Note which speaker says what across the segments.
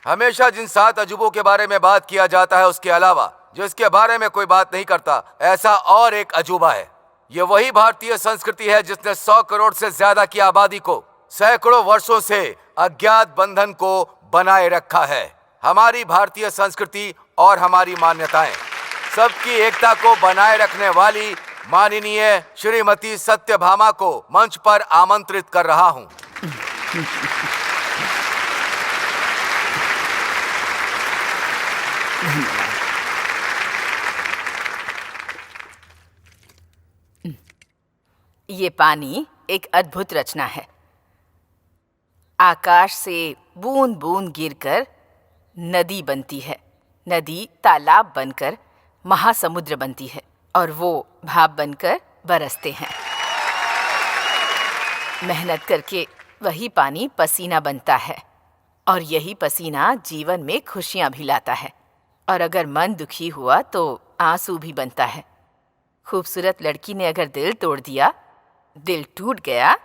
Speaker 1: हमेशा जिन 7 अजूबों के बारे में बात किया जाता है उसके अलावा जिसके बारे में कोई बात नहीं करता, ऐसा और एक अजूबा है। ये वही भारतीय संस्कृति है जिसने 100 करोड़ से ज्यादा की आबादी को सैकड़ों वर्षों से अज्ञात बंधन को बनाए रखा है। हमारी भारतीय संस्कृति और हमारी मान्यताएं, सबकी एकता को बनाए रखने वाली माननीय श्रीमती सत्यभामा को मंच पर आमंत्रित कर रहा हूं।
Speaker 2: ये पानी एक अद्भुत रचना है। आकाश से बूंद बूंद गिरकर नदी बनती है, नदी तालाब बनकर महासमुद्र बनती है और वो भाप बनकर बरसते हैं। मेहनत करके वही पानी पसीना बनता है और यही पसीना जीवन में खुशियां भी लाता है। और अगर मन दुखी हुआ तो आंसू भी बनता है। खूबसूरत लड़की ने अगर दिल तोड़ दिया, दिल टूट गया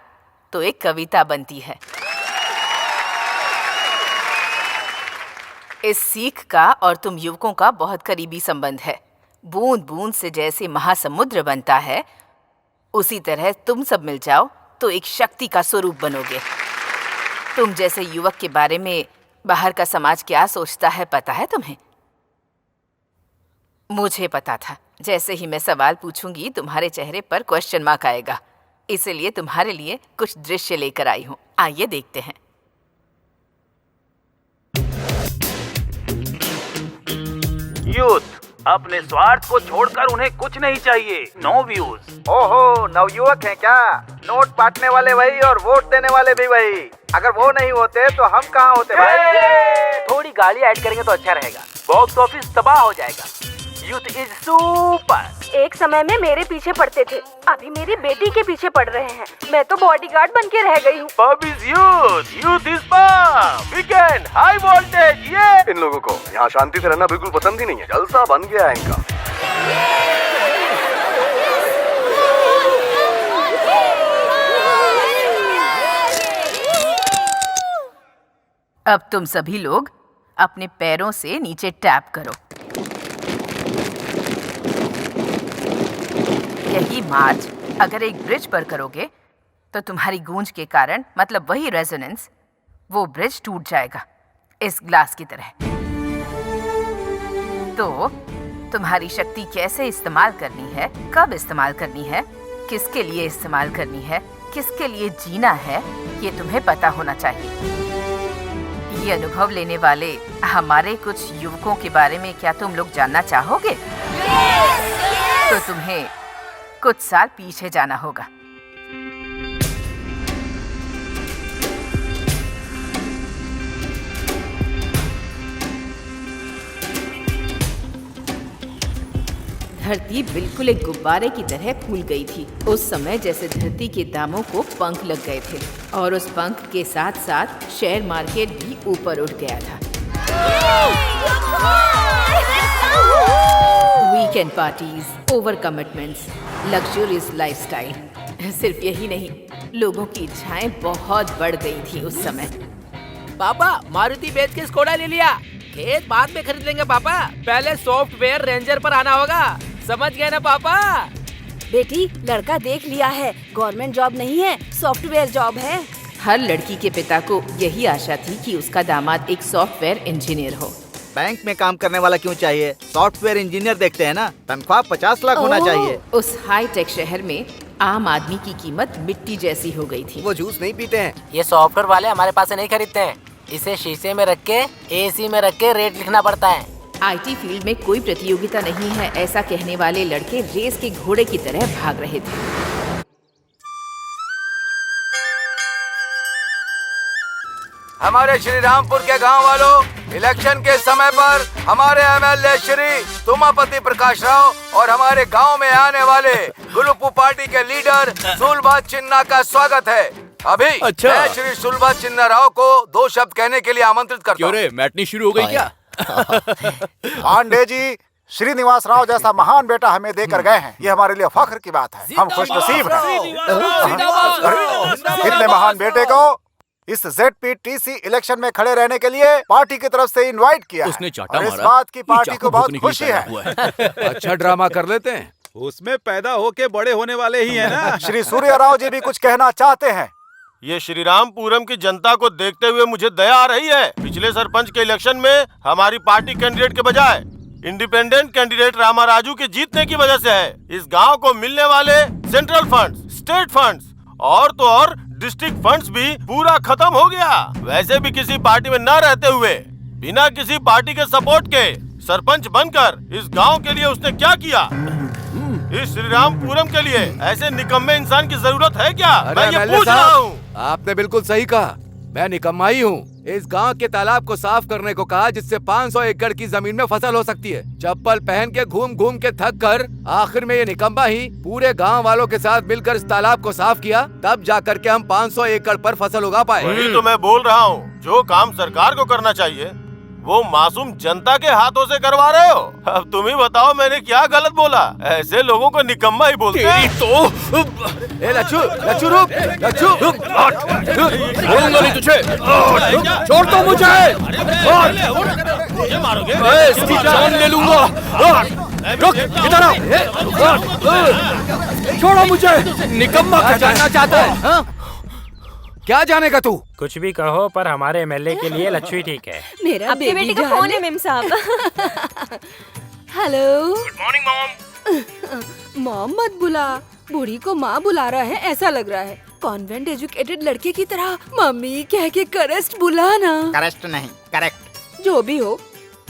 Speaker 2: तो एक कविता बनती है। इस सीख का और तुम युवकों का बहुत करीबी संबंध है। बूंद बूंद से जैसे महासमुद्र बनता है, उसी तरह तुम सब मिल जाओ तो एक शक्ति का स्वरूप बनोगे। तुम जैसे युवक के बारे में बाहर का समाज क्या सोचता है पता है तुम्हें? मुझे पता था। जैसे ही मैं सवाल पूछूंगी तुम्हारे चेहरे पर क्वेश्चन मार्क आएगा, इसलिए तुम्हारे लिए कुछ दृश्य लेकर आई हूँ। आइए देखते हैं।
Speaker 3: यूथ अपने स्वार्थ को छोड़कर उन्हें कुछ नहीं चाहिए। No views.
Speaker 4: ओहो, नवयुवक हैं क्या? नोट बांटने वाले वही और वोट देने वाले भी वही। अगर वो नहीं होते तो हम कहाँ होते भाई?
Speaker 3: थोड़ी गाली ऐड करेंगे तो अच्छा रहेगा। बॉक्स ऑफिस तबाह हो जाएगा। Youth is super.
Speaker 5: एक समय में मेरे पीछे पड़ते थे, अभी मेरी बेटी के पीछे पड़ रहे हैं। मैं तो बॉडीगार्ड बन के रह गई हूँ।
Speaker 3: Pub is youth, youth is pub. Weekend high voltage. ये
Speaker 6: इन लोगों को यहाँ शांति से रहना बिल्कुल पसंद ही नहीं है। जलसा बन गया है इनका।
Speaker 2: अब तुम सभी लोग अपने पैरों से नीचे टैप करो। यही मार्च अगर एक ब्रिज पर करोगे तो तुम्हारी गूंज के कारण, मतलब वही रेजोनेंस, वो ब्रिज टूट जाएगा इस ग्लास की तरह। तो तुम्हारी शक्ति कैसे इस्तेमाल करनी है, कब इस्तेमाल करनी है, किसके लिए इस्तेमाल करनी है, किसके लिए जीना है, ये तुम्हें पता होना चाहिए। ये अनुभव लेने वाले हमारे कुछ युवकों के बारे में क्या तुम लोग जानना चाहोगे? तो तुम्हें कुछ साल पीछे जाना होगा। धरती बिल्कुल एक गुब्बारे की तरह फूल गई थी। उस समय जैसे धरती के दामों को पंख लग गए थे और उस पंख के साथ साथ शेयर मार्केट भी ऊपर उठ गया था। Weekend parties, over commitments, luxurious lifestyle. सिर्फ यही नहीं, लोगों की इच्छाएं बहुत बढ़ गई थी उस समय।
Speaker 7: पापा, मारुति बेच के स्कोडा ले लिया। खेत बाद में खरीद लेंगे पापा, पहले सॉफ्टवेयर रेंजर पर आना होगा। समझ गए ना पापा?
Speaker 5: बेटी, लड़का देख लिया है, गवर्नमेंट जॉब नहीं है, सॉफ्टवेयर जॉब है।
Speaker 2: हर लड़की के पिता को यही आशा थी कि उसका दामाद एक सॉफ्टवेयर इंजीनियर हो।
Speaker 4: बैंक में काम करने वाला क्यों चाहिए? सॉफ्टवेयर इंजीनियर देखते हैं ना, तनख्वाह 50 लाख होना चाहिए।
Speaker 2: उस हाई टेक शहर में आम आदमी की कीमत मिट्टी जैसी हो गई थी।
Speaker 4: वो जूस नहीं पीते हैं।
Speaker 7: ये सॉफ्टवेयर वाले हमारे पास से नहीं खरीदते हैं। इसे शीशे में रख के एसी में रख के रेट लिखना पड़ता है।
Speaker 2: आईटी फील्ड में कोई प्रतियोगिता नहीं है, ऐसा कहने वाले लड़के रेस के घोड़े की तरह भाग रहे थे।
Speaker 1: हमारे श्री रामपुर के गांव वालों, इलेक्शन के समय पर हमारे एमएलए श्री तुमापति प्रकाश राव और हमारे गांव में आने वाले गुलुपू पार्टी के लीडर सुलभा चिन्ना का स्वागत है। अभी मैं श्री सुलभा चिन्ना राव को 2 शब्द कहने के लिए आमंत्रित करता हूँ।
Speaker 8: क्यों रे, मैटनी शुरू हो गई क्या?
Speaker 4: पांडे जी, श्रीनिवास राव जैसा महान बेटा हमें देकर गए हैं, ये हमारे लिए फख्र की बात है। हम खुशनसीब हैं। इतने महान बेटे को इस ZPTC इलेक्शन में खड़े रहने के लिए पार्टी की तरफ से इनवाइट किया
Speaker 8: उसने
Speaker 4: है
Speaker 8: चाटा
Speaker 4: और इस
Speaker 8: मारा,
Speaker 4: बात की
Speaker 8: ये
Speaker 4: पार्टी
Speaker 8: चाकू
Speaker 4: को बहुत
Speaker 8: भोंकने के लिए
Speaker 4: खुशी
Speaker 8: पैदा
Speaker 4: है।
Speaker 8: हुआ है।
Speaker 1: अच्छा ड्रामा कर लेते हैं।
Speaker 9: उसमें पैदा होके बड़े होने वाले ही है ना।
Speaker 4: श्री सूर्या राव जी भी कुछ कहना चाहते हैं।
Speaker 10: ये श्रीरामपुरम की जनता को देखते हुए मुझे दया आ रही है। पिछले सरपंच के इलेक्शन में हमारी पार्टी कैंडिडेट के बजाय इंडिपेंडेंट कैंडिडेट रामा राजू के जीतने की वजह से है। इस गांव को मिलने वाले सेंट्रल फंड्स, स्टेट फंड्स और तो और डिस्ट्रिक्ट फंड्स भी पूरा खत्म हो गया। वैसे भी किसी पार्टी में न रहते हुए बिना किसी पार्टी के सपोर्ट के सरपंच बनकर इस गांव के लिए उसने क्या किया? इस श्रीरामपुरम के लिए ऐसे निकम्मे इंसान की जरूरत है क्या? मैं ये पूछ रहा हूँ।
Speaker 1: आपने बिल्कुल सही कहा, मैं निकम्मा ही हूँ। इस गांव के तालाब को साफ करने को कहा जिससे 500 एकड़ की जमीन में फसल हो सकती है। चप्पल पहन के घूम घूम के थक कर आखिर में ये निकम्मा ही पूरे गांव वालों के साथ मिलकर इस तालाब को साफ किया, तब जाकर के हम 500 एकड़ पर फसल उगा पाए।
Speaker 10: वही तो मैं बोल रहा हूँ, जो काम सरकार को करना चाहिए वो मासूम जनता के हाथों से करवा रहे हो। अब तुम ही बताओ मैंने क्या गलत बोला? ऐसे लोगों को निकम्मा ही बोलते हैं।
Speaker 1: ए लच्छू, लच्छू रुक, लच्छू रुक, छोड़ूंगा नहीं तुझे, छोड़ दो मुझे, इसकी जान ले लूंगा। रुक, इधर आओ, छोड़ो मुझे। निकम्मा क्या जानना चाहता है? हाँ? क्या जानेगा तू?
Speaker 11: कुछ भी कहो पर हमारे एमएलए के लिए लच्छू ही ठीक है।
Speaker 5: मेरा आपके बेटे का फोन है मेम साहब। Hello.
Speaker 11: Good morning mom.
Speaker 5: Mom मत बुला, बूढ़ी को माँ बुला रहा है ऐसा लग रहा है। कॉन्वेंट एजुकेटेड लड़के की तरह मम्मी कह के करेक्ट बुला ना।
Speaker 12: करेक्ट नहीं, करेक्ट।
Speaker 5: जो भी हो,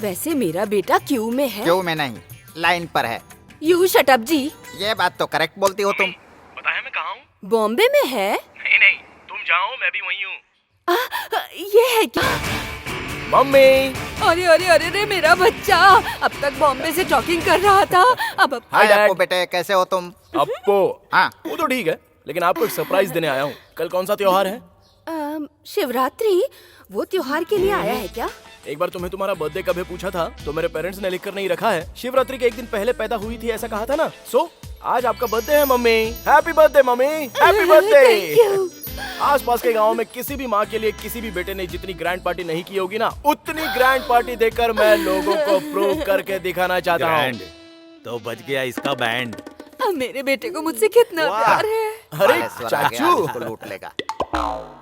Speaker 5: वैसे मेरा बेटा क्यू में है।
Speaker 12: क्यों में नहीं, लाइन पर है।
Speaker 5: यू शट अप जी।
Speaker 12: ये बात तो करेक्ट बोलती हो तुम।
Speaker 11: बताया मैं कहाँ हूँ?
Speaker 5: बॉम्बे में है?
Speaker 11: नहीं नहीं, तुम जाओ मैं भी वहीं हूँ।
Speaker 5: ये है क्या?
Speaker 7: मम्मी।
Speaker 5: अरे अरे अरे रे मेरा बच्चा, अब तक बॉम्बे से टॉकिंग कर रहा था, अब
Speaker 12: हाय अप्पू बेटे, कैसे हो तुम?
Speaker 7: अप्पू।
Speaker 12: हाँ,
Speaker 7: वो तो ठीक है, लेकिन आपको एक सरप्राइज देने आया हूँ। कल कौन सा त्योहार है?
Speaker 5: शिवरात्रि। वो त्योहार के लिए आया है क्या?
Speaker 7: एक बार तुम्हें तुम्हारा बर्थडे कब है पूछा था तो मेरे पेरेंट्स ने लिख कर नहीं रखा है। शिवरात्रि के एक दिन पहले पैदा हुई थी ऐसा कहा था ना। सो आज आपका बर्थडे है mummy. Happy birthday mummy, happy birthday. आसपास के गांव में किसी भी माँ के लिए किसी भी बेटे ने जितनी ग्रैंड पार्टी नहीं की होगी ना, उतनी ग्रैंड पार्टी देकर मैं लोगों को प्रूव करके दिखाना चाहता हूँ।
Speaker 9: तो बच गया इसका बैंड।
Speaker 5: अब मेरे बेटे को मुझसे कितना प्यार है।
Speaker 7: अरे चाचू,
Speaker 12: इसको लूट लेगा।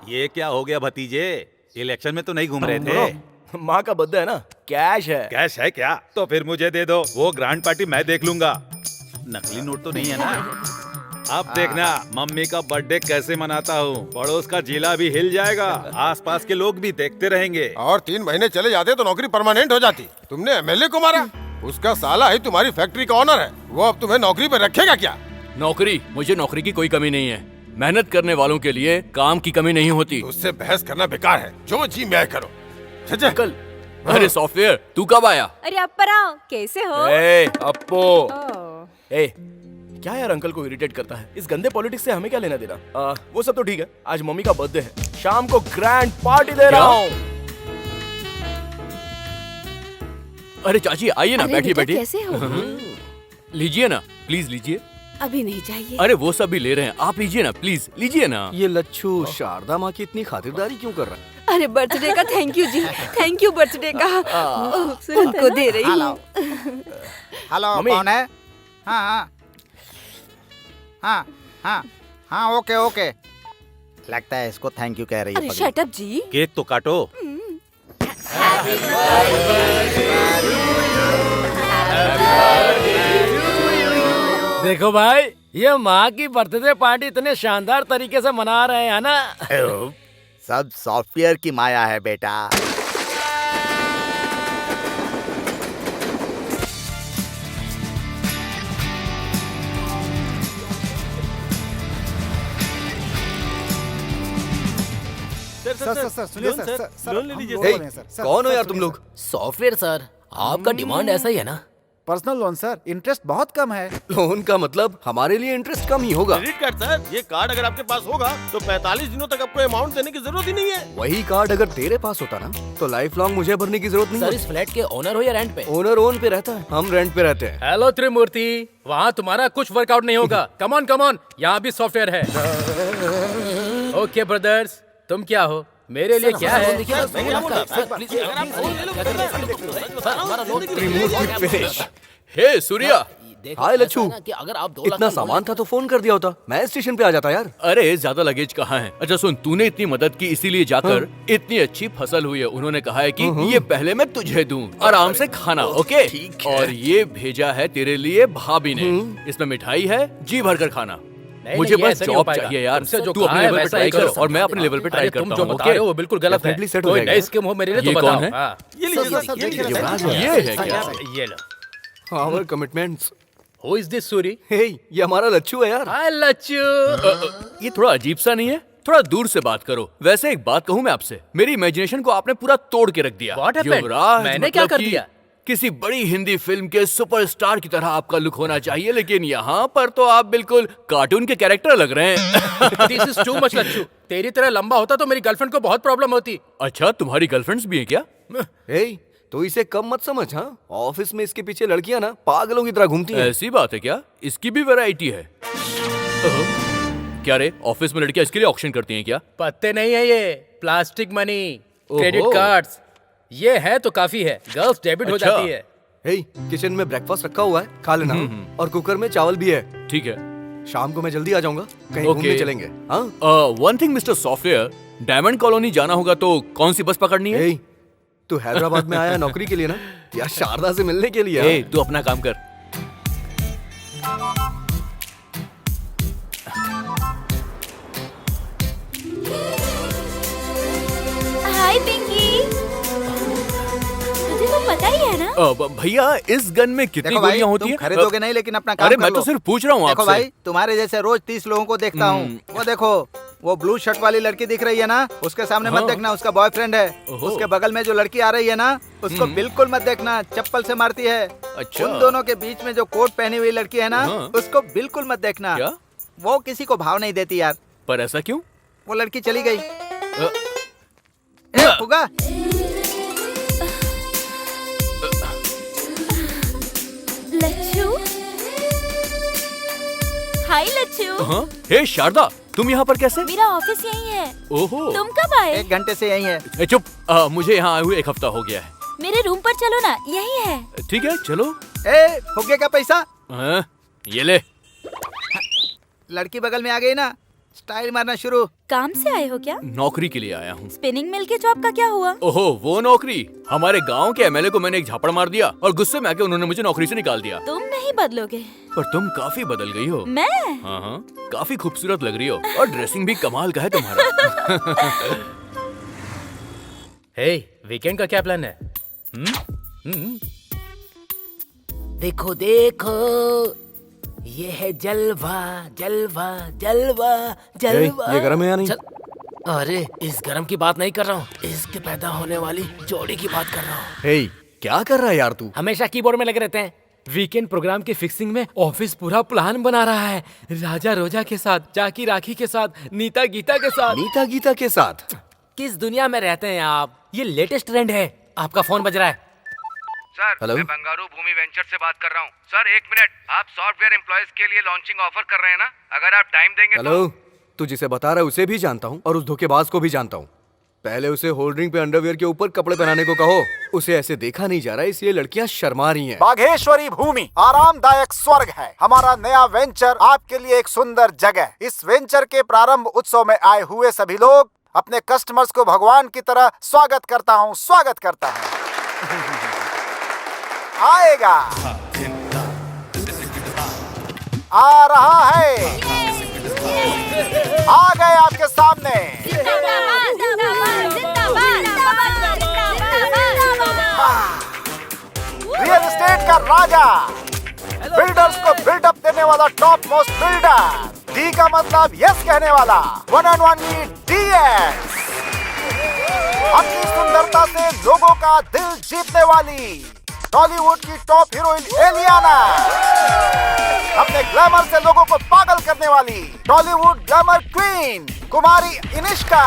Speaker 9: ये क्या हो गया भतीजे? इलेक्शन में तो नहीं घूम रहे थे।
Speaker 7: माँ का बर्थडे है ना, कैश है।
Speaker 9: कैश है क्या? तो फिर मुझे दे दो, वो ग्रैंड पार्टी मैं देख लूंगा। नकली नोट तो नहीं है ना? अब देखना मम्मी का बर्थडे कैसे मनाता हूँ। पड़ोस का जिला भी हिल जाएगा, आसपास के लोग भी देखते रहेंगे।
Speaker 6: और 3 महीने चले जाते तो नौकरी परमानेंट हो जाती। तुमने एमएलए को मारा, उसका साला ही तुम्हारी फैक्ट्री का ऑनर है। वो अब तुम्हें नौकरी पर रखेगा क्या?
Speaker 8: नौकरी, मुझे नौकरी की कोई कमी नहीं है। मेहनत करने वालों के लिए काम की कमी नहीं होती।
Speaker 6: उससे बहस करना बेकार है, जो जी मैं करो।
Speaker 7: कल।
Speaker 8: अरे सॉफ्टवेयर, तू कब आया?
Speaker 5: अरे अप्परा, कैसे हो?
Speaker 7: अप्पो। क्या यार अंकल को इरिटेट करता है? इस गंदे पॉलिटिक्स से हमें क्या लेना देना? वो सब तो ठीक है, आज मम्मी का बर्थडे है, शाम को ग्रैंड पार्टी दे रहा हूँ।
Speaker 8: अरे चाची आइए ना, बैठिए बैठिए।
Speaker 5: कैसे हो?
Speaker 8: लीजिए ना, प्लीज लीजिए।
Speaker 5: अभी नहीं चाहिए।
Speaker 8: अरे वो सब भी ले रहे हैं, आप लीजिए ना, प्लीज लीजिए ना।
Speaker 1: ये लच्छू शारदा माँ की इतनी खातिरदारी क्यों कर रहा है?
Speaker 5: अरे बर्थडे का थैंक यू जी, थैंक यू बर्थडे का। उनको दे रही हूँ।
Speaker 12: हेलो, कौन है? हाँ हाँ हाँ हाँ हाँ, ओके ओके। लगता है इसको थैंक यू कह रही है।
Speaker 5: अरे शट अप जी।
Speaker 9: केक तो काटो।
Speaker 11: देखो भाई, ये माँ की बर्थडे पार्टी इतने शानदार तरीके से मना रहे हैं ना।
Speaker 12: सब सॉफ्टवेयर की माया है बेटा।
Speaker 4: सर सुनिए सर,
Speaker 10: लोन ले लीजिए
Speaker 4: सर।
Speaker 1: कौन हो यार तुम लोग?
Speaker 7: सॉफ्टवेयर सर, आपका डिमांड ऐसा ही है ना?
Speaker 4: पर्सनल लोन सर, इंटरेस्ट बहुत कम है।
Speaker 1: लोन का मतलब हमारे लिए इंटरेस्ट कम ही होगा।
Speaker 10: क्रेडिट कार्ड सर, ये कार्ड अगर आपके पास होगा तो 45 दिनों तक आपको अमाउंट देने की जरूरत ही नहीं है।
Speaker 1: वही कार्ड अगर तेरे पास होता ना तो लाइफ लॉन्ग मुझे भरने की जरूरत नहीं
Speaker 7: सर
Speaker 1: है।
Speaker 7: इस फ्लैट के ओनर हो या रेंट पे?
Speaker 1: ओनर ओन पे रहता है, हम रेंट पे रहते हैं।
Speaker 11: हेलो त्रिमूर्ति, वहाँ तुम्हारा कुछ वर्कआउट नहीं होगा। कम ऑन, यहाँ भी सॉफ्टवेयर है। ओके ब्रदर्स, तुम क्या हो? मेरे लिए क्या है?
Speaker 8: हे सूर्या,
Speaker 13: हाय लच्छू, इतना सामान था तो फोन कर दिया होता, मैं स्टेशन पे आ जाता यार।
Speaker 8: अरे ज्यादा लगेज कहाँ है? अच्छा सुन, तूने इतनी मदद की इसीलिए जाकर इतनी अच्छी फसल हुई है। उन्होंने कहा है कि ये पहले मैं तुझे दूं, आराम से खाना, ओके? और ये भेजा है तेरे लिए भाभी ने। इसमें मिठाई है, जी भर कर खाना। मुझे बस जॉब चाहिए यार। तू अपने लेवल पे ट्राई कर और मैं अपने लेवल पे ट्राई करता हूँ।
Speaker 11: जो बता रहे हो वो बिल्कुल गलत है। कोई नई स्कीम हो मेरे लिए तो बताओ।
Speaker 8: ये है क्या?
Speaker 11: ये लो।
Speaker 13: Our commitments.
Speaker 11: Who is this Suri?
Speaker 13: Hey, ये हमारा लच्छू है यार।
Speaker 11: हाय लच्छू।
Speaker 8: ये थोड़ा अजीब सा नहीं है? थोड़ा दूर से बात करो। वैसे एक बात कहूँ मैं आपसे, मेरी इमेजिनेशन को आपने पूरा तोड़ के रख दिया।
Speaker 11: What happened?
Speaker 8: युवराज,
Speaker 11: मैंने क्या
Speaker 8: मतलब
Speaker 11: कर
Speaker 8: कि
Speaker 11: दिया?
Speaker 8: किसी बड़ी हिंदी फिल्म के सुपरस्टार की तरह आपका लुक होना चाहिए, लेकिन यहाँ पर तो आप बिल्कुल कार्टून के कैरेक्टर लग रहे हैं।
Speaker 11: This is too much Lachhu. तेरी तरह लंबा होता तो मेरी गर्लफ्रेंड को बहुत प्रॉब्लम होती।
Speaker 8: अच्छा, तुम्हारी गर्लफ्रेंड्स भी हैं क्या?
Speaker 13: Hey, तो इसे कम मत समझ, हाँ? ऑफिस में इसके पीछे लड़कियां ना पागलों की तरह घूमती हैं।
Speaker 8: ऐसी बात है क्या? इसकी भी वैरायटी है? क्या रे, ऑफिस में लड़कियां इसके लिए ऑक्शन करती हैं क्या?
Speaker 11: पत्ते नहीं है ये, प्लास्टिक मनी, क्रेडिट कार्ड्स, ये है तो काफी है। गर्ल्स डेबिट हो जाती है।
Speaker 13: हे, किचन में ब्रेकफास्ट रखा हुआ है, खा लेना। और कुकर में चावल भी है।
Speaker 8: ठीक है,
Speaker 13: शाम को मैं जल्दी आ जाऊंगा, कहीं घूमने चलेंगे। हाँ,
Speaker 8: one thing mister software, diamond colony जाना होगा तो कौन सी बस पकड़नी है?
Speaker 13: तू हैदराबाद में आया नौकरी के लिए ना, या शारदा से मिलने के लिए?
Speaker 8: तू अपना काम कर।
Speaker 14: हाय पिंकी, तुझे तो पता ही है ना?
Speaker 8: भैया, इस गन में कितनी गोलियां होती हैं?
Speaker 12: खरीदोगे नहीं, लेकिन अपना काम
Speaker 8: अरे
Speaker 12: कर
Speaker 8: मैं
Speaker 12: लो।
Speaker 8: तो सिर्फ पूछ रहा हूँ
Speaker 12: देखो
Speaker 8: आपसे।
Speaker 12: भाई, तुम्हारे जैसे रोज 30 लोगों को देखता हूँ। वो देखो, वो ब्लू शर्ट वाली लड़की दिख रही है ना, उसके सामने मत देखना, उसका बॉयफ्रेंड है। उसके बगल में जो लड़की आ रही है ना, उसको बिल्कुल मत देखना, चप्पल से मारती है।
Speaker 8: अच्छा।
Speaker 12: उन दोनों के बीच में जो कोट पहनी हुई लड़की है ना, उसको बिल्कुल मत देखना।
Speaker 8: क्या?
Speaker 12: वो किसी को भाव नहीं देती यार।
Speaker 8: पर ऐसा क्यों?
Speaker 12: वो लड़की चली गई। होगा।
Speaker 14: लच्छू, हाय लच्छू।
Speaker 8: हे शारदा, तुम यहाँ पर कैसे?
Speaker 14: मेरा ऑफिस यही है।
Speaker 8: ओहो।
Speaker 14: तुम कब आए?
Speaker 12: 1 घंटे से यही है।
Speaker 8: चुप, मुझे यहाँ आए हुए 1 हफ्ता हो गया है।
Speaker 14: मेरे रूम पर चलो ना, यही है।
Speaker 8: ठीक है, चलो।
Speaker 12: फुग्गे का पैसा?
Speaker 8: ये ले।
Speaker 12: लड़की बगल में आ गई ना, स्टाइल मारना शुरू।
Speaker 14: काम से आए हो क्या?
Speaker 8: नौकरी के लिए आया हूँ।
Speaker 14: स्पिनिंग मिल के जॉब का क्या हुआ?
Speaker 8: ओहो, वो नौकरी। हमारे गांव के एमएलए को मैंने एक झापड़ मार दिया और गुस्से में आके उन्होंने मुझे नौकरी से निकाल दिया।
Speaker 14: तुम नहीं बदलोगे।
Speaker 8: पर तुम काफी बदल गई हो।
Speaker 14: मैं?
Speaker 8: हाँ, काफी खूबसूरत लग रही हो और ड्रेसिंग भी कमाल का है तुम्हारा।
Speaker 11: हे, वीकेंड का क्या प्लान है? देखो देखो, ये है जलवा जलवा जलवा जलवा।
Speaker 13: ये गरम है या नहीं?
Speaker 11: अरे, इस गरम की बात नहीं कर रहा हूँ, इसके पैदा होने वाली जोड़ी की बात कर रहा हूँ।
Speaker 13: हे, क्या कर रहा है यार तू?
Speaker 11: हमेशा कीबोर्ड में लगे रहते हैं। वीकेंड प्रोग्राम की फिक्सिंग में ऑफिस पूरा प्लान बना रहा है। राजा रोजा के साथ, जाकी राखी के साथ, नीता गीता के साथ।
Speaker 13: नीता गीता के साथ?
Speaker 11: किस दुनिया में रहते हैं आप? ये लेटेस्ट ट्रेंड है। आपका फोन बज रहा है।
Speaker 1: सर, मैं बंगारू भूमि वेंचर से बात कर रहा हूँ। सर, 1 मिनट, आप सॉफ्टवेयर एम्प्लॉयज के लिए लॉन्चिंग ऑफर कर रहे हैं ना? अगर आप टाइम देंगे
Speaker 13: हेलो, तू जिसे बता रहा है उसे भी जानता हूँ और उस धोखेबाज को भी जानता हूँ। पहले उसे होल्डरिंग पे अंडरवियर के ऊपर कपड़े पहनाने को कहो। उसे ऐसे देखा नहीं जा रहा, इसलिए लड़कियां शर्मा रही हैं।
Speaker 15: बाघेश्वरी भूमि आरामदायक स्वर्ग है। हमारा नया वेंचर आपके लिए एक सुंदर जगह। इस वेंचर के प्रारंभ उत्सव में आए हुए सभी लोग अपने कस्टमर्स को भगवान की तरह स्वागत करता हूँ। आएगा, आ रहा है, आ गए आपके सामने। रियल एस्टेट का राजा, बिल्डर्स को बिल्डअप देने वाला टॉप मोस्ट बिल्डर। डी का मतलब यस कहने वाला, 1 and only DS। अपनी सुंदरता से लोगों का दिल जीतने वाली टॉलीवुड की टॉप हीरोइन एलियाना। अपने ग्लैमर से लोगों को पागल करने वाली टॉलीवुड ग्लैमर क्वीन कुमारी इनिष्का।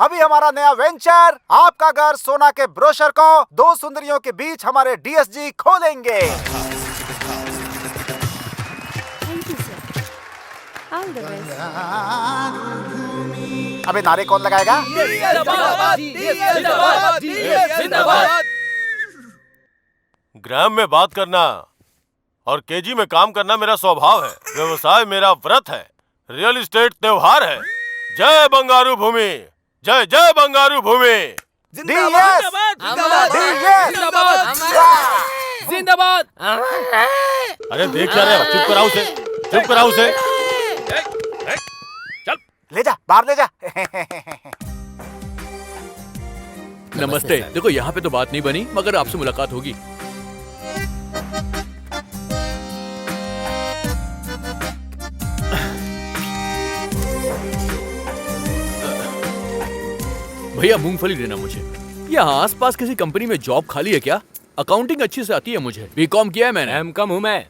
Speaker 15: अभी हमारा नया वेंचर आपका घर सोना के ब्रोशर को 2 सुंदरियों के बीच हमारे DSG खोलेंगे।
Speaker 14: All the best.
Speaker 15: अबे नारे कौन लगाएगा?
Speaker 10: ग्राम में बात करना और केजी में काम करना मेरा स्वभाव है। व्यवसाय मेरा व्रत है। रियल एस्टेट त्योहार है। जय बंगारू भूमि, जय जय बंगारू भूमि।
Speaker 11: जिंदाबाद।
Speaker 10: अरे देख क्या रहे हो? चुप कराओ उसे, चुप कराओ उसे।
Speaker 15: ले जा, बाहर ले जा।
Speaker 8: नमस्ते। देखो यहाँ पे तो बात नहीं बनी, मगर आपसे मुलाकात होगी। भैया मूंगफली देना मुझे। यहाँ आसपास किसी कंपनी में जॉब खाली है क्या? अकाउंटिंग अच्छी से आती है मुझे। बीकॉम किया है मैंने।
Speaker 11: एम.कॉम हूँ मैं।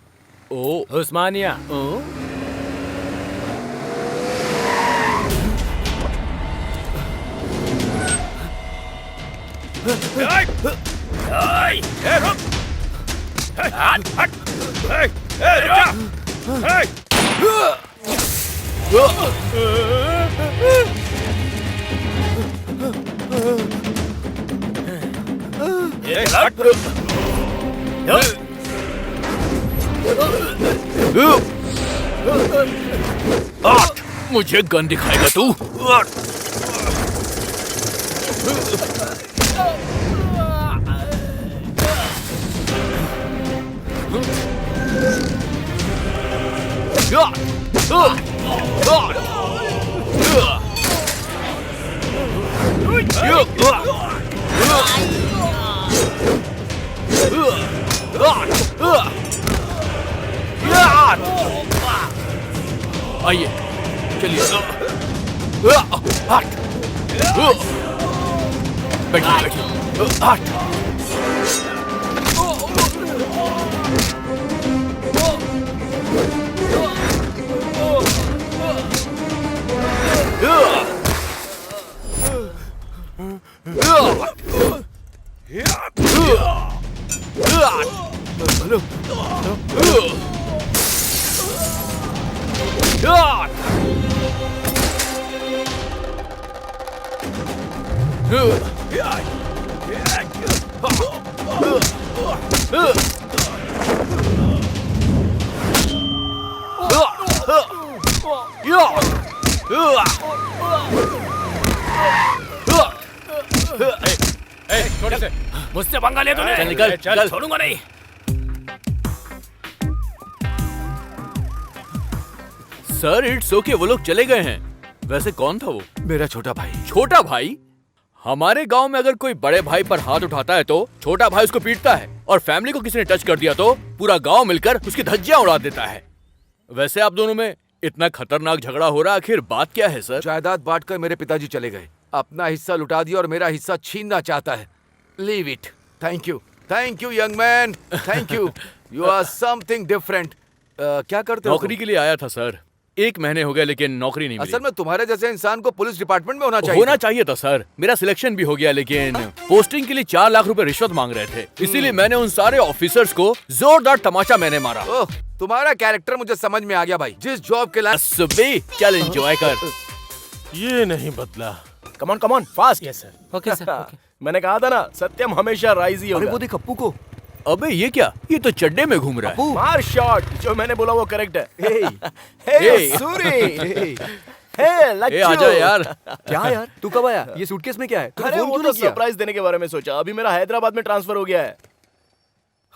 Speaker 8: ओ
Speaker 11: उस्मानिया।
Speaker 8: मुझे गन दिखाएगा तू? आइए चलिए। बैठिए बैठिए।
Speaker 11: मुझसे पंगा ले तूने?
Speaker 8: चल निकल, चल।
Speaker 11: छोड़ूंगा नहीं।
Speaker 8: सर इट्स ओके, वो लोग चले गए हैं। वैसे कौन था वो?
Speaker 1: मेरा छोटा भाई।
Speaker 8: छोटा भाई? हमारे गांव में अगर कोई बड़े भाई पर हाथ उठाता है तो छोटा भाई उसको पीटता है, और फैमिली को किसी ने टच कर दिया तो पूरा गांव मिलकर उसकी धज्जियां उड़ा देता है। वैसे आप दोनों में इतना खतरनाक झगड़ा हो रहा, आखिर बात क्या है सर?
Speaker 1: जायदाद बांटकर मेरे पिताजी चले गए। अपना हिस्सा लुटा दिया और मेरा हिस्सा छीनना चाहता है। Leave it. Thank you young man, thank you. You are something different. क्या करते हो?
Speaker 8: नौकरी के लिए आया था सर। 1 महीने हो गए लेकिन नौकरी नहीं मिली।
Speaker 1: असल में तुम्हारे जैसे इंसान को पुलिस डिपार्टमेंट में होना
Speaker 8: चाहिए था सर। मेरा सिलेक्शन भी हो गया, लेकिन पोस्टिंग के लिए 4 लाख रुपए रिश्वत मांग रहे थे। इसीलिए मैंने उन सारे ऑफिसर्स को जोरदार तमाचा मैंने मारा।
Speaker 1: ओह, तुम्हारा कैरेक्टर मुझे समझ में आ गया भाई। जिस जॉब के लिए
Speaker 8: चल एंजॉय कर।
Speaker 10: ये नहीं बदला।
Speaker 7: Come on fast.
Speaker 11: Yes sir. Okay sir.
Speaker 7: मैंने कहा था ना, सत्यम हमेशा राइज ही होगा।
Speaker 13: वो देख अप्पू को।
Speaker 8: अबे ये क्या? ये तो चड्डे में घूम रहा है।
Speaker 7: मार शॉट। जो मैंने बोला वो करेक्ट है।
Speaker 8: हे
Speaker 7: सूरी।
Speaker 8: ए आजा यार।
Speaker 13: क्या यार, तू कब आया? ये सूटकेस में क्या है?
Speaker 7: अरे वो तो सरप्राइज देने के बारे में सोचा। अभी मेरा हैदराबाद में ट्रांसफर हो गया है।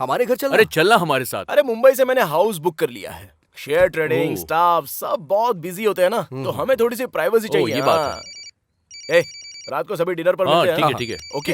Speaker 13: हमारे घर चल।
Speaker 8: अरे चलना हमारे साथ।
Speaker 7: अरे मुंबई से मैंने हाउस बुक कर लिया है। शेयर ट्रेडिंग स्टाफ सब बहुत बिजी होते हैं ना, तो हमें थोड़ी सी प्राइवेसी चाहिए।
Speaker 8: ये बात
Speaker 7: है। रात को सभी डिनर पर मिलते हैं।
Speaker 8: ठीक है।
Speaker 7: ओके।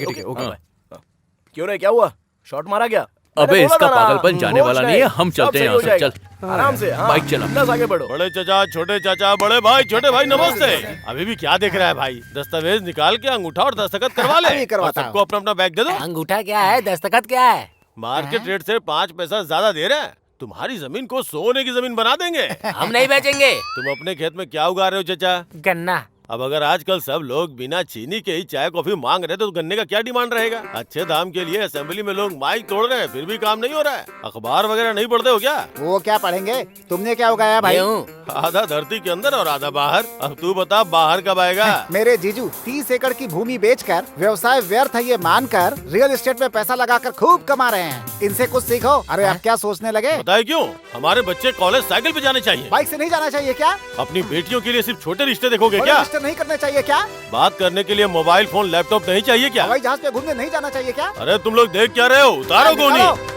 Speaker 7: क्यों रे, क्या हुआ? शॉट मारा क्या?
Speaker 8: अबे इसका पागलपन जाने वाला नहीं है। हम चलते हैं यहाँ से। चल
Speaker 7: आराम से।
Speaker 8: बाइक चला।
Speaker 7: बस आगे बढ़ो।
Speaker 10: बड़े चाचा, छोटे चाचा, बड़े भाई, छोटे भाई, नमस्ते। अभी भी क्या देख रहा है भाई? दस्तावेज निकाल के अंगूठा और दस्तखत करवा ले। सबको अपना अपना बैग दे दो।
Speaker 11: अंगूठा क्या है, दस्तखत क्या है?
Speaker 10: मार्केट रेट से 5 पैसा ज्यादा दे रहे हैं। तुम्हारी जमीन को सोने की जमीन बना देंगे।
Speaker 11: हम नहीं बेचेंगे।
Speaker 10: तुम अपने खेत में क्या उगा रहे हो चाचा?
Speaker 11: गन्ना।
Speaker 10: अब अगर आजकल सब लोग बिना चीनी के ही चाय कॉफी मांग रहे तो गन्ने का क्या डिमांड रहेगा? अच्छे दाम के लिए असेंबली में लोग माइक तोड़ रहे हैं, फिर भी काम नहीं हो रहा है। अखबार वगैरह नहीं पढ़ते हो क्या?
Speaker 15: वो क्या पढ़ेंगे? तुमने क्या उगाया भाई?
Speaker 10: आधा धरती के अंदर और आधा बाहर। अब तू बता बाहर कब आएगा?
Speaker 15: मेरे जीजू 30 एकड़ की भूमि बेचकर व्यवसाय व्यर्थ है ये मानकर रियल एस्टेट में पैसा लगाकर खूब कमा रहे हैं। इनसे कुछ सीखो। अरे आप क्या सोचने लगे?
Speaker 10: बताए क्यों? हमारे बच्चे कॉलेज साइकिल पे जाने चाहिए।
Speaker 15: बाइक से नहीं जाना चाहिए क्या?
Speaker 10: अपनी बेटियों के लिए सिर्फ छोटे रिश्ते देखोगे क्या?
Speaker 15: रिश्ते नहीं करने चाहिए क्या?
Speaker 10: बात करने के लिए मोबाइल फोन लैपटॉप नहीं चाहिए क्या?
Speaker 15: हवाई जहाज पे घूमने नहीं जाना चाहिए क्या?
Speaker 10: अरे तुम लोग देख क्या रहे हो? उतारो गोनी।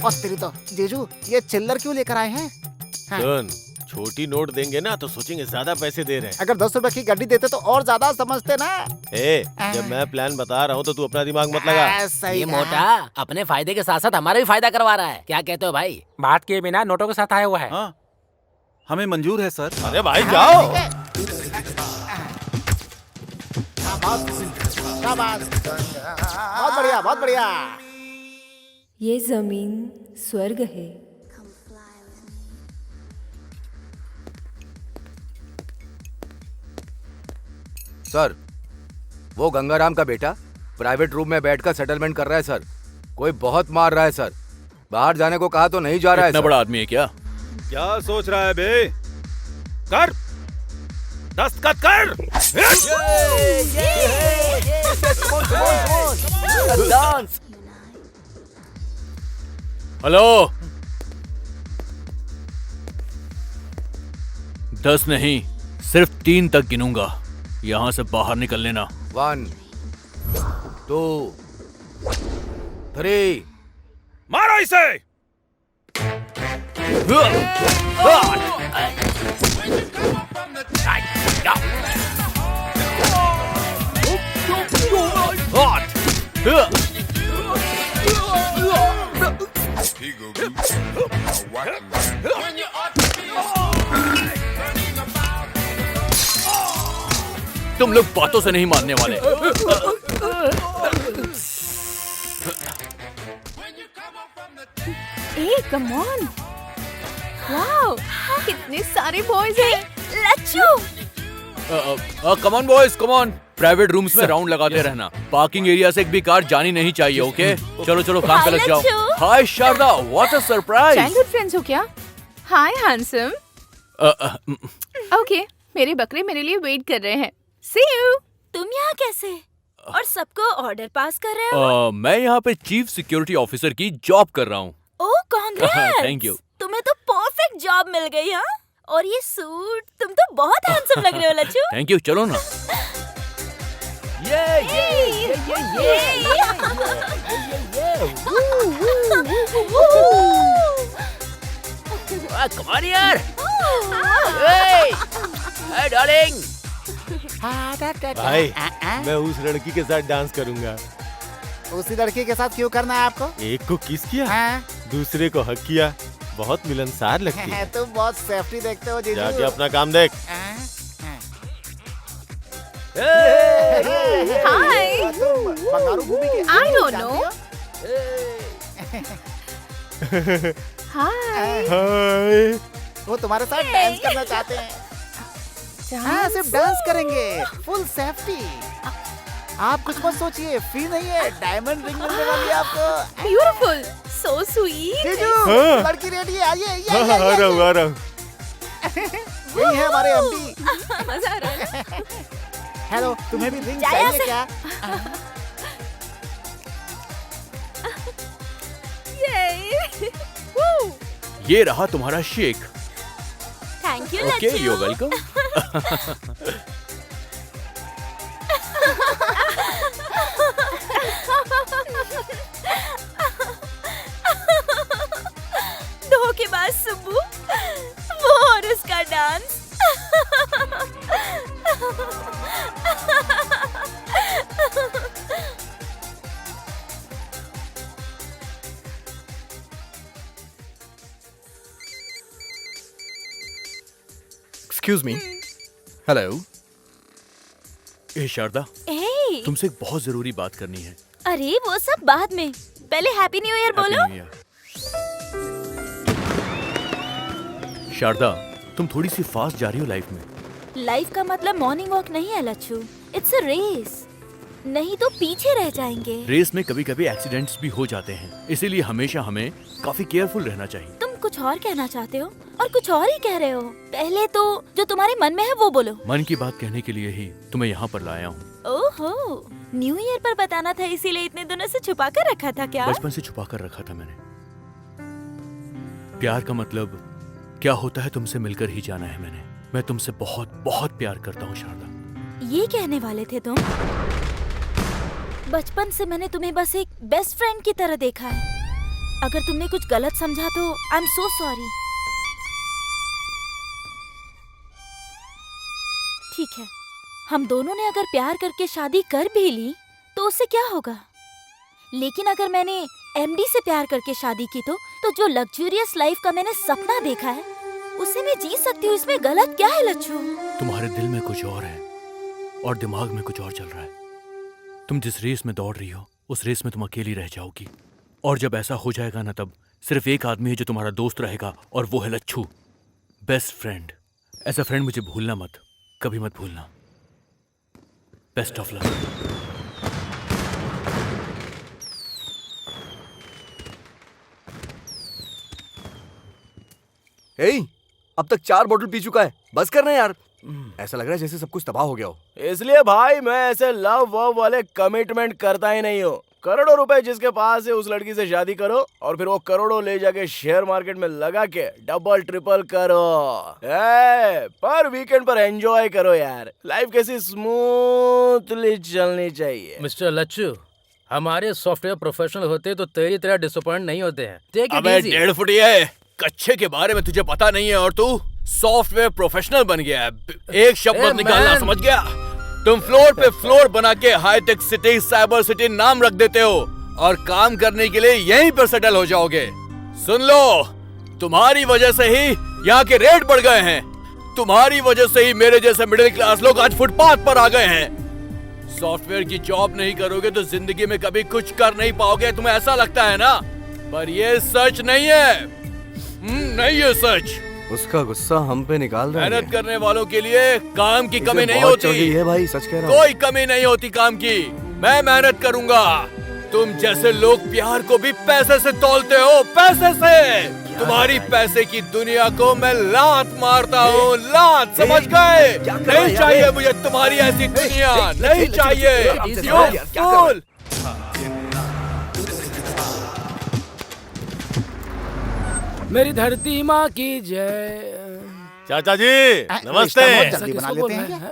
Speaker 15: और तेरी तो जीजू ये चिल्लर क्यों लेकर आए हैं?
Speaker 10: सुन, छोटी नोट देंगे ना तो सोचेंगे ज्यादा पैसे दे रहे हैं।
Speaker 15: अगर 10 रुपए की गड्डी देते तो और ज्यादा समझते ना।
Speaker 10: जब मैं प्लान बता रहा हूँ तो तू अपना दिमाग मत लगा।
Speaker 16: ये मोटा अपने फायदे के साथ साथ हमारा भी फायदा करवा रहा है। क्या कहते हो भाई? बात किए बिना नोटों के साथ आया हुआ है।
Speaker 9: हाँ, हमें मंजूर है सर।
Speaker 10: अरे भाई जाओ।
Speaker 15: बहुत बढ़िया, बहुत बढ़िया।
Speaker 14: ये जमीन स्वर्ग है।
Speaker 1: सर, वो गंगाराम का बेटा प्राइवेट रूम में बैठकर सेटलमेंट कर रहा है सर। कोई बहुत मार रहा है सर। बाहर जाने को कहा तो नहीं जा रहा है।
Speaker 8: इतना बड़ा आदमी है क्या?
Speaker 9: क्या सोच रहा है बे? कर, दस्तखत कर।
Speaker 8: हेलो, 10 नहीं, सिर्फ 3 तक गिनूंगा। यहाँ से बाहर निकल लेना।
Speaker 1: 1 2 3।
Speaker 9: मारो इसे।
Speaker 8: तुम लोग बातों से नहीं मानने वाले।
Speaker 14: ए कम ऑन, वाओ कितने सारे बॉयज हैं। Lachchu
Speaker 8: come on boys, come on. Private rooms में राउंड लगाते रहना। पार्किंग एरिया से एक भी कार जानी नहीं चाहिए। ओके, चलो चलो काम पे लग जाओ। Hi Sharda, what a surprise.
Speaker 2: Childhood friends हो क्या? हाय हैंडसम। ओके, मेरे बकरे मेरे लिए वेट कर रहे हैं। सी यू।
Speaker 14: तुम यहाँ कैसे और सबको ऑर्डर पास कर रहे हो?
Speaker 8: मैं यहाँ पे चीफ सिक्योरिटी ऑफिसर की जॉब कर रहा हूँ।
Speaker 14: ओह कांग्रेट्स।
Speaker 8: Thank you.
Speaker 14: तुम्हें तो परफेक्ट जॉब मिल गई। हाँ, और ये सूट, तुम तो बहुत हैंडसम लग रहे हो लच्चू।
Speaker 8: थैंक यू, चलो ना।
Speaker 16: कम ऑन यार। हे डार्लिंग।
Speaker 10: भाई, मैं उस लड़की के साथ डांस करूंगा।
Speaker 15: उसी लड़की के साथ क्यों करना है आपको?
Speaker 10: एक को किस किया, दूसरे को हक किया। बहुत मिलनसार लगती है।
Speaker 15: तुम बहुत सेफ्टी देखते हो जीजू।
Speaker 10: जाके अपना काम देख।
Speaker 2: हाय।
Speaker 15: बंगारू भूमि के
Speaker 2: आई डोंट नो। हाय।
Speaker 10: हाय।
Speaker 15: वो तुम्हारे साथ डांस करना चाहते हैं। हाँ, सिर्फ डांस करेंगे, फुल सेफ्टी। आप कुछ मत सोचिए, फी नहीं है, डायमंड रिंग मिलने वाली है आपको।
Speaker 2: Beautiful, so sweet.
Speaker 15: जीजू, लड़की रेडी है, आइए।
Speaker 10: आ रहा हूँ।
Speaker 15: यही है हमारे एमडी।
Speaker 2: मजा आ रहा है।
Speaker 15: हेलो, तुम्हें भी रिंग चाहिए क्या?
Speaker 8: ये रहा तुम्हारा shake.
Speaker 14: Thank you
Speaker 8: okay, you welcome.
Speaker 14: धोखेबाज सुब्बू, वो और उसका डांस।
Speaker 13: Excuse me. हेलो।
Speaker 8: ए शारदा,
Speaker 14: ए,
Speaker 8: तुमसे एक बहुत जरूरी बात करनी है।
Speaker 14: अरे वो सब बाद में, पहले हैप्पी न्यू ईयर बोलो।
Speaker 8: Happy New Year। शारदा, तुम थोड़ी सी फास्ट जा रही हो लाइफ में।
Speaker 14: लाइफ का मतलब मॉर्निंग वॉक नहीं है लच्छू, इट्स अ रेस। नहीं तो पीछे रह जाएंगे।
Speaker 8: रेस में कभी कभी एक्सीडेंट्स भी हो जाते हैं, इसीलिए हमेशा हमें काफी केयरफुल रहना चाहिए।
Speaker 14: तुम कुछ और कहना चाहते हो और कुछ और ही कह रहे हो। पहले तो जो तुम्हारे मन में है वो बोलो।
Speaker 8: मन की बात कहने के लिए ही तुम्हें यहाँ पर लाया हूँ।
Speaker 14: ओहो, न्यू ईयर पर बताना था, इसीलिए इतने दिनों से छुपा कर रखा था क्या?
Speaker 8: बचपन से छुपा कर रखा था मैंने। प्यार का मतलब क्या होता है तुमसे मिलकर ही जाना है मैंने। मैं तुमसे बहुत बहुत प्यार करता हूँ शारदा।
Speaker 14: ये कहने वाले थे तुम? बचपन से मैंने तुम्हें बस एक बेस्ट फ्रेंड की तरह देखा है। अगर तुमने कुछ गलत समझा तो आई एम सो सॉरी। ठीक है, हम दोनों ने अगर प्यार करके शादी कर भी ली तो उससे क्या होगा? लेकिन अगर मैंने एमडी से प्यार करके शादी की तो जो लग्जूरियस लाइफ का मैंने सपना देखा है उसे मैं जी सकती हूँ। इसमें गलत क्या है लच्छू?
Speaker 8: तुम्हारे दिल में कुछ और है और दिमाग में कुछ और चल रहा है। तुम जिस रेस में दौड़ रही हो उस रेस में तुम अकेली रह जाओगी, और जब ऐसा हो जाएगा ना तब सिर्फ एक आदमी है जो तुम्हारा दोस्त रहेगा, और वो है लच्छू, बेस्ट फ्रेंड। ऐसा फ्रेंड मुझे भूलना मत, कभी मत भूलना। Best of luck.
Speaker 13: अब तक 4 बोतल पी चुका है, बस करना यार। ऐसा लग रहा है जैसे सब कुछ तबाह हो गया हो।
Speaker 7: इसलिए भाई मैं ऐसे लव वव वाले कमिटमेंट करता ही नहीं हूँ। करोड़ों रुपए जिसके पास है उस लड़की से शादी करो और फिर वो करोड़ों ले जाके शेयर मार्केट में लगा के डबल ट्रिपल करो। पर वीकेंड पर एंजॉय करो यार। लाइफ कैसी स्मूथली चलनी चाहिए।
Speaker 11: मिस्टर लच्छू, हमारे सॉफ्टवेयर प्रोफेशनल होते तो तेरी तरह डिसअपॉइंट नहीं होते हैं। टेक इट
Speaker 8: अबे
Speaker 11: इजी।
Speaker 8: 1.5 फुट है, कच्चे के बारे में तुझे पता नहीं है और तू सॉफ्टवेयर प्रोफेशनल बन गया है। एक शब्द मत निकालना, समझ गया? तुम फ्लोर पे फ्लोर बना के हाईटेक सिटी, साइबर सिटी नाम रख देते हो और काम करने के लिए यहीं पर सेटल हो जाओगे। सुन लो, तुम्हारी वजह से ही यहाँ के रेट बढ़ गए हैं। तुम्हारी वजह से ही मेरे जैसे मिडिल क्लास लोग आज फुटपाथ पर आ गए हैं। सॉफ्टवेयर की जॉब नहीं करोगे तो जिंदगी में कभी कुछ कर नहीं पाओगे। तुम्हें ऐसा लगता है ना, पर ये सच नहीं है। नहीं है सच।
Speaker 13: उसका गुस्सा हम पे निकाल रहा है।
Speaker 8: मेहनत करने वालों के लिए काम की कमी नहीं होती
Speaker 13: है भाई, सच कह रहा हूं।
Speaker 8: कोई कमी नहीं होती काम की। मैं मेहनत करूंगा। तुम जैसे लोग प्यार को भी पैसे से तौलते हो, पैसे से। तुम्हारी पैसे की दुनिया को मैं लात मारता हूँ, लात, समझ गए? नहीं चाहिए मुझे तुम्हारी ऐसी दुनिया, नहीं चाहिए।
Speaker 11: मेरी धरती माँ की जय।
Speaker 10: चाचा जी नमस्ते।
Speaker 11: जल्दी बना लेते हैं।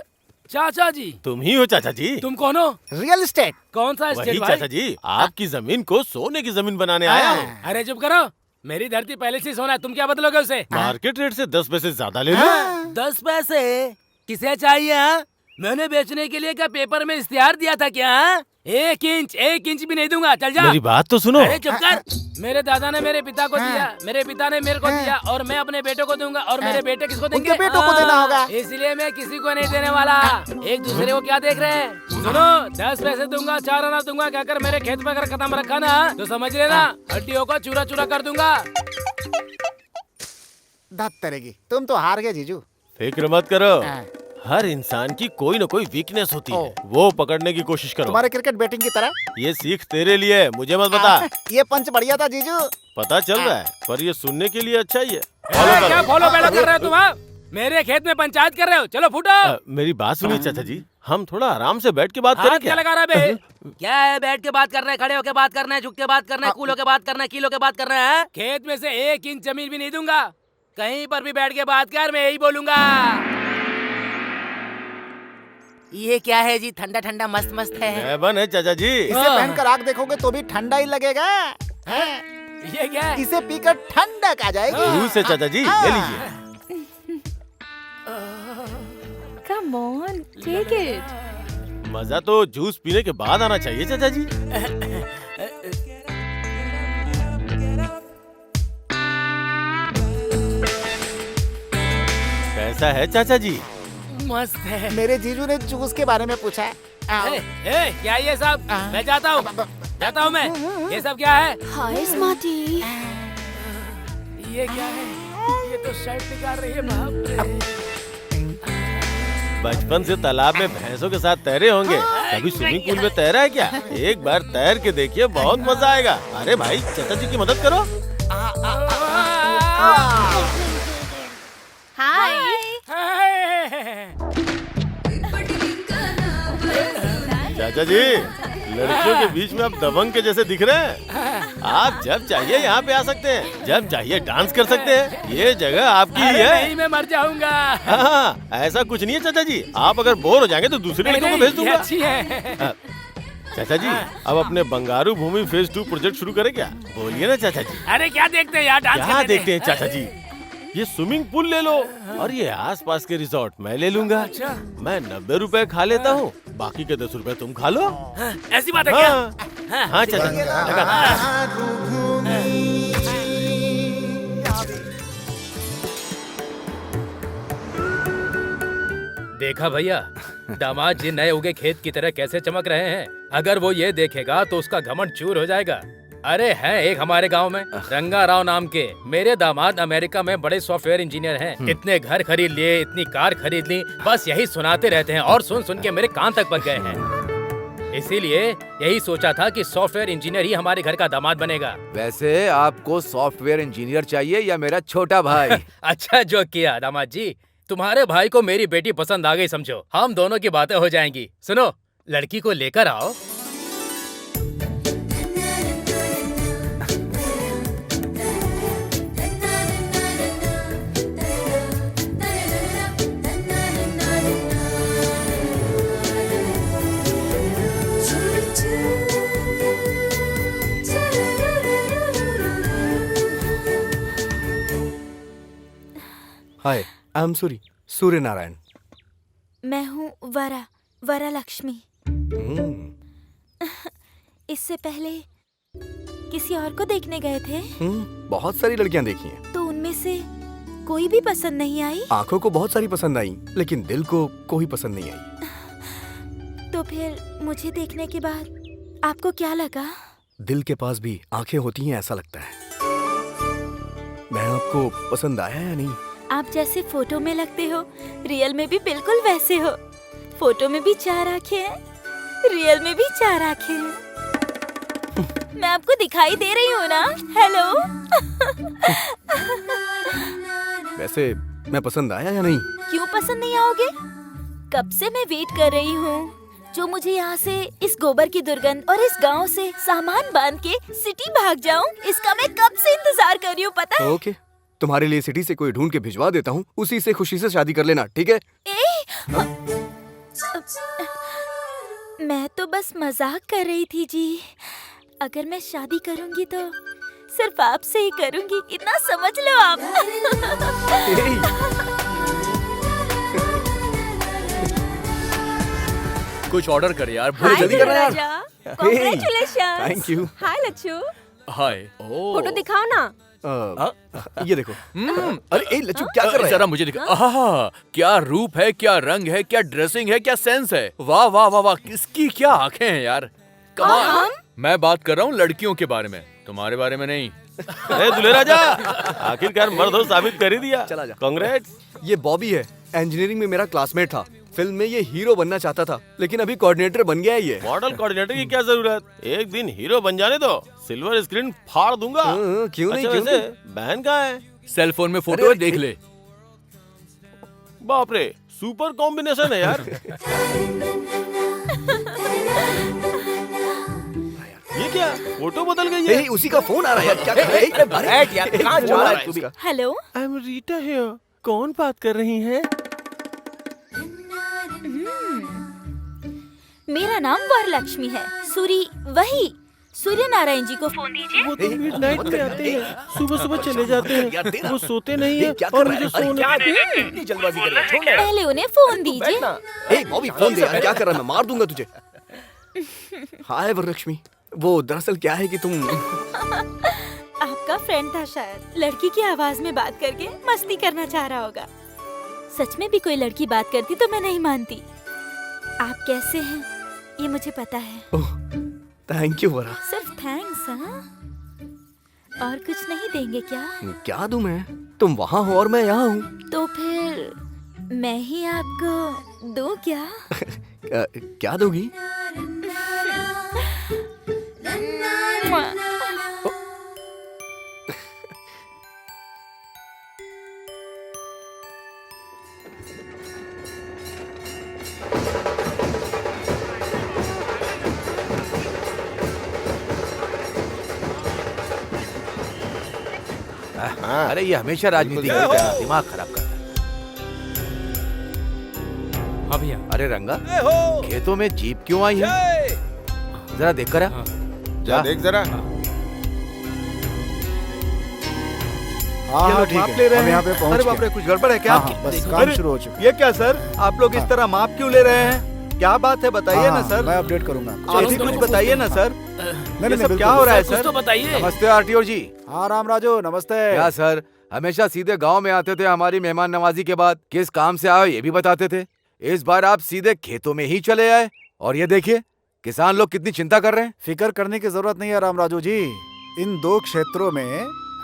Speaker 11: चाचा जी
Speaker 10: तुम ही हो चाचा जी?
Speaker 11: तुम कौन हो?
Speaker 15: Real estate.
Speaker 11: कौन सा
Speaker 10: वही
Speaker 11: एस्टेट भाई?
Speaker 10: चाचा जी, आपकी जमीन को सोने की जमीन बनाने आया हूँ।
Speaker 11: अरे चुप करो, मेरी धरती पहले से सोना है, तुम क्या बदलोगे उसे?
Speaker 10: मार्केट रेट से 10 पैसे ज्यादा ले लो।
Speaker 11: 10 पैसे किसे चाहिए? मैंने बेचने के लिए क्या पेपर में इश्तिहार दिया था क्या? 1 इंच भी नहीं दूंगा, चल जा।
Speaker 10: मेरी बात तो सुनो।
Speaker 11: अरे चुप कर। मेरे दादा ने मेरे पिता को दिया, मेरे पिता ने मेरे को दिया, और मैं अपने बेटों को दूंगा, और मेरे बेटे किसको देंगे?
Speaker 15: उनके बेटों को देना होगा।
Speaker 11: इसलिए मैं किसी को नहीं देने वाला। एक दूसरे को क्या देख रहे हैं? सुनो, 10 पैसे दूंगा, 4 आना दूंगा, कहकर मेरे खेत में अगर कदम रखा ना तो समझ लेना हड्डियों को चूरा चूरा कर दूंगा।
Speaker 15: धत तरेगी, तुम तो हार गए जीजू।
Speaker 10: फिक्र मत करो, हर इंसान की कोई न कोई वीकनेस होती है, वो पकड़ने की कोशिश करो।
Speaker 15: तुम्हारे क्रिकेट बैटिंग की तरह।
Speaker 10: ये सीख तेरे लिए है, मुझे मत बता।
Speaker 15: ये पंच बढ़िया था जीजू।
Speaker 10: पता चल रहा है, पर ये सुनने के लिए अच्छा ही है।
Speaker 11: क्या फॉलो बैलो कर रहे हो तुम? मेरे खेत में पंचायत कर रहे हो? चलो फूटो।
Speaker 10: मेरी बात सुनिए चाचा जी, हम थोड़ा आराम से बैठ के बात करें क्या?
Speaker 11: लगा रहा है क्या है? बैठ के बात करना है, खड़े होके बात करना है, झुक के बात करना है, कूल होके बात करना है, किलो के बात करना है? खेत में से 1 इंच जमीन भी नहीं दूंगा। कहीं पर भी बैठ के बात कर, मैं यही बोलूंगा। ये क्या है जी? ठंडा ठंडा मस्त मस्त है।
Speaker 10: बन है चाचा जी।
Speaker 15: इसे पहनकर आग देखोगे तो भी ठंडा ही लगेगा।
Speaker 11: ये क्या है?
Speaker 15: इसे पीकर ठंडक आ जाएगी।
Speaker 10: जूस है चाचा जी, ले लीजिए।
Speaker 14: Come on, take it.
Speaker 10: मजा तो जूस पीने के बाद आना चाहिए चाचा जी। कैसा है चाचा जी?
Speaker 11: मस्त है।
Speaker 15: मेरे जीजू ने जूस के बारे में पूछा है।
Speaker 11: क्या ये सब? मैं जाता हूँ मैं। ये सब क्या है?
Speaker 14: हाय स्मार्टी।
Speaker 11: ये क्या है? ये तो शर्ट निकाल रही है। बाप रे।
Speaker 10: बचपन से तालाब में भैंसों के साथ तैरे होंगे, कभी स्विमिंग पूल में तैरा है क्या? एक बार तैर के देखिए, बहुत मजा आएगा। अरे भाई चाचा जी की मदद करो।
Speaker 14: हाय।
Speaker 10: चाचा जी, लड़कियों के बीच में आप दबंग के जैसे दिख रहे हैं। आप जब चाहिए यहाँ पे आ सकते हैं, जब चाहिए डांस कर सकते हैं। ये जगह आपकी ही है।
Speaker 11: नहीं, मैं मर जाऊंगा।
Speaker 10: हाँ, ऐसा कुछ नहीं है चाचा जी। आप अगर बोर हो जाएंगे तो दूसरे लड़कों को भेज दूंगा।
Speaker 11: अच्छी है।
Speaker 10: चाचा जी, अब अपने बंगारू भूमि फेज 2 प्रोजेक्ट शुरू करें क्या? बोलिए ना चाचा जी।
Speaker 11: अरे क्या देखते हैं यार, डांस
Speaker 10: क्या देखते हैं चाचा जी? ये स्विमिंग पूल ले लो और ये आसपास के रिजॉर्ट मैं ले लूंगा। मैं 90 रुपए खा लेता हूँ, बाकी के 10 रुपए तुम खा लो।
Speaker 11: ऐसी बात है क्या?
Speaker 10: हाँ चाचा जी,
Speaker 11: देखा भैया, दामाद जी नए उगे खेत की तरह कैसे चमक रहे हैं। अगर वो ये देखेगा तो उसका घमंड चूर हो जाएगा। अरे है एक हमारे गांव में रंगा राव नाम के मेरे दामाद अमेरिका में बड़े सॉफ्टवेयर इंजीनियर हैं। इतने घर खरीद लिए, इतनी कार खरीद ली, बस यही सुनाते रहते हैं और सुन सुन के मेरे कान तक पक गए हैं। इसीलिए यही सोचा था कि सॉफ्टवेयर इंजीनियर ही हमारे घर का दामाद बनेगा।
Speaker 1: वैसे आपको सॉफ्टवेयर इंजीनियर चाहिए या मेरा छोटा भाई?
Speaker 11: अच्छा जो किया दामाद जी, तुम्हारे भाई को मेरी बेटी पसंद आ गई समझो। हम दोनों की बातें हो जाएंगी। सुनो, लड़की को लेकर आओ।
Speaker 13: हाय, आई एम सूर्य नारायण।
Speaker 14: मैं हूँ वरा लक्ष्मी। इससे पहले किसी और को देखने गए थे?
Speaker 13: बहुत सारी लड़कियां देखी हैं।
Speaker 14: तो उनमें से कोई भी पसंद नहीं आई?
Speaker 13: आंखों को बहुत सारी पसंद आई, लेकिन दिल को कोई पसंद नहीं आई।
Speaker 14: तो फिर मुझे देखने के बाद आपको क्या लगा?
Speaker 13: दिल के पास भी आंखें होती हैं ऐसा लगता है। मैं आपको पसंद आया या नहीं?
Speaker 14: आप जैसे फोटो में लगते हो, रियल में भी बिल्कुल वैसे हो। फोटो में भी 4 आंखें हैं, रियल में भी 4 आंखें हैं। मैं आपको दिखाई दे रही हूँ ना? हेलो।
Speaker 13: वैसे मैं पसंद आया या नहीं?
Speaker 14: क्यों पसंद नहीं आओगे? कब से मैं वेट कर रही हूँ। जो मुझे यहाँ से इस गोबर की दुर्गंध और इस गांव से सामान बांध के सिटी भाग जाऊँ, इसका मैं कब से इंतजार कर रही हूँ पता है?
Speaker 13: ओके, तुम्हारे लिए सिटी से कोई ढूंढ के भिजवा देता हूँ, उसी से खुशी से शादी कर लेना, ठीक है?
Speaker 14: मैं तो बस मजाक कर रही थी जी। अगर मैं शादी करूंगी तो सिर्फ आपसे ही करूंगी, इतना समझ लो आप।
Speaker 8: कुछ ऑर्डर कर यार,
Speaker 14: हाय
Speaker 8: जल्दी कर यार।
Speaker 14: Congratulations.
Speaker 13: Thank you.
Speaker 5: Hi Lachhu,
Speaker 8: hi.
Speaker 5: Photo दिखाओ ना।
Speaker 13: ये देखो। अरे ए लच्छू, क्या कर रहा है?
Speaker 8: जरा मुझे दिखा। आहा, क्या रूप है, क्या रंग है, क्या ड्रेसिंग है, क्या सेंस है। वाह वाह वाह वाह, किसकी क्या आंखें हैं यार। कमाल। मैं बात कर रहा हूँ लड़कियों के बारे में, तुम्हारे बारे में नहीं।
Speaker 10: अरे दुल्हे राजा, आखिरकार मर्द हो साबित कर ही दिया।
Speaker 13: चला जा।
Speaker 10: कांग्रेट्स।
Speaker 13: ये बॉबी है, इंजीनियरिंग में मेरा क्लासमेट था। फिल्म में ये हीरो बनना चाहता था, लेकिन अभी कोऑर्डिनेटर बन गया है ये।
Speaker 10: मॉडल कोऑर्डिनेटर की क्या जरूरत? एक दिन हीरो बन जाने दो, सिल्वर स्क्रीन फाड़ दूंगा।
Speaker 13: क्यों नहीं,
Speaker 10: अच्छा,
Speaker 13: क्यों
Speaker 10: वैसे
Speaker 13: नहीं?
Speaker 10: बहन कहाँ है?
Speaker 8: सेल फोन में फोटो है, देख ले।
Speaker 10: बाप रे, सुपर कॉम्बिनेशन है यार। ये क्या, फोटो बदल गई है?
Speaker 13: उसी का फोन आ रहा है यार, क्या कर रहा है?
Speaker 16: बैठ यार, कहाँ जा रहा है तू भी?
Speaker 14: Hello.
Speaker 10: I am Rita here. कौन बात कर रही हैं?
Speaker 14: मेरा नाम वरलक्ष्मी है। सूर्य नारायण जी को फोन दीजिए।
Speaker 10: वो तो मिडनाइट में आते हैं, सुबह सुबह चले जाते हैं, वो सोते नहीं है और मुझे सोने
Speaker 13: जल्दबाजी कर रहा है?
Speaker 14: पहले उन्हें फोन दीजिए।
Speaker 13: बॉबी फोन दे यार, क्या कर रहा है? मैं मार दूंगा तुझे। हाय वरलक्ष्मी, वो दरअसल क्या है कि तुम
Speaker 14: आपका फ्रेंड था शायद, लड़की की आवाज में बात करके मस्ती करना चाह रहा होगा। सच में भी कोई लड़की बात करती तो मैं नहीं मानती। आप कैसे हैं ये मुझे पता है।
Speaker 13: थैंक यू वरा।
Speaker 14: सिर्फ थैंक्स? हाँ, और कुछ नहीं देंगे क्या?
Speaker 13: क्या दूं मैं? तुम वहाँ हो और मैं यहाँ हूँ।
Speaker 14: तो फिर मैं ही आपको दूं क्या?
Speaker 13: क्या दोगी?
Speaker 1: अरे ये हमेशा राजनीति करता है, दिमाग खराब करता है।
Speaker 11: हाँ भैया।
Speaker 1: अरे रंगा, खेतों में जीप क्यों आई है? जरा देख कर आ।
Speaker 6: जा देख जरा।
Speaker 12: हाँ ठीक है, हम यहाँ पे पहुँच
Speaker 13: अरे बाप रे, कुछ गड़बड़ है क्या?
Speaker 12: बस काम शुरू हो चुका है।
Speaker 13: ये क्या सर, आप लोग इस तरह माप क्यों ले रहे हैं? क्या बात है, बताइए ना सर।
Speaker 12: मैं अपडेट करूंगा।
Speaker 13: आप भी कुछ बताइए ना सर।
Speaker 12: नहीं,
Speaker 13: सब क्या हो रहा है सर?
Speaker 16: तो बताइए।
Speaker 1: नमस्ते आरटीओ जी।
Speaker 12: हाँ राम राजू, नमस्ते।
Speaker 1: क्या सर, हमेशा सीधे गांव में आते थे हमारी मेहमान नवाजी के बाद, किस काम से आए ये भी बताते थे। इस बार आप सीधे खेतों में ही चले आए और ये देखिए किसान लोग कितनी चिंता कर रहे हैं।
Speaker 12: फिक्र करने की जरूरत नहीं है राम राजू जी। इन 2 क्षेत्रों में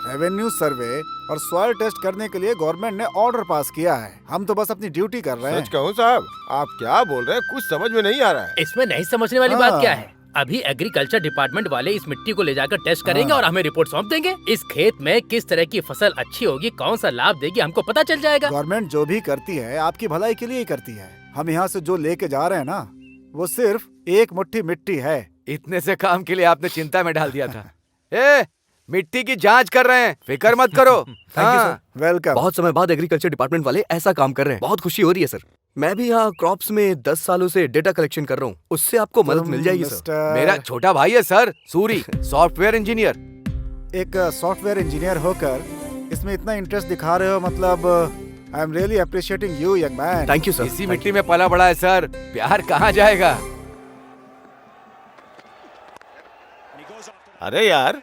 Speaker 12: रेवेन्यू सर्वे और सॉइल टेस्ट करने के लिए गवर्नमेंट ने ऑर्डर पास किया है। हम तो बस अपनी ड्यूटी कर रहे हैं।
Speaker 6: सच कहूँ साहब, आप क्या बोल रहे हैं, कुछ समझ में नहीं आ रहा है।
Speaker 11: इसमें नहीं समझने वाली बात क्या है? अभी एग्रीकल्चर डिपार्टमेंट वाले इस मिट्टी को ले जाकर टेस्ट करेंगे और हमें रिपोर्ट सौंप देंगे। इस खेत में किस तरह की फसल अच्छी होगी, कौन सा लाभ देगी, हमको पता चल जाएगा।
Speaker 12: गवर्नमेंट जो भी करती है आपकी भलाई के लिए ही करती है। हम यहाँ से जो लेके जा रहे हैं ना, वो सिर्फ 1 मुट्ठी मिट्टी है।
Speaker 1: इतने से काम के लिए आपने चिंता में डाल दिया था। ए, मिट्टी की जांच कर रहे हैं, फिक्र मत करो।
Speaker 13: Thank you sir,
Speaker 12: welcome.
Speaker 13: बहुत समय बाद एग्रीकल्चर डिपार्टमेंट वाले ऐसा काम कर रहे हैं, बहुत खुशी हो रही है सर। मैं भी यहाँ क्रॉप्स में 10 सालों से डेटा कलेक्शन कर रहा हूँ, उससे आपको मदद मिल जाएगी सर।
Speaker 1: मेरा छोटा भाई है सर, सूरी, सॉफ्टवेयर इंजीनियर।
Speaker 12: एक सॉफ्टवेयर इंजीनियर होकर इसमें इतना इंटरेस्ट दिखा रहे हो, मतलब I am really appreciating you young man.
Speaker 13: Thank you sir.
Speaker 1: इसी मिट्टी में पला बड़ा है सर, प्यार कहाँ जाएगा।
Speaker 10: अरे यार,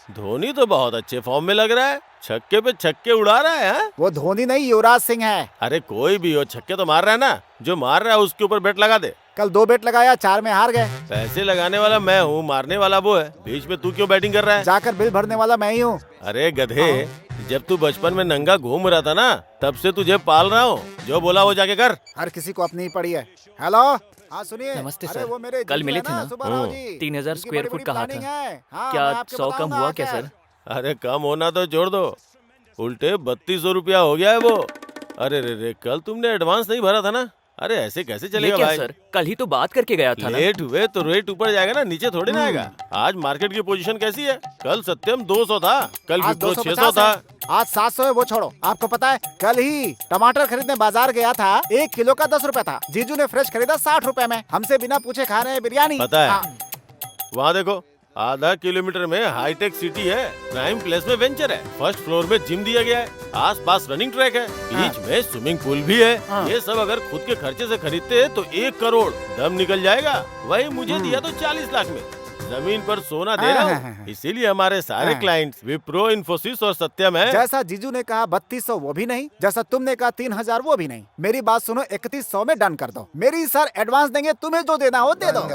Speaker 10: धोनी तो बहुत अच्छे फॉर्म में लग रहा है, छक्के पे छक्के उड़ा रहा है। हाँ?
Speaker 12: वो धोनी नहीं, युवराज सिंह है।
Speaker 10: अरे कोई भी हो, छक्के तो मार रहा है ना। जो मार रहा है उसके ऊपर बेट लगा दे।
Speaker 12: कल 2 बेट लगाया, 4 में हार गए।
Speaker 10: पैसे लगाने वाला मैं हूँ, मारने वाला वो है। बीच में तू क्यों बैटिंग कर रहा है?
Speaker 12: जाकर बिल भरने वाला मैं ही हूँ।
Speaker 10: अरे गधे, जब तू बचपन में नंगा घूम रहा था ना, तब से तुझे पाल रहा हूँ। जो बोला वो जाके कर।
Speaker 12: हर किसी को अपनी ही पड़ी है। हेलो, हाँ सुनिए।
Speaker 17: नमस्ते
Speaker 12: अरे
Speaker 17: सर,
Speaker 12: वो मेरे
Speaker 17: कल मिले थे ना?
Speaker 12: सुब्बाराव जी,
Speaker 17: 3000
Speaker 12: उनकी
Speaker 17: स्क्वायर
Speaker 12: बड़ी-बड़ी
Speaker 17: फुट कहा
Speaker 12: प्लानिंग
Speaker 17: था।
Speaker 12: है। हाँ,
Speaker 17: क्या
Speaker 12: मैं आपको
Speaker 17: 100 कम
Speaker 12: बताऊंगा
Speaker 17: हुआ क्या
Speaker 12: आकर।
Speaker 17: सर?
Speaker 10: अरे कम होना तो जोड़ दो, उल्टे 3200 रुपया हो गया है वो। अरे रे, कल तुमने एडवांस नहीं भरा था ना? अरे ऐसे कैसे चलेगा
Speaker 17: क्या
Speaker 10: भाई?
Speaker 17: सर, कल ही तो बात करके गया था ना।
Speaker 10: लेट हुए तो रेट ऊपर जाएगा ना, नीचे थोड़ी ना आएगा। आज मार्केट की पोजीशन कैसी है? कल सत्यम 200 था, कल
Speaker 12: आज
Speaker 10: विप्रो 600
Speaker 12: 250
Speaker 10: था।
Speaker 12: है। आज 700 है, वो छोड़ो। आपको पता है, कल ही टमाटर खरीदने बाजार गया था, 1 किलो का 10 रुपए था। जीजू ने फ्रेश खरीदा 60 रुपए में। हमसे बिना पूछे खा रहे हैं बिरयानी।
Speaker 10: पता है।
Speaker 12: हाँ।
Speaker 10: वहाँ देखो, आधा किलोमीटर में हाईटेक सिटी है, प्राइम प्लेस में वेंचर है, फर्स्ट फ्लोर में जिम दिया गया है, आसपास रनिंग ट्रैक है, बीच में स्विमिंग पूल भी है। ये सब अगर खुद के खर्चे से खरीदते तो 1 करोड़ दम निकल जाएगा। वही मुझे दिया तो 40 लाख में। जमीन पर सोना दे रहा हूँ, इसीलिए हमारे सारे क्लाइंट्स विप्रो, इन्फोसिस और सत्यम है।
Speaker 12: जैसा जीजू ने कहा 3200 वो भी नहीं, जैसा तुमने कहा 3000 वो भी नहीं। मेरी बात सुनो, 3100 में डन कर दो। मेरी सर एडवांस देंगे, तुम्हें जो देना हो दे दो।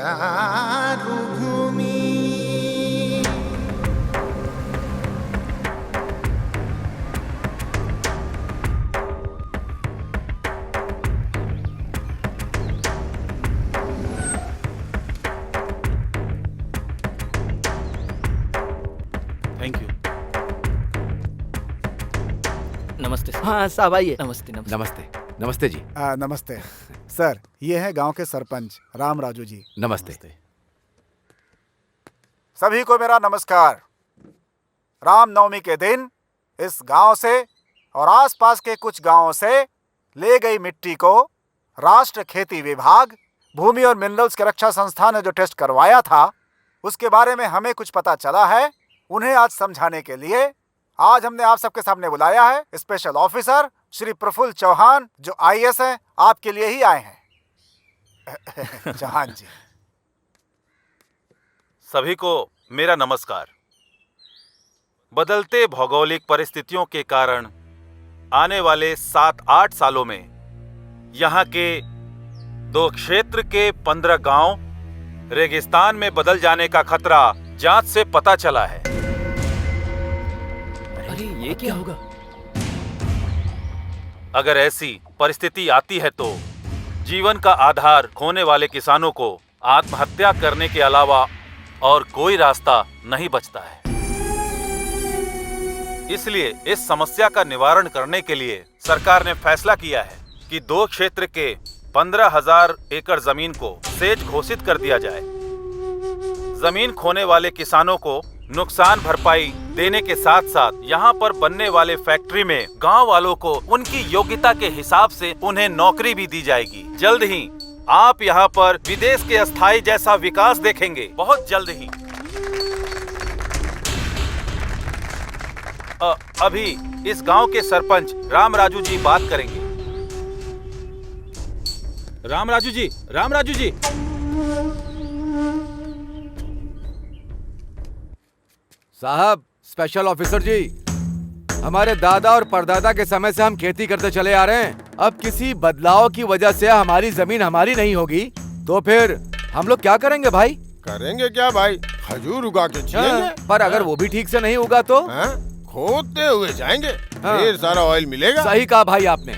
Speaker 3: Thank you.
Speaker 17: नमस्ते सर।
Speaker 13: हाँ साहब आइए।
Speaker 17: नमस्ते नमस्ते।
Speaker 1: नमस्ते। नमस्ते जी।
Speaker 12: नमस्ते सर, ये है गांव के सरपंच राम राजू जी।
Speaker 1: नमस्ते।
Speaker 12: सभी को मेरा नमस्कार। रामनवमी के दिन इस गांव से और आसपास के कुछ गांवों से ले गई मिट्टी को राष्ट्र खेती विभाग, भूमि और मिनरल्स की रक्षा संस्थान ने जो टेस्ट करवाया था, उसके बारे में हमें कुछ पता चला है। उन्हें आज समझाने के लिए आज हमने आप सबके सामने बुलाया है। स्पेशल ऑफिसर श्री प्रफुल्ल चौहान, जो IAS हैं, आपके लिए ही आए हैं। चौहान जी।
Speaker 3: सभी को मेरा नमस्कार। बदलते भौगोलिक परिस्थितियों के कारण आने वाले 7-8 सालों में यहाँ के 2 क्षेत्र के 15 गांव रेगिस्तान में बदल जाने का खतरा जांच से पता चला है।
Speaker 17: अरे ये क्या होगा?
Speaker 3: अगर ऐसी परिस्थिति आती है तो जीवन का आधार खोने वाले किसानों को आत्महत्या करने के अलावा और कोई रास्ता नहीं बचता है। इसलिए इस समस्या का निवारण करने के लिए सरकार ने फैसला किया है कि 2 क्षेत्र के 15,000 एकड़ जमीन को सेज घोषित कर दिया जाए। जमीन खोने वाले किसानों को नुकसान भरपाई देने के साथ साथ यहाँ पर बनने वाले फैक्ट्री में गांव वालों को उनकी योग्यता के हिसाब से उन्हें नौकरी भी दी जाएगी। जल्द ही आप यहाँ पर विदेश के अस्थायी जैसा विकास देखेंगे, बहुत जल्द ही। अभी इस गांव के सरपंच राम राजू जी बात करेंगे।
Speaker 9: राम राजू जी, राम राजू जी।
Speaker 1: साहब, स्पेशल ऑफिसर जी, हमारे दादा और परदादा के समय से हम खेती करते चले आ रहे हैं। अब किसी बदलाव की वजह से हमारी जमीन हमारी नहीं होगी तो फिर हम लोग क्या करेंगे भाई?
Speaker 6: करेंगे क्या भाई? खजूर उगा के जिएंगे।
Speaker 1: पर अगर वो भी ठीक से नहीं उगा तो
Speaker 6: खोदते हुए जाएंगे, ढेर सारा ऑयल मिलेगा।
Speaker 1: सही कहा भाई आपने।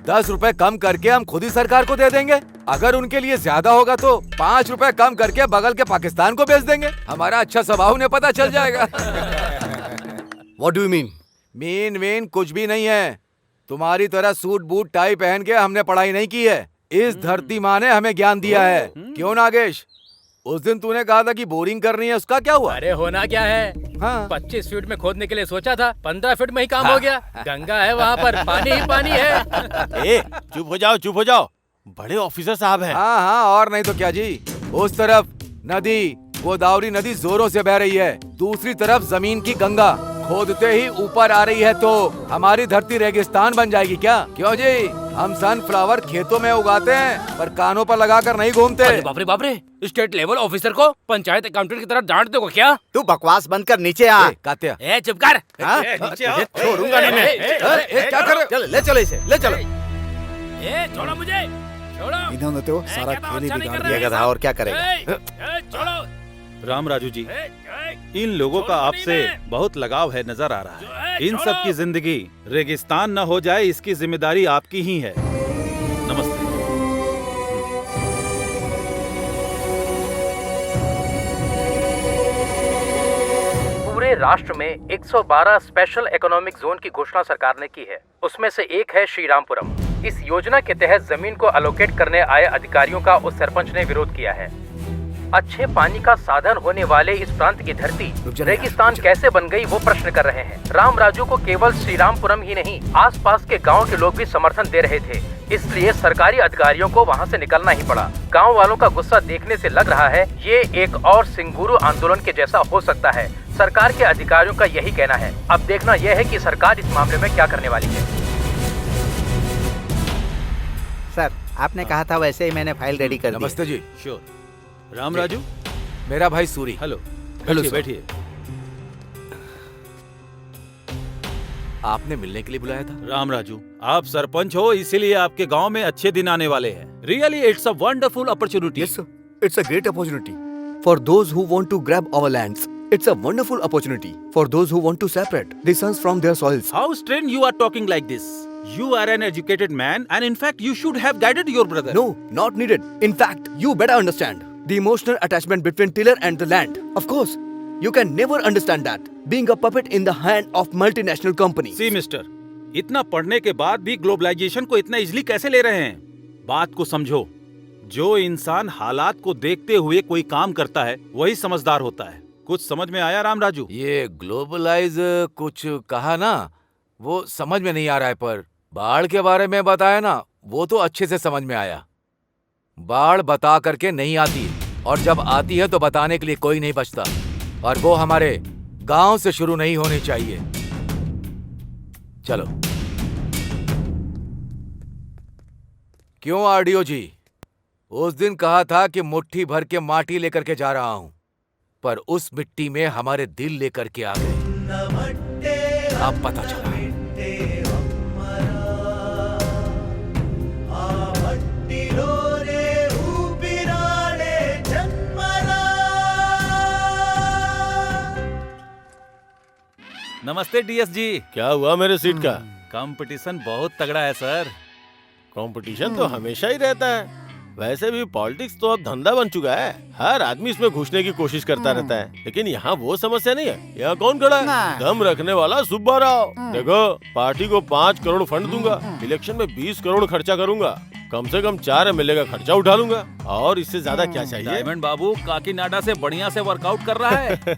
Speaker 1: 10 रुपए कम करके हम खुद ही सरकार को दे देंगे। अगर उनके लिए ज्यादा होगा तो 5 रुपए कम करके बगल के पाकिस्तान को बेच देंगे। हमारा अच्छा स्वभाव उन्हें पता चल जाएगा।
Speaker 13: What do you mean?
Speaker 1: Mean कुछ भी नहीं है। तुम्हारी तरह सूट बूट टाई पहन के हमने पढ़ाई नहीं की है। इस धरती माँ ने हमें ज्ञान दिया है। क्यों नागेश? उस दिन तूने कहा था कि बोरिंग करनी है, उसका क्या हुआ?
Speaker 11: अरे होना क्या है, 25 फीट में खोदने के लिए सोचा था, 15 फीट में ही काम हो गया। गंगा है वहाँ पर, पानी ही पानी है।
Speaker 10: ए, चुप हो जाओ, चुप हो जाओ। बड़े ऑफिसर साहब हैं।
Speaker 1: हाँ, और नहीं तो क्या जी। उस तरफ नदी, गोदावरी नदी जोरों से बह रही है, दूसरी तरफ जमीन की गंगा खोदते ही ऊपर आ रही है तो हमारी धरती रेगिस्तान बन जाएगी क्या? क्यों जी? हम सनफ्लावर खेतों में उगाते हैं पर कानों पर लगाकर नहीं घूमते।
Speaker 11: बाप रे, स्टेट लेवल ऑफिसर को पंचायत अकाउंटेंट की तरह डांट दोगे क्या?
Speaker 12: तू बकवास बंद कर, नीचे आ।
Speaker 1: कात्या,
Speaker 11: चुप कर।
Speaker 12: छोड़ूंगा नहीं मैं।
Speaker 1: क्या कर रहे हो?
Speaker 12: चल, ले चलो इसे, ले चलो।
Speaker 11: छोड़ो मुझे, छोड़ो।
Speaker 12: इन्होंने तो सारा खेल ही बिगाड़ दिया था, और क्या करेगा?
Speaker 11: छोड़ो।
Speaker 9: राम राजू जी, इन लोगों का आपसे बहुत लगाव है, नजर आ रहा है। इन सब की जिंदगी रेगिस्तान न हो जाए, इसकी जिम्मेदारी आपकी ही है। नमस्ते।
Speaker 11: पूरे राष्ट्र में 112 स्पेशल इकोनॉमिक जोन की घोषणा सरकार ने की है। उसमें से एक है श्रीरामपुरम। इस योजना के तहत जमीन को अलोकेट करने आए अधिकारियों का उस सरपंच ने विरोध किया है। अच्छे पानी का साधन होने वाले इस प्रांत की धरती रेगिस्तान कैसे बन गई, वो प्रश्न कर रहे हैं। राम राजू को केवल श्रीरामपुरम ही नहीं, आसपास के गांव के लोग भी समर्थन दे रहे थे। इसलिए सरकारी अधिकारियों को वहां से निकलना ही पड़ा। गांव वालों का गुस्सा देखने से लग रहा है ये एक और सिंगुरु आंदोलन के जैसा हो सकता है। सरकार के अधिकारियों का यही कहना है। अब देखना यह है कि सरकार इस मामले में क्या करने वाली है।
Speaker 12: सर, आपने कहा था वैसे ही मैंने फाइल रेडी कर दी।
Speaker 1: नमस्ते जी।
Speaker 9: श्योर। राम राजू,
Speaker 1: मेरा भाई सूरी।
Speaker 9: हेलो।
Speaker 1: हेलो,
Speaker 9: बैठिए।
Speaker 1: आपने मिलने के लिए बुलाया था?
Speaker 9: राम राजू, आप सरपंच हो, इसीलिए आपके गांव में अच्छे दिन आने वाले हैं। Really it's a wonderful opportunity.
Speaker 13: Yes sir, it's a great opportunity for those who want to grab our lands. It's a wonderful opportunity for those who want to separate the sons from their soils.
Speaker 9: How strange you are talking like this. You are an educated man and in fact you should have guided your brother.
Speaker 13: No, not needed. In fact, you better understand the emotional attachment between tiller and the land. Of course, you can never understand that being a puppet in the hand of multinational companies.
Speaker 9: See mister, इतना पढ़ने के बाद भी globalisation को इतना easily कैसे ले रहे हैं? बात को समझो। जो इंसान हालात को देखते हुए कोई काम करता है वही समझदार होता है। कुछ समझ में आया राम राजू?
Speaker 1: ये ग्लोबलाइज कुछ कहा ना, वो समझ में नहीं आ रहा है, पर बाढ़ के बारे में बताया ना, वो तो अच्छे से समझ में आया। बाढ़ बता करके नहीं आती, और जब आती है तो बताने के लिए कोई नहीं बचता, और वो हमारे गांव से शुरू नहीं होनी चाहिए। चलो। क्यों आरडीओ जी, उस दिन कहा था कि मुट्ठी भर के माटी लेकर के जा रहा हूं, पर उस मिट्टी में हमारे दिल लेकर के आ गए। अब पता चला।
Speaker 9: नमस्ते डीएस जी।
Speaker 10: क्या हुआ मेरे सीट का?
Speaker 9: कंपटीशन बहुत तगड़ा है सर।
Speaker 10: कंपटीशन तो हमेशा ही रहता है। वैसे भी पॉलिटिक्स तो अब धंधा बन चुका है, हर आदमी इसमें घुसने की कोशिश करता रहता है। लेकिन यहाँ वो समस्या नहीं है। यहाँ कौन खड़ा है? दम रखने वाला सुब्बा राव। देखो, पार्टी को 5 करोड़ फंड दूंगा, इलेक्शन में 20 करोड़ खर्चा करूंगा, कम से कम 4 MLA का खर्चा उठा लूंगा, और इससे ज्यादा क्या चाहिए?
Speaker 3: डायमंड बाबू काकीनाडा से बढ़िया से वर्कआउट कर रहा है।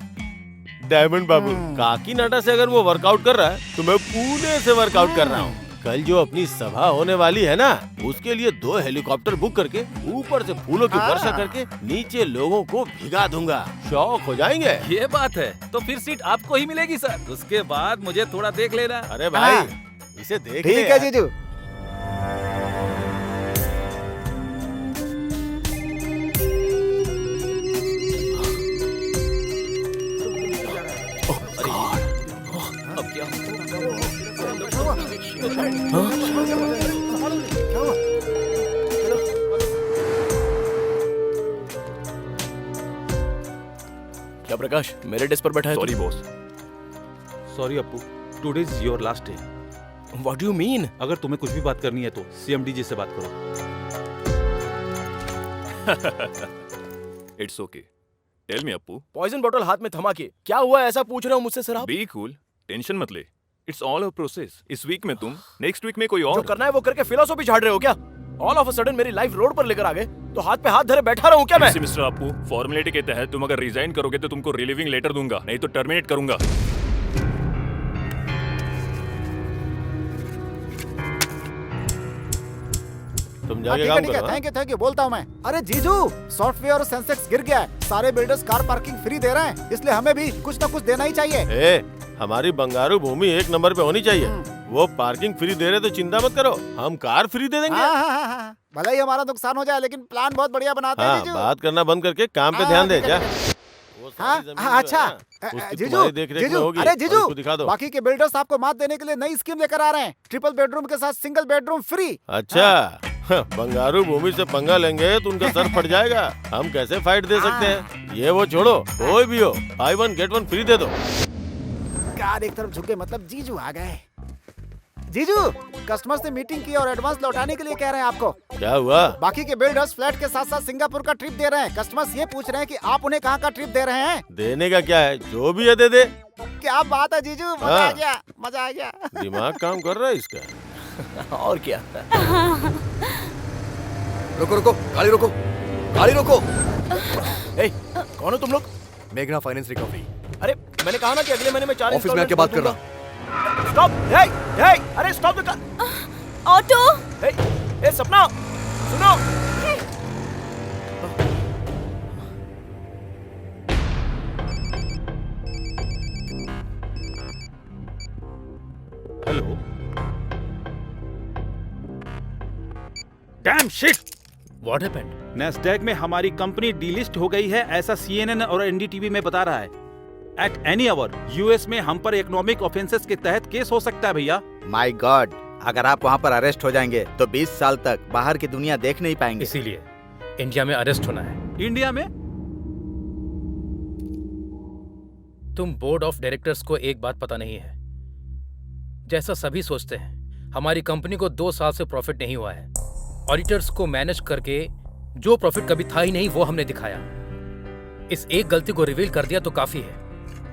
Speaker 10: डायमंड बाबू काकीनाडा से अगर वो वर्कआउट कर रहा है तो मैं पुणे से वर्कआउट कर रहा हूँ। कल जो अपनी सभा होने वाली है ना, उसके लिए 2 हेलीकॉप्टर बुक करके ऊपर से फूलों की वर्षा करके नीचे लोगों को भिगा दूंगा। शौक हो जाएंगे।
Speaker 3: ये बात है, तो फिर सीट आपको ही मिलेगी सर। उसके बाद मुझे थोड़ा देख लेना।
Speaker 10: अरे भाई, इसे देख
Speaker 12: ठीक है जीजू।
Speaker 8: अब क्या?
Speaker 7: क्या प्रकाश मेरे डेस्क पर बैठा है?
Speaker 3: Sorry boss. Sorry Appu, today is your last day.
Speaker 7: What do you mean?
Speaker 3: अगर तुम्हें कुछ भी बात करनी है तो CMD जी से बात करो।
Speaker 18: It's okay, tell me Appu.
Speaker 7: Poison बोतल हाथ में थमा के क्या हुआ ऐसा पूछ रहे हो मुझसे सर आप?
Speaker 18: बी कूल, टेंशन मत ले। It's all a process. इस वीक में तुम, नेक्स्ट वीक में कोई और।
Speaker 7: जो करना है वो करके फिलोसॉफी झाड़ रहे हो क्या? ऑल ऑफ अ सडन मेरी लाइफ रोड पर लेकर आ गए तो हाथ पे हाथ धरे बैठा रहूं क्या मैं?
Speaker 18: मिस्टर अप्पू, फॉर्मेलिटी के तहत तुम अगर रिजाइन करोगे तो तुमको रिलीविंग लेटर दूंगा, नहीं तो टर्मिनेट करूंगा।
Speaker 10: तुम जाके काम करो।
Speaker 15: थैंक यू बोलता हूँ मैं। अरे जीजू, सॉफ्टवेयर और सेंसेक्स गिर गया है, सारे बिल्डर्स कार पार्किंग फ्री दे रहे हैं, इसलिए हमें भी कुछ न कुछ देना ही चाहिए।
Speaker 10: हमारी बंगारू भूमि 1 नंबर पे होनी चाहिए। वो पार्किंग फ्री दे रहे तो चिंता मत करो, हम कार फ्री दे देंगे।
Speaker 15: भले ही हमारा नुकसान हो जाए, लेकिन प्लान बहुत बढ़िया बनाते हैं जीजू।
Speaker 10: बात करना बंद करके काम पे ध्यान दे जा।
Speaker 15: अच्छा जीजू, अरे जीजू,
Speaker 10: दिखा दो।
Speaker 15: बाकी के बिल्डर्स आपको मात देने के लिए नई स्कीम लेकर आ रहे हैं, ट्रिपल बेडरूम के साथ सिंगल बेडरूम फ्री।
Speaker 10: अच्छा, बंगारू भूमि से पंगा लेंगे तो उनका सर फट जाएगा। हम कैसे फाइट दे सकते हैं? ये वो छोड़ो, कोई भी हो, buy 1 get 1 फ्री दे दो।
Speaker 15: कार एक तरफ झुके मतलब जीजू आ गए। जीजू, कस्टमर से मीटिंग की और एडवांस लौटाने के लिए कह रहे हैं आपको।
Speaker 10: क्या हुआ?
Speaker 15: बाकी के बिल्डर्स फ्लैट के साथ साथ सिंगापुर का ट्रिप दे रहे हैं। कस्टमर्स ये पूछ रहे हैं कि आप उन्हें कहाँ का ट्रिप दे रहे हैं?
Speaker 10: देने का क्या है, जो भी है दे दे।
Speaker 15: क्या बात है जीजू, मजा आ गया, मजा आ गया।
Speaker 10: दिमाग काम कर रहा है इसका।
Speaker 7: और क्या?
Speaker 13: रुको रुको, गाड़ी रोको, गाड़ी रोको।
Speaker 7: ए, कौन हो तुम लोग?
Speaker 13: मेघना फाइनेंस रिकवरी।
Speaker 7: अरे मैंने कहा ना कि अगले महीने में 4
Speaker 13: ऑफिस में आके बात कर रहा।
Speaker 7: स्टॉप! अरे स्टॉप!
Speaker 14: ऑटो!
Speaker 7: ए सपना, सुनो।
Speaker 3: Hello. Dam shit!
Speaker 11: What happened?
Speaker 3: Nasdaq में हमारी कंपनी डीलिस्ट हो गई है, ऐसा CNN और NDTV में बता रहा है। एट एनी आवर US में हम पर इकोनॉमिक ऑफेंसेस के तहत केस हो सकता है भैया।
Speaker 12: माय गॉड, अगर आप वहाँ पर अरेस्ट हो जाएंगे तो 20 साल तक बाहर की दुनिया देख नहीं पाएंगे।
Speaker 11: इसीलिए इंडिया में अरेस्ट होना है।
Speaker 3: इंडिया में?
Speaker 11: तुम बोर्ड ऑफ डायरेक्टर्स को एक बात पता नहीं है, जैसा सभी सोचते हैं हमारी कंपनी को 2 साल से प्रॉफिट नहीं हुआ है। ऑडिटर्स को मैनेज करके जो प्रॉफिट कभी था ही नहीं वो हमने दिखाया। इस एक गलती को रिवील कर दिया तो काफी है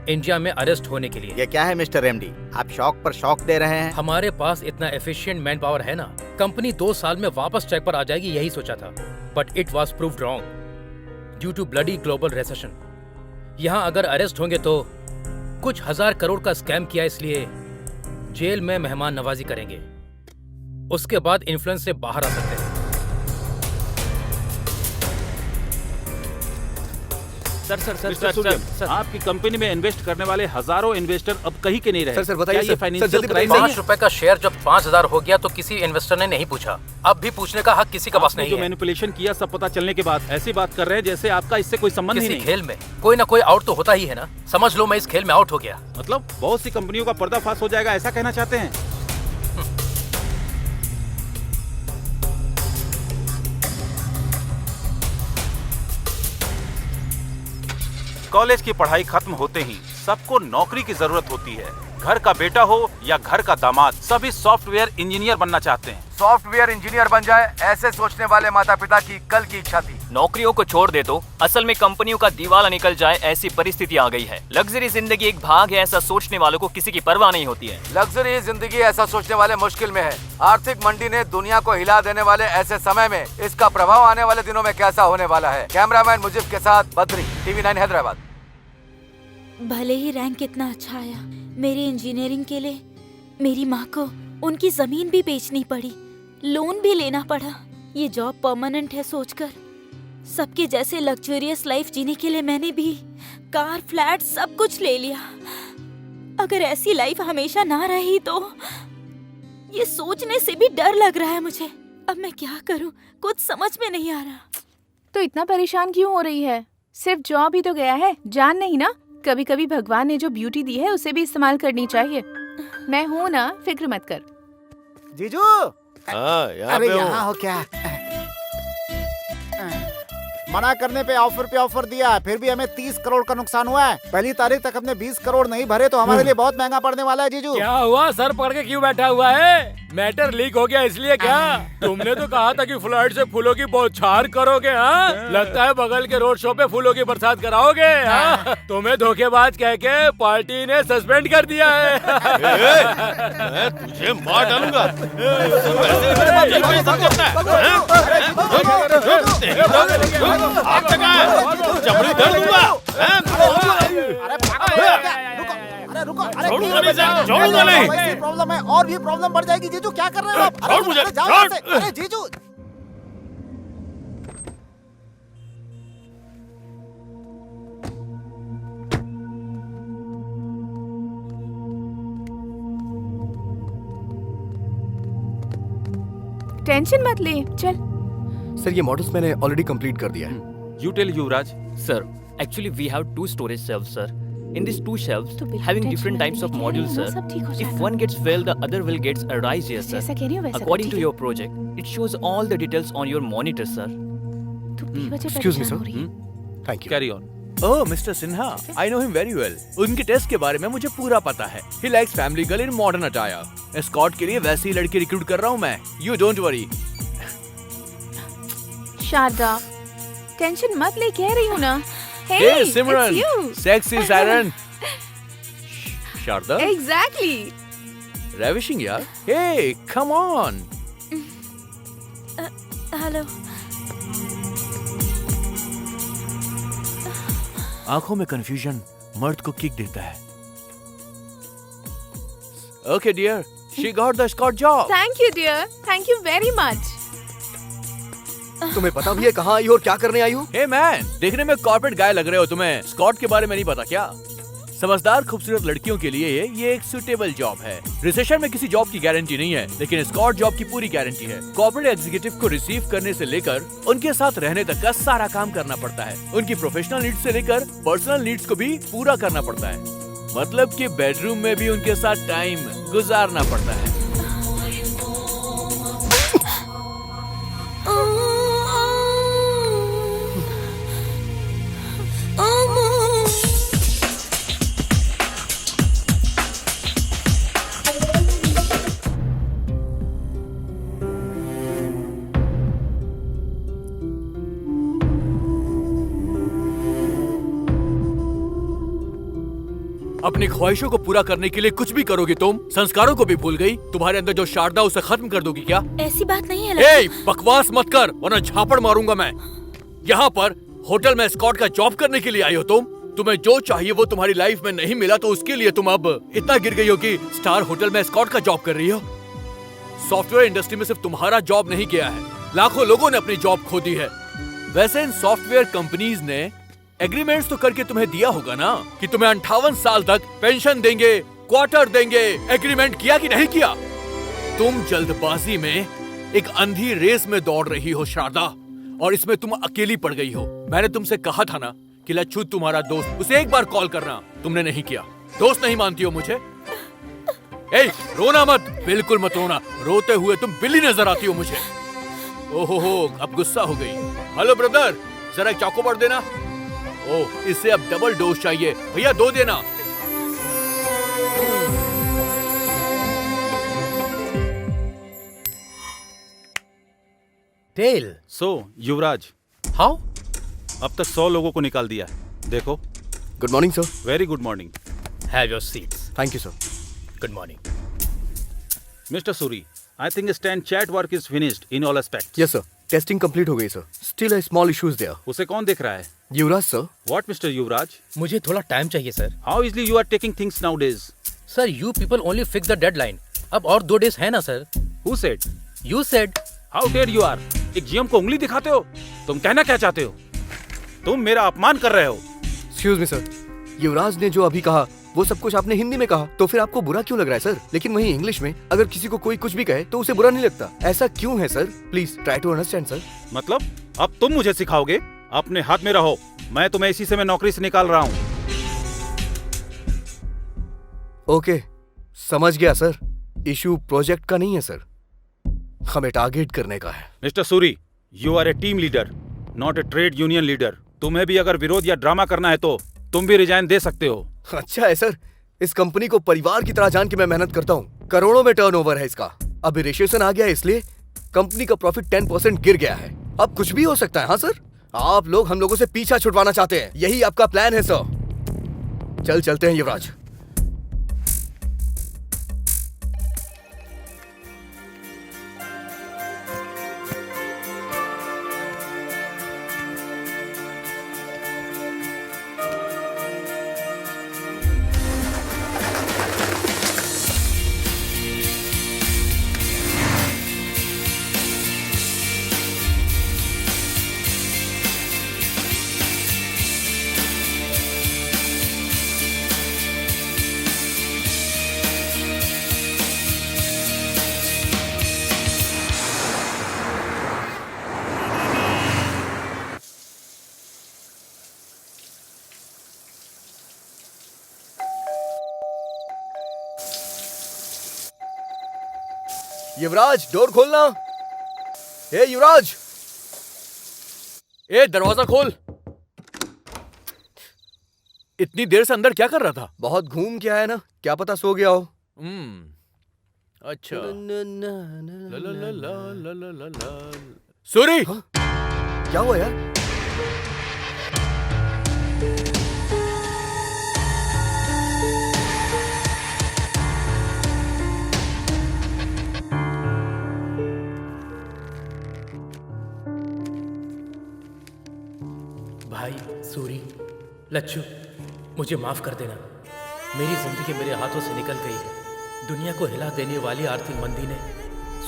Speaker 11: इंडिया में अरेस्ट होने के लिए।
Speaker 12: ये क्या है मिस्टर MD, आप शौक पर शौक दे रहे हैं?
Speaker 11: हमारे पास इतना एफिशिएंट मैन पावर है ना, कंपनी 2 साल में वापस ट्रैक पर आ जाएगी, यही सोचा था। But it was proved wrong due to bloody global recession. यहाँ अगर अरेस्ट होंगे तो कुछ 1000 करोड़ का स्कैम किया, इसलिए जेल में मेहमान नवाजी करेंगे, उसके बाद इन्फ्लुएंस से बाहर आ सकते हैं।
Speaker 3: सर, आपकी कंपनी में इन्वेस्ट करने वाले हजारों इन्वेस्टर अब कहीं के नहीं रहे।
Speaker 13: सर बताइए,
Speaker 3: क्या ये फाइनेंशियल क्राइम नहीं है?
Speaker 11: 5 रुपए का शेयर जब 5000 हो गया तो किसी इन्वेस्टर ने नहीं पूछा। अब भी पूछने का हक किसी का पास नहीं
Speaker 3: जो
Speaker 11: है।
Speaker 3: मैनिपुलेशन किया सब पता चलने के बाद ऐसी बात कर रहे हैं जैसे आपका इससे कोई संबंध ही
Speaker 11: किसी
Speaker 3: नहीं।
Speaker 11: खेल में कोई ना कोई आउट तो होता ही है ना। समझ लो मैं इस खेल में आउट हो गया।
Speaker 3: मतलब बहुत सी कंपनियों का पर्दाफाश हो जाएगा, ऐसा कहना चाहते हैं? कॉलेज की पढ़ाई खत्म होते ही सबको नौकरी की जरूरत होती है। घर का बेटा हो या घर का दामाद, सभी सॉफ्टवेयर इंजीनियर बनना चाहते हैं।
Speaker 1: सॉफ्टवेयर इंजीनियर बन जाए, ऐसे सोचने वाले माता पिता की कल की इच्छा थी।
Speaker 17: नौकरियों को छोड़ दे तो असल में कंपनियों का दिवाला निकल जाए, ऐसी परिस्थिति आ गई है। लग्जरी जिंदगी एक भाग है, ऐसा सोचने वालों को किसी की परवाह नहीं होती है।
Speaker 1: लग्जरी जिंदगी ऐसा सोचने वाले मुश्किल में है। आर्थिक मंडी ने दुनिया को हिला देने वाले ऐसे समय में इसका प्रभाव आने वाले दिनों में कैसा होने वाला है। कैमरामैन मुजीब के साथ बद्री, TV9 हैदराबाद।
Speaker 14: भले ही रैंक कितना अच्छा आया, मेरी इंजीनियरिंग के लिए मेरी माँ को उनकी जमीन भी बेचनी पड़ी, लोन भी लेना पड़ा। ये जॉब परमानेंट है सोचकर सबके जैसे लग्जरियस लाइफ जीने के लिए मैंने भी कार, फ्लैट सब कुछ ले लिया। अगर ऐसी लाइफ हमेशा ना रही तो ये सोचने से भी डर लग रहा है मुझे। अब मैं क्या करूं, कुछ समझ में नहीं आ रहा।
Speaker 2: तो इतना परेशान क्यों हो रही है? सिर्फ जॉब ही तो गया है, जान नहीं ना। कभी कभी भगवान ने जो ब्यूटी दी है उसे भी इस्तेमाल करनी चाहिए। मैं हूँ ना, फिक्र मत कर।
Speaker 15: जीजू,
Speaker 10: यहाँ
Speaker 15: अरे
Speaker 10: पे हूँ।
Speaker 15: यहाँ हो क्या? मना करने पे ऑफर दिया, फिर भी हमें 30 करोड़ का नुकसान हुआ है। पहली तारीख तक हमने 20 करोड़ नहीं भरे तो हमारे लिए बहुत महंगा पड़ने वाला है जीजू।
Speaker 11: क्या हुआ, सर पकड़ के क्यों बैठा हुआ है? मैटर लीक हो गया इसलिए क्या? तुमने तो कहा था कि फ्लाइट से फूलों की बौछार करोगे। हाँ, लगता है बगल के रोड शो पे फूलों की बरसात कराओगे। हाँ? तुम्हें धोखेबाज कह के पार्टी ने सस्पेंड कर दिया है।
Speaker 10: मैं तुझे मार डालूंगा। चमड़ी धर दूंगा।
Speaker 15: छोड़ूंगा नहीं। वैसी प्रॉब्लम है और भी प्रॉब्लम बढ़ जाएगी जीजू। क्या कर रहे हो आप?
Speaker 10: छोड़ मुझे,
Speaker 15: जाओ
Speaker 10: छोड़।
Speaker 15: यहाँ से। अरे जीजू,
Speaker 2: टेंशन मत ले, चल।
Speaker 13: सर ये मॉडल्स मैंने ऑलरेडी कंप्लीट कर दिया है।
Speaker 3: You tell Yuvraj.
Speaker 17: Sir, actually we have 2 storage shelves, sir. In these 2 shelves, having different types of modules, sir. If one gets failed, the other will get arise here, sir. According to your project, it shows all the details on your monitor, sir.
Speaker 13: Excuse me, sir. Thank you.
Speaker 3: Carry on.
Speaker 8: Oh mister Sinha, I know him very well. उनके test के बारे में मुझे पूरा पता है। He likes family girl in modern attire. Escort के लिए वैसी ही लड़की रिक्रूट कर रहा हूँ मैं। You don't worry.
Speaker 2: Sharda, tension मत ले, कह रही हूँ ना।
Speaker 8: Hey Simran, sexy siren. Sharda,
Speaker 2: exactly.
Speaker 8: Ravishing यार। Hey come on.
Speaker 14: हेलो।
Speaker 8: आंखों में कंफ्यूजन मर्द को किक देता है। Okay dear, she got the escort job.
Speaker 2: Thank you dear, thank you very much.
Speaker 13: तुम्हें पता भी है कहाँ आई हो और क्या करने आई हो?
Speaker 8: हे मैन, देखने में कॉर्पोरेट गाय लग रहे हो। तुम्हें स्कॉट के बारे में नहीं पता क्या? समझदार खूबसूरत लड़कियों के लिए ये एक सुटेबल जॉब है। रिसेशन में किसी जॉब की गारंटी नहीं है, लेकिन स्कॉट जॉब की पूरी गारंटी है। कॉर्पोरेट एग्जीक्यूटिव को रिसीव करने से लेकर उनके साथ रहने तक का सारा काम करना पड़ता है। उनकी प्रोफेशनल नीड्स से लेकर पर्सनल नीड्स को भी पूरा करना पड़ता है। मतलब कि बेडरूम में भी उनके साथ टाइम गुजारना पड़ता है। अपनी ख्वाहिशों को पूरा करने के लिए कुछ भी करोगी तुम। संस्कारों को भी भूल गई। तुम्हारे अंदर जो शारदा उसे खत्म कर दोगी क्या?
Speaker 14: ऐसी बात नहीं है।
Speaker 8: ए, बकवास मत कर वरना झापड़ मारूंगा मैं। यहाँ पर होटल में स्कॉट का जॉब करने के लिए आई हो तुम। तुम्हें जो चाहिए वो तुम्हारी लाइफ में नहीं मिला तो उसके लिए तुम अब इतना गिर गई हो कि स्टार होटल में स्कॉट का जॉब कर रही हो। सॉफ्टवेयर इंडस्ट्री में सिर्फ तुम्हारा जॉब नहीं गया है, लाखों लोगों ने अपनी जॉब खो दी है। वैसे इन सॉफ्टवेयर कंपनीज ने एग्रीमेंट्स तो करके तुम्हें दिया होगा ना कि तुम्हें 58 साल तक पेंशन देंगे, क्वार्टर देंगे। एग्रीमेंट किया कि नहीं किया? तुम जल्दबाजी में एक अंधी रेस में दौड़ रही हो शारदा, और इसमें तुम अकेली पड़ गई हो। मैंने तुमसे कहा था ना कि लच्छू तुम्हारा दोस्त, उसे एक बार कॉल करना। तुमने नहीं किया। दोस्त नहीं मानती हो मुझे? ए, रोना मत, बिल्कुल मत रोना। रोते हुए तुम बिल्ली नजर आती हो मुझे। ओहो, अब गुस्सा हो गई। हेलो ब्रदर, जरा एक चॉकोबार देना। ओह, इससे अब डबल डोज चाहिए। भैया 2 देना।
Speaker 11: टेल।
Speaker 3: So Yuvraj,
Speaker 11: how?
Speaker 3: अब तक 100 लोगों को निकाल दिया है। देखो।
Speaker 13: Good morning sir.
Speaker 3: Very good morning.
Speaker 11: Have your seats.
Speaker 13: Thank you sir.
Speaker 11: Good morning.
Speaker 3: Mister Suri, I think stand chat work is finished in all aspects.
Speaker 13: Yes sir, testing complete हो गई sir. Still a small issues there.
Speaker 3: उसे कौन देख रहा है?
Speaker 13: Yuvraj sir.
Speaker 3: What Mr. Yuvraj?
Speaker 11: मुझे थोड़ा time चाहिए sir.
Speaker 3: How easily you are taking things nowadays?
Speaker 11: Sir, you people only fix the deadline. अब और 2 days है ना sir?
Speaker 3: Who said?
Speaker 11: You said.
Speaker 3: How dare you are? एक जीएम को उंगली दिखाते हो? तुम कहना क्या चाहते हो? तुम मेरा अपमान कर रहे हो।
Speaker 13: एक्सक्यूज मी सर, युवराज ने जो अभी कहा वो सब कुछ आपने हिंदी में कहा, तो फिर आपको बुरा क्यों लग रहा है सर? लेकिन वहीं इंग्लिश में अगर किसी को कोई कुछ भी कहे तो उसे बुरा नहीं लगता। ऐसा क्यों है sir? Please try to understand sir.
Speaker 3: मतलब अब तुम मुझे सिखाओगे? अपने हाथ में रहो। मैं तुम्हें इसी से मैं नौकरी से निकाल रहा हूँ।
Speaker 13: ओके, समझ गया सर। इशू प्रोजेक्ट का नहीं है सर, हमें टारगेट करने का है।
Speaker 3: Mister Suri, you are a team leader, not a trade union leader. तुम्हें भी अगर विरोध या ड्रामा करना है तो तुम भी रिजाइन दे सकते हो।
Speaker 13: अच्छा है सर, इस कंपनी को परिवार की तरह जान के मैं मेहनत करता हूँ। करोड़ों में टर्नओवर है इसका। अभी रिसेशन आ गया है, इसलिए कंपनी का प्रॉफिट 10% गिर गया है। अब कुछ भी हो सकता है। हाँ सर, आप लोग हम लोगों से पीछा छुड़वाना चाहते हैं, यही आपका प्लान है सर। चलते हैं युवराज। युवराज, डोर खोलना। ए युवराज,
Speaker 8: ए दरवाजा खोल। इतनी देर से अंदर क्या कर रहा था?
Speaker 13: बहुत घूम के आया ना, क्या पता सो गया हो।
Speaker 8: अच्छा। सूरी,
Speaker 13: क्या हुआ यार?
Speaker 11: भाई सूरी, लच्छू, मुझे माफ कर देना। मेरी जिंदगी मेरे हाथों से निकल गई है। दुनिया को हिला देने वाली आर्थिक मंदी ने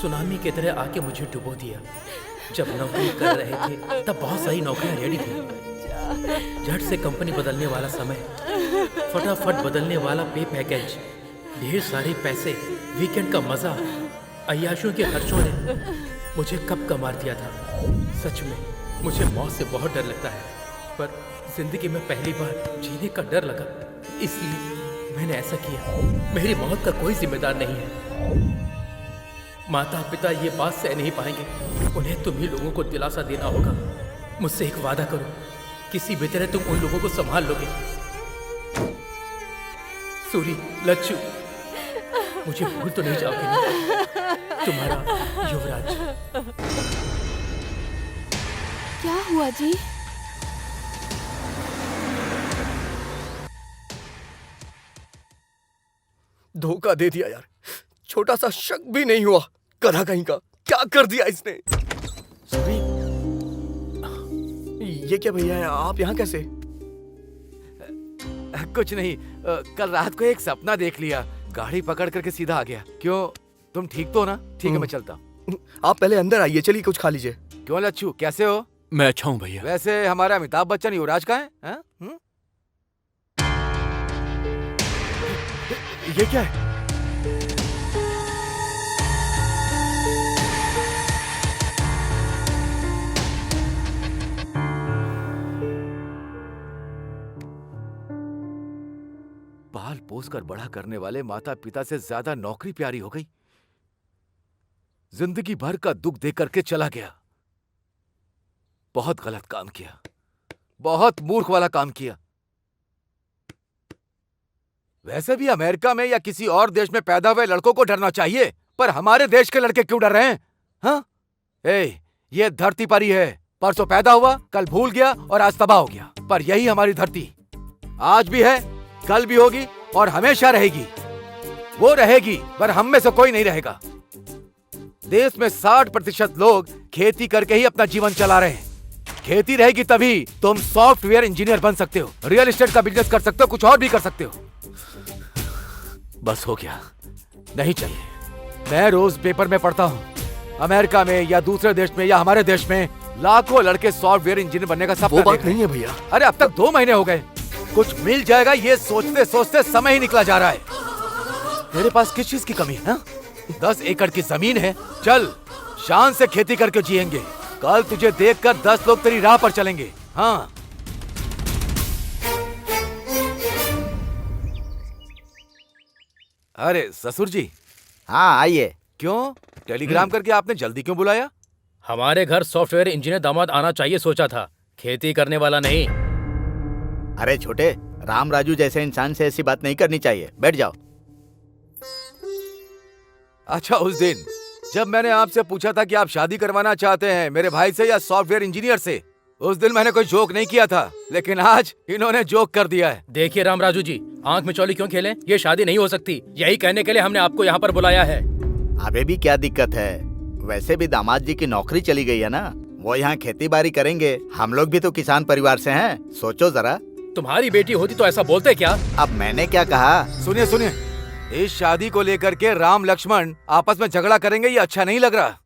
Speaker 11: सुनामी की तरह आके मुझे डुबो दिया। जब नौकरी कर रहे थे तब बहुत सारी नौकरियां रेडी थी। झट से कंपनी बदलने वाला समय, फटाफट बदलने वाला पे पैकेज, ढेर सारे पैसे, वीकेंड का मजा, अय्याशों के खर्चों ने मुझे कब का मार दिया था। सच में मुझे मौत से बहुत डर लगता है, पर जिंदगी में पहली बार जीने का डर लगा, इसलिए मैंने ऐसा किया। मेरी मौत का कोई जिम्मेदार नहीं है। माता पिता ये बात सह नहीं पाएंगे। उन्हें तुम ही लोगों को दिलासा देना होगा। मुझसे एक वादा करो, किसी भी तरह तुम उन लोगों को संभाल लोगे। सूरी, लच्छू, मुझे भूल तो नहीं जाओगे ना? तुम्हारा युवराज।
Speaker 5: क्या हुआ जी?
Speaker 13: धोखा दे दिया यार, छोटा सा शक भी नहीं हुआ। गधा कहीं का, क्या कर दिया इसने? सॉरी। ये क्या भैया है, आप यहाँ कैसे?
Speaker 1: कुछ नहीं, कल रात को एक सपना देख लिया, गाड़ी पकड़ करके सीधा आ गया। क्यों, तुम ठीक तो हो ना? ठीक है, मैं चलता हूँ।
Speaker 13: आप पहले अंदर आइए, चलिए कुछ खा लीजिए।
Speaker 1: क्यों लच्छू, कैसे हो?
Speaker 8: मैं अच्छा हूँ भैया।
Speaker 1: वैसे हमारा अमिताभ बच्चन युवराज का है?
Speaker 13: ये क्या है?
Speaker 1: पाल पोस कर बड़ा करने वाले माता पिता से ज्यादा नौकरी प्यारी हो गई। जिंदगी भर का दुख दे करके चला गया। बहुत गलत काम किया, बहुत मूर्ख वाला काम किया। वैसे भी अमेरिका में या किसी और देश में पैदा हुए लड़कों को डरना चाहिए, पर हमारे देश के लड़के क्यों डर रहे हैं? हाँ? ये धरती पर ही है। परसों पैदा हुआ, कल भूल गया और आज तबाह हो गया। पर यही हमारी धरती आज भी है, कल भी होगी और हमेशा रहेगी। वो रहेगी पर हम में से कोई नहीं रहेगा। देश में 60% लोग खेती करके ही अपना जीवन चला रहे हैं। खेती रहेगी तभी तुम सॉफ्टवेयर इंजीनियर बन सकते हो, रियल एस्टेट का बिजनेस कर सकते हो, कुछ और भी कर सकते हो। बस हो गया, नहीं चाहिए। मैं रोज पेपर में पढ़ता हूँ, अमेरिका में या दूसरे देश में या हमारे देश में लाखों लड़के सॉफ्टवेयर इंजीनियर बनने का सपना
Speaker 13: वो बात नहीं है भैया।
Speaker 1: अरे अब तक 2 महीने हो गए, कुछ मिल जाएगा ये सोचते सोचते समय ही निकला जा रहा है। तेरे पास किस चीज की कमी है? 10 एकड़ की जमीन है, चल शान से खेती करके जिएंगे। कल तुझे देखकर 10 लोग तेरी राह पर चलेंगे। हाँ, अरे ससुर जी।
Speaker 12: हाँ आइए।
Speaker 1: क्यों टेलीग्राम करके आपने जल्दी क्यों बुलाया?
Speaker 11: हमारे घर सॉफ्टवेयर इंजीनियर दामाद आना चाहिए सोचा था, खेती करने वाला नहीं।
Speaker 12: अरे छोटे, राम राजू जैसे इंसान से ऐसी बात नहीं करनी चाहिए। बैठ जाओ।
Speaker 1: अच्छा, उस दिन जब मैंने आपसे पूछा था कि आप शादी करवाना चाहते हैं मेरे भाई से या सॉफ्टवेयर इंजीनियर से, उस दिन मैंने कोई जोक नहीं किया था, लेकिन आज इन्होंने जोक कर दिया है।
Speaker 11: देखिए राम राजू जी, आंख में चौली क्यों खेलें? ये शादी नहीं हो सकती। यही कहने के लिए हमने आपको यहाँ पर बुलाया है।
Speaker 12: अबे भी क्या दिक्कत है? वैसे भी दामाद जी की नौकरी चली गई है ना, वो यहाँ खेती बाड़ी करेंगे। हम लोग भी तो किसान परिवार से हैं, सोचो जरा।
Speaker 11: तुम्हारी बेटी होती तो ऐसा बोलते क्या?
Speaker 12: अब मैंने क्या कहा?
Speaker 1: सुनिए सुनिए, इस शादी को लेकर के राम लक्ष्मण आपस में झगड़ा करेंगे ये अच्छा नहीं लग रहा।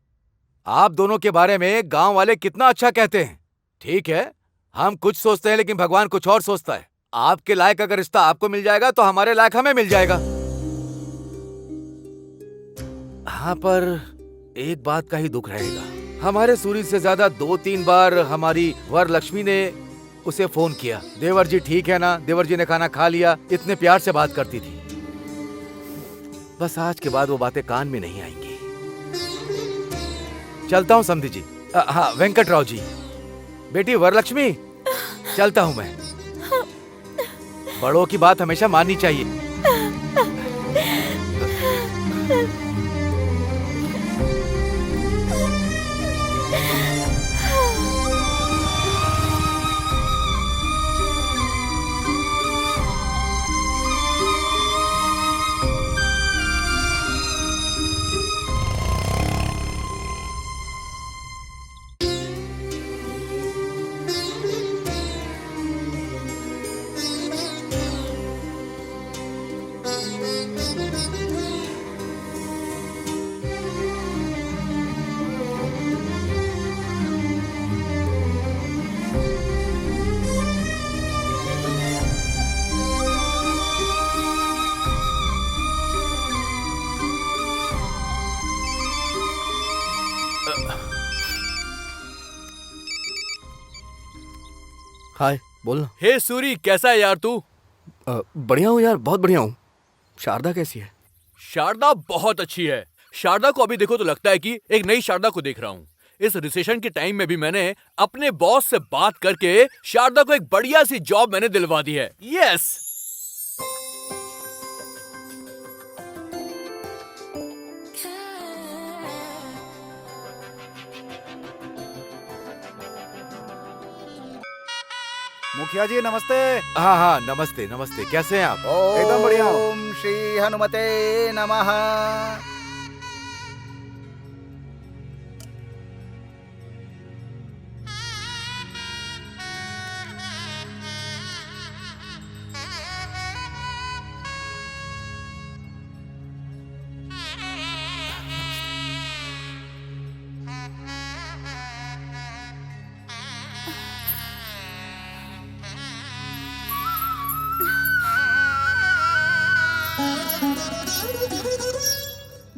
Speaker 1: आप दोनों के बारे में गांव वाले कितना अच्छा कहते हैं। ठीक है, हम कुछ सोचते हैं लेकिन भगवान कुछ और सोचता है। आपके लायक अगर रिश्ता आपको मिल जाएगा तो हमारे लायक हमें मिल जाएगा। हाँ, पर एक बात का ही दुख रहेगा। हमारे सूरी से ज्यादा 2-3 बार हमारी वर लक्ष्मी ने उसे फोन किया, देवर जी ठीक है ना, देवर जी ने खाना खा लिया, इतने प्यार से बात करती थी। बस आज के बाद वो बातें कान में नहीं आएंगी। चलता हूँ समधी जी। हाँ वेंकटराव जी, बेटी वरलक्ष्मी, चलता हूँ मैं। बड़ों की बात हमेशा माननी चाहिए।
Speaker 13: हाय, बोलना।
Speaker 8: हे सूरी, कैसा है यार तू?
Speaker 13: बढ़िया हूँ यार, बहुत बढ़िया हूँ। शारदा कैसी है?
Speaker 8: शारदा बहुत अच्छी है। शारदा को अभी देखो तो लगता है कि एक नई शारदा को देख रहा हूँ। इस रिसेशन के टाइम में भी मैंने अपने बॉस से बात करके शारदा को एक बढ़िया सी जॉब मैंने दिलवा दी है। यस।
Speaker 15: मुखिया जी नमस्ते।
Speaker 1: हाँ हाँ नमस्ते नमस्ते, कैसे हैं आप?
Speaker 15: एकदम बढ़िया।
Speaker 12: ओम श्री हनुमते नमः।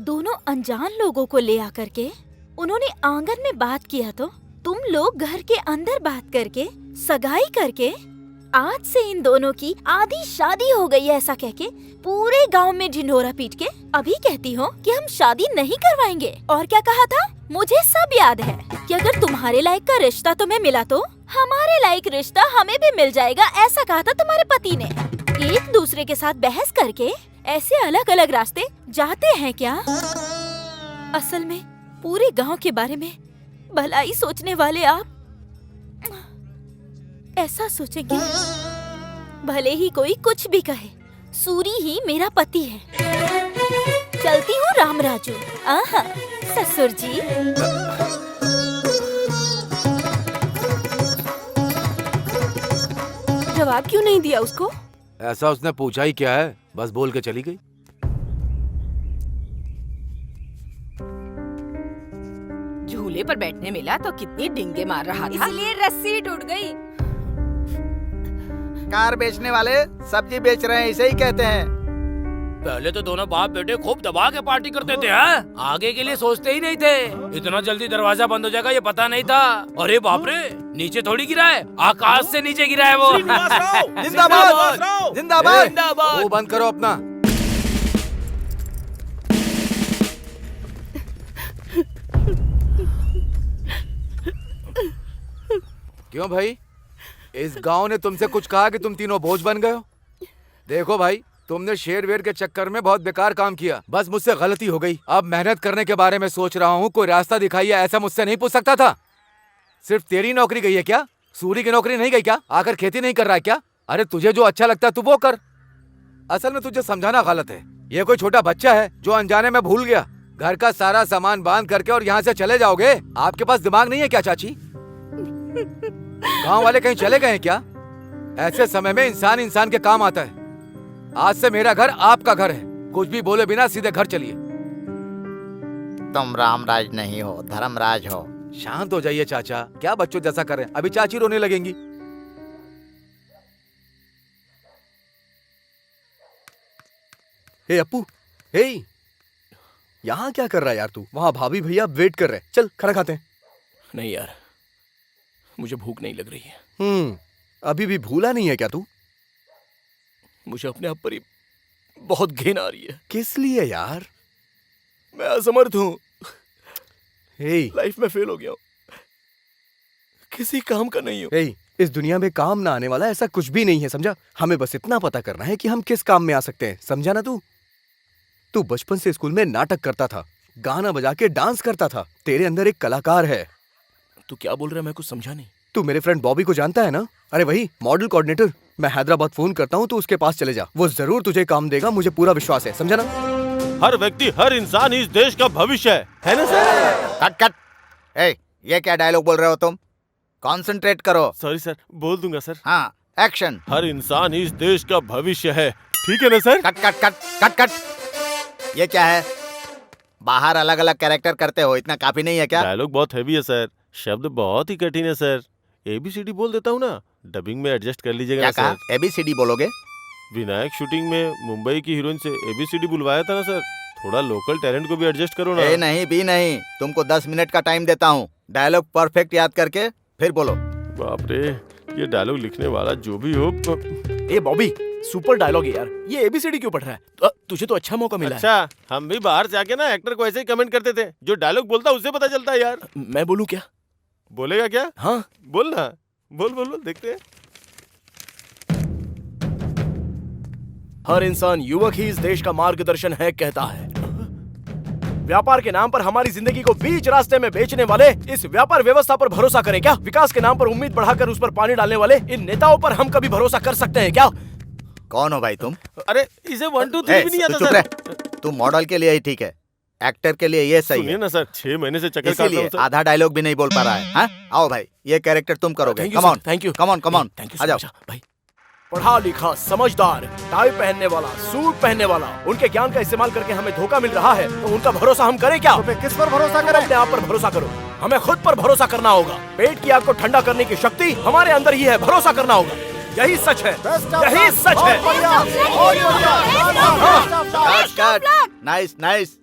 Speaker 14: दोनों अनजान लोगों को ले आकर के उन्होंने आंगन में बात किया तो तुम लोग घर के अंदर बात करके सगाई करके आज से इन दोनों की आधी शादी हो गई है ऐसा कह के पूरे गांव में ढिंढोरा पीट के अभी कहती हो कि हम शादी नहीं करवाएंगे। और क्या कहा था? मुझे सब याद है कि अगर तुम्हारे लायक का रिश्ता तुम्हें मिला तो हमारे लायक रिश्ता हमें भी मिल जाएगा, ऐसा कहा था तुम्हारे पति ने। एक दूसरे के साथ बहस करके ऐसे अलग अलग रास्ते जाते हैं क्या? असल में पूरे गांव के बारे में भलाई सोचने वाले आप ऐसा सोचेंगे? भले ही कोई कुछ भी कहे, सूरी ही मेरा पति है। चलती हूँ रामराजू। आहा, ससुर जी।
Speaker 5: जवाब क्यों नहीं दिया उसको?
Speaker 1: ऐसा उसने पूछा ही क्या है, बस बोल के चली गई।
Speaker 2: झूले पर बैठने मिला तो कितनी डिंगे मार रहा था,
Speaker 5: इसलिए रस्सी टूट गई।
Speaker 12: कार बेचने वाले सब्जी बेच रहे हैं, इसे ही कहते हैं।
Speaker 16: पहले तो दोनों बाप बेटे खूब दबा के पार्टी करते थे, हैं? आगे के लिए सोचते ही नहीं थे। इतना जल्दी दरवाजा बंद हो जाएगा ये पता नहीं था। अरे बाप रे, नीचे थोड़ी गिरा है, आकाश से नीचे गिरा है वो।
Speaker 12: जिंदाबाद जिंदाबाद
Speaker 1: वो बंद करो अपना। क्यों भाई, इस गांव ने तुमसे कुछ कहा कि तुम तीनों बोझ बन गए हो? देखो भाई, तुमने शेर वेर के चक्कर में बहुत बेकार काम किया। बस मुझसे गलती हो गई। अब मेहनत करने के बारे में सोच रहा हूँ, कोई रास्ता दिखाइए, ऐसा मुझसे नहीं पूछ सकता था। सिर्फ तेरी नौकरी गई है क्या? सूरी की नौकरी नहीं गई क्या? आकर खेती नहीं कर रहा है क्या? अरे तुझे जो अच्छा लगता है तू वो कर। असल में तुझे समझाना गलत है। ये कोई छोटा बच्चा है जो अनजाने में भूल गया। घर का सारा सामान बांध करके और यहाँ से चले जाओगे? आपके पास दिमाग नहीं है क्या चाची? गांव वाले कहीं चले गए हैं क्या? ऐसे समय में इंसान इंसान के काम आता है। आज से मेरा घर आपका घर है। कुछ भी बोले बिना सीधे घर चलिए।
Speaker 15: तुम रामराज नहीं हो, धर्मराज हो।
Speaker 1: शांत हो जाइए चाचा, क्या बच्चों जैसा कर रहे हैं? अभी चाची रोने लगेंगी।
Speaker 13: हे अप्पू, हे, यहाँ क्या कर रहा है यार तू? वहाँ भाभी भैया वेट कर रहे हैं। चल खाना खाते हैं।
Speaker 7: नहीं यार, मुझे भूख नहीं लग रही है।
Speaker 13: अभी भी भूला नहीं है क्या तू?
Speaker 7: मुझे अपने आप पर ही बहुत घिन आ रही है।
Speaker 13: किस लिए यार?
Speaker 7: मैं असमर्थ हूँ।
Speaker 13: हे,
Speaker 7: लाइफ में फेल हो गया हूँ, किसी काम का नहीं हूँ।
Speaker 13: हे, इस दुनिया में काम ना आने वाला ऐसा कुछ भी नहीं है, समझा? हमें बस इतना पता करना है कि हम किस काम में आ सकते हैं, समझा ना? तू बचपन से स्कूल में नाटक करता था, गाना बजा के डांस करता था। तेरे अंदर एक कलाकार है।
Speaker 7: तू क्या बोल रहा है? मैं कुछ समझा नहीं।
Speaker 13: तू मेरे फ्रेंड बॉबी को जानता है ना? अरे वही मॉडल कोऑर्डिनेटर। मैं हैदराबाद फोन करता हूँ, तू उसके पास चले जा, वो जरूर तुझे काम देगा, मुझे पूरा विश्वास है, समझा ना?
Speaker 10: हर व्यक्ति, हर इंसान इस देश का भविष्य है ना सर?
Speaker 12: Cut cut. ए, ये क्या डायलॉग बोल रहे हो तुम? कंसंट्रेट करो।
Speaker 10: सॉरी सर, बोल दूंगा सर।
Speaker 12: हाँ, एक्शन।
Speaker 10: हर इंसान इस देश का भविष्य है, ठीक है ना sir?
Speaker 12: Cut cut cut cut cut. ये क्या है? बाहर अलग अलग कैरेक्टर करते हो, इतना काफी नहीं है क्या?
Speaker 10: डायलॉग बहुत हैवी है सर, शब्द बहुत ही कठिन है सर। ABCD बोल देता हूँ ना, डबिंग में एडजस्ट कर लीजिएगा
Speaker 12: क्या
Speaker 10: सर।
Speaker 12: कहा? ABCD बोलोगे?
Speaker 10: विनायक शूटिंग में मुंबई की हीरोइन से ABCD बुलवाया था ना सर, थोड़ा लोकल टैलेंट को भी एडजस्ट करो ना।
Speaker 12: नहीं भी नहीं, तुमको 10 मिनट का टाइम देता हूँ, डायलॉग परफेक्ट याद करके फिर बोलो।
Speaker 10: बाप रे, ये डायलॉग लिखने वाला जो भी हो।
Speaker 7: ए बॉबी, सुपर डायलॉग है यार। ये ABCD क्यों पढ़ रहा है? तुझे तो अच्छा मौका मिला है।
Speaker 10: अच्छा, हम भी बाहर से आके ना एक्टर को ऐसे ही कमेंट करते थे, जो डायलॉग बोलता उससे पता चलता है यार।
Speaker 7: मैं बोलूं क्या?
Speaker 10: बोलेगा क्या?
Speaker 7: हाँ
Speaker 10: बोल ना, बोल बोल बोल, देखते हैं।
Speaker 7: हर इंसान युवक ही इस देश का मार्गदर्शन है कहता है। व्यापार के नाम पर हमारी जिंदगी को बीच रास्ते में बेचने वाले इस व्यापार व्यवस्था पर भरोसा करें क्या? विकास के नाम पर उम्मीद बढ़ाकर उस पर पानी डालने वाले इन नेताओं पर हम कभी भरोसा कर सकते हैं क्या?
Speaker 12: कौन हो भाई तुम?
Speaker 10: अरे इसे 1 2 3 भी नहीं आता सर।
Speaker 12: तू मॉडल के लिए ही ठीक है, एक्टर के लिए ये सही है।
Speaker 10: सुनिए ना सर, 6 महीने से चक्कर काट रहा हूं सर।
Speaker 12: आधा डायलॉग भी नहीं बोल पा रहा है। हाँ? आओ भाई, ये कैरेक्टर तुम करोगे। Come on,
Speaker 7: thank you,
Speaker 12: come on, come on, आ जाओ
Speaker 7: भाई। पढ़ा लिखा, समझदार, टाई पहनने वाला, सूट पहनने वाला, उनके ज्ञान का इस्तेमाल करके हमें धोखा मिल रहा है, तो उनका भरोसा हम करें क्या? तो
Speaker 12: किस पर भरोसा करें?
Speaker 7: अपने आप पर भरोसा करो। हमें खुद पर भरोसा करना होगा। पेट की आग को ठंडा करने की शक्ति हमारे अंदर ही है, भरोसा करना होगा। यही सच है, यही सच है।
Speaker 12: Nice nice.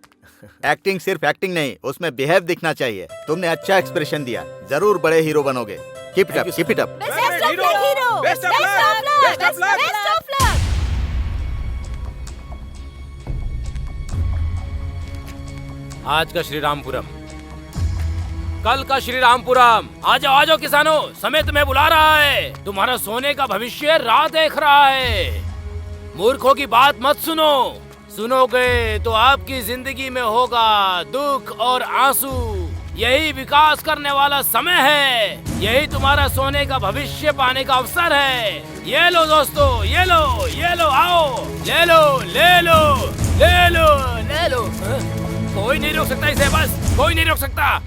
Speaker 12: एक्टिंग सिर्फ एक्टिंग नहीं, उसमें बिहेव दिखना चाहिए। तुमने अच्छा एक्सप्रेशन दिया, जरूर बड़े हीरो बनोगे। Keep it up, keep it up.
Speaker 16: आज का श्री रामपुरम, कल का श्री रामपुरम। आ जाओ किसानों, समय तुम्हें बुला रहा है। तुम्हारा सोने का भविष्य राह देख रहा है। मूर्खों की बात मत सुनो, सुनोगे तो आपकी जिंदगी में होगा दुख और आंसू। यही विकास करने वाला समय है। यही तुम्हारा सोने का भविष्य पाने का अवसर है। ये लो दोस्तों, ये लो, आओ, ले लो, ले लो, ले लो, ले लो। कोई नहीं रोक सकता इसे, बस कोई नहीं रोक सकता।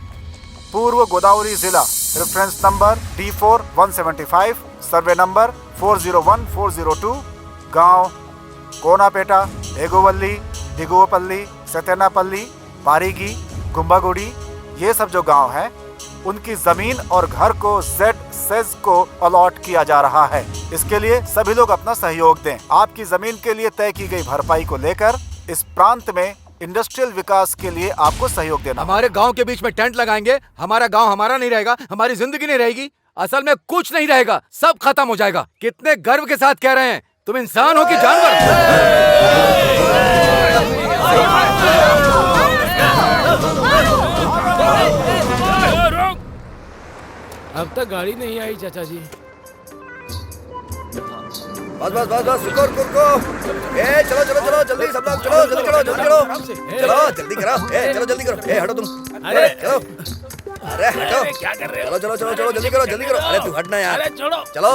Speaker 15: पूर्व गोदावरी जिला, reference number D4 175, survey number 401402, गांव कोनापेटा, एगोवल्ली, दिगुवपल्ली, सतेनापल्ली, पारीगी, गुम्बागुड़ी, ये सब जो गांव हैं, उनकी जमीन और घर को ZSEZ को अलॉट किया जा रहा है। इसके लिए सभी लोग अपना सहयोग दें। आपकी जमीन के लिए तय की गई भरपाई को लेकर इस प्रांत में इंडस्ट्रियल विकास के लिए आपको सहयोग देना।
Speaker 1: हमारे गांव के बीच में टेंट लगाएंगे, हमारा गांव हमारा नहीं रहेगा, हमारी जिंदगी नहीं रहेगी, असल में कुछ नहीं रहेगा, सब खत्म हो जाएगा। कितने गर्व के साथ कह रहे हैं, तुम इंसान हो कि जानवर?
Speaker 16: अब तक गाड़ी नहीं आई चाचा जी।
Speaker 13: बस बस बस बस, रुको रुको रुको। ए चलो चलो चलो, जल्दी सब लोग चलो, जल्दी करो, जल्दी करो, चलो जल्दी करो। ए चलो जल्दी करो। ए हटो तुम, अरे चलो, अरे हटो,
Speaker 16: क्या कर रहे हो?
Speaker 13: चलो चलो चलो चलो, जल्दी करो, जल्दी करो। अरे तू हटना यार,
Speaker 16: अरे छोड़ो,
Speaker 13: चलो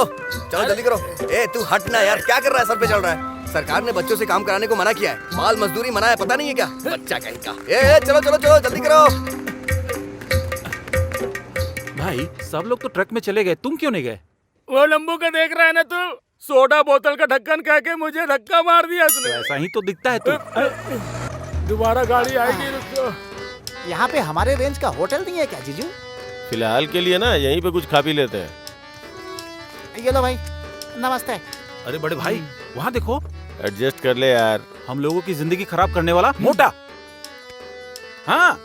Speaker 13: चलो जल्दी करो। ए तू हटना यार, क्या कर रहा है? सर पे चल रहा है। सरकार ने बच्चों से काम कराने को मना किया है, बाल मजदूरी मना है, पता नहीं है क्या? बच्चा कहीं का। ए चलो चलो चलो, जल्दी करो।
Speaker 3: भाई सब लोग तो ट्रक में चले गए, तुम क्यों नहीं गए?
Speaker 16: वो लंबू का देख रहा है ना तू? सोडा बोतल का ढक्कन कह के मुझे धक्का मार दिया उसने।
Speaker 3: ऐसा ही तो दिखता है तू।
Speaker 16: दोबारा गाड़ी आएगी, रुको।
Speaker 15: यहाँ पे हमारे रेंज का होटल नहीं है क्या जीजू?
Speaker 10: फिलहाल के लिए ना यहीं पे कुछ खा पी लेते हैं।
Speaker 15: ये लो भाई, नमस्ते।
Speaker 3: अरे बड़े भाई, वहाँ देखो।
Speaker 10: एडजस्ट कर ले यार।
Speaker 3: हम लोगों की जिंदगी खराब करने वाला मोटा। हाँ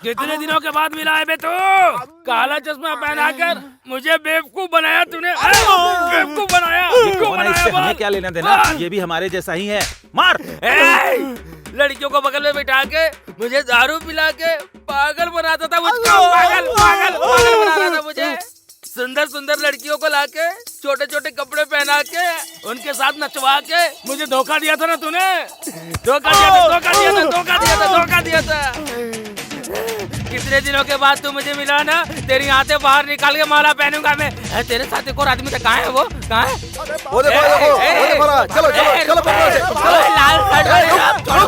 Speaker 16: कितने दिनों के बाद मिला है बे तू? काला चश्मा पहनाकर मुझे बेवकूफ बनाया तूने। बेवकूफ बनाया, क्यों बनाया?
Speaker 3: हमें क्या लेना देना? ये भी हमारे जैसा ही है। मार।
Speaker 16: लड़कियों को बगल में बिठा के मुझे दारू पिला के पागल बनाता था मुझको। पागल पागल पागल बना रहा था मुझे। सुंदर सुंदर लड़कियों को लाके छोटे छोटे कपड़े पहना के उनके साथ नचवा के मुझे धोखा दिया था ना तूने। धोखा दिया था, धोखा दिया था, धोखा दिया था, धोखा दिया था। कितने दिनों के बाद तू मुझे मिला ना, तेरी आंखें बाहर निकाल के माला पहनूंगा मैं। तेरे साथ एक और आदमी था, कहाँ है वो? कहाँ है?
Speaker 13: वो देखो देखो, वो देखो ना, चलो चलो चलो पकड़ो से, चलो।
Speaker 16: लाल शर्ट वाले छोड़ो,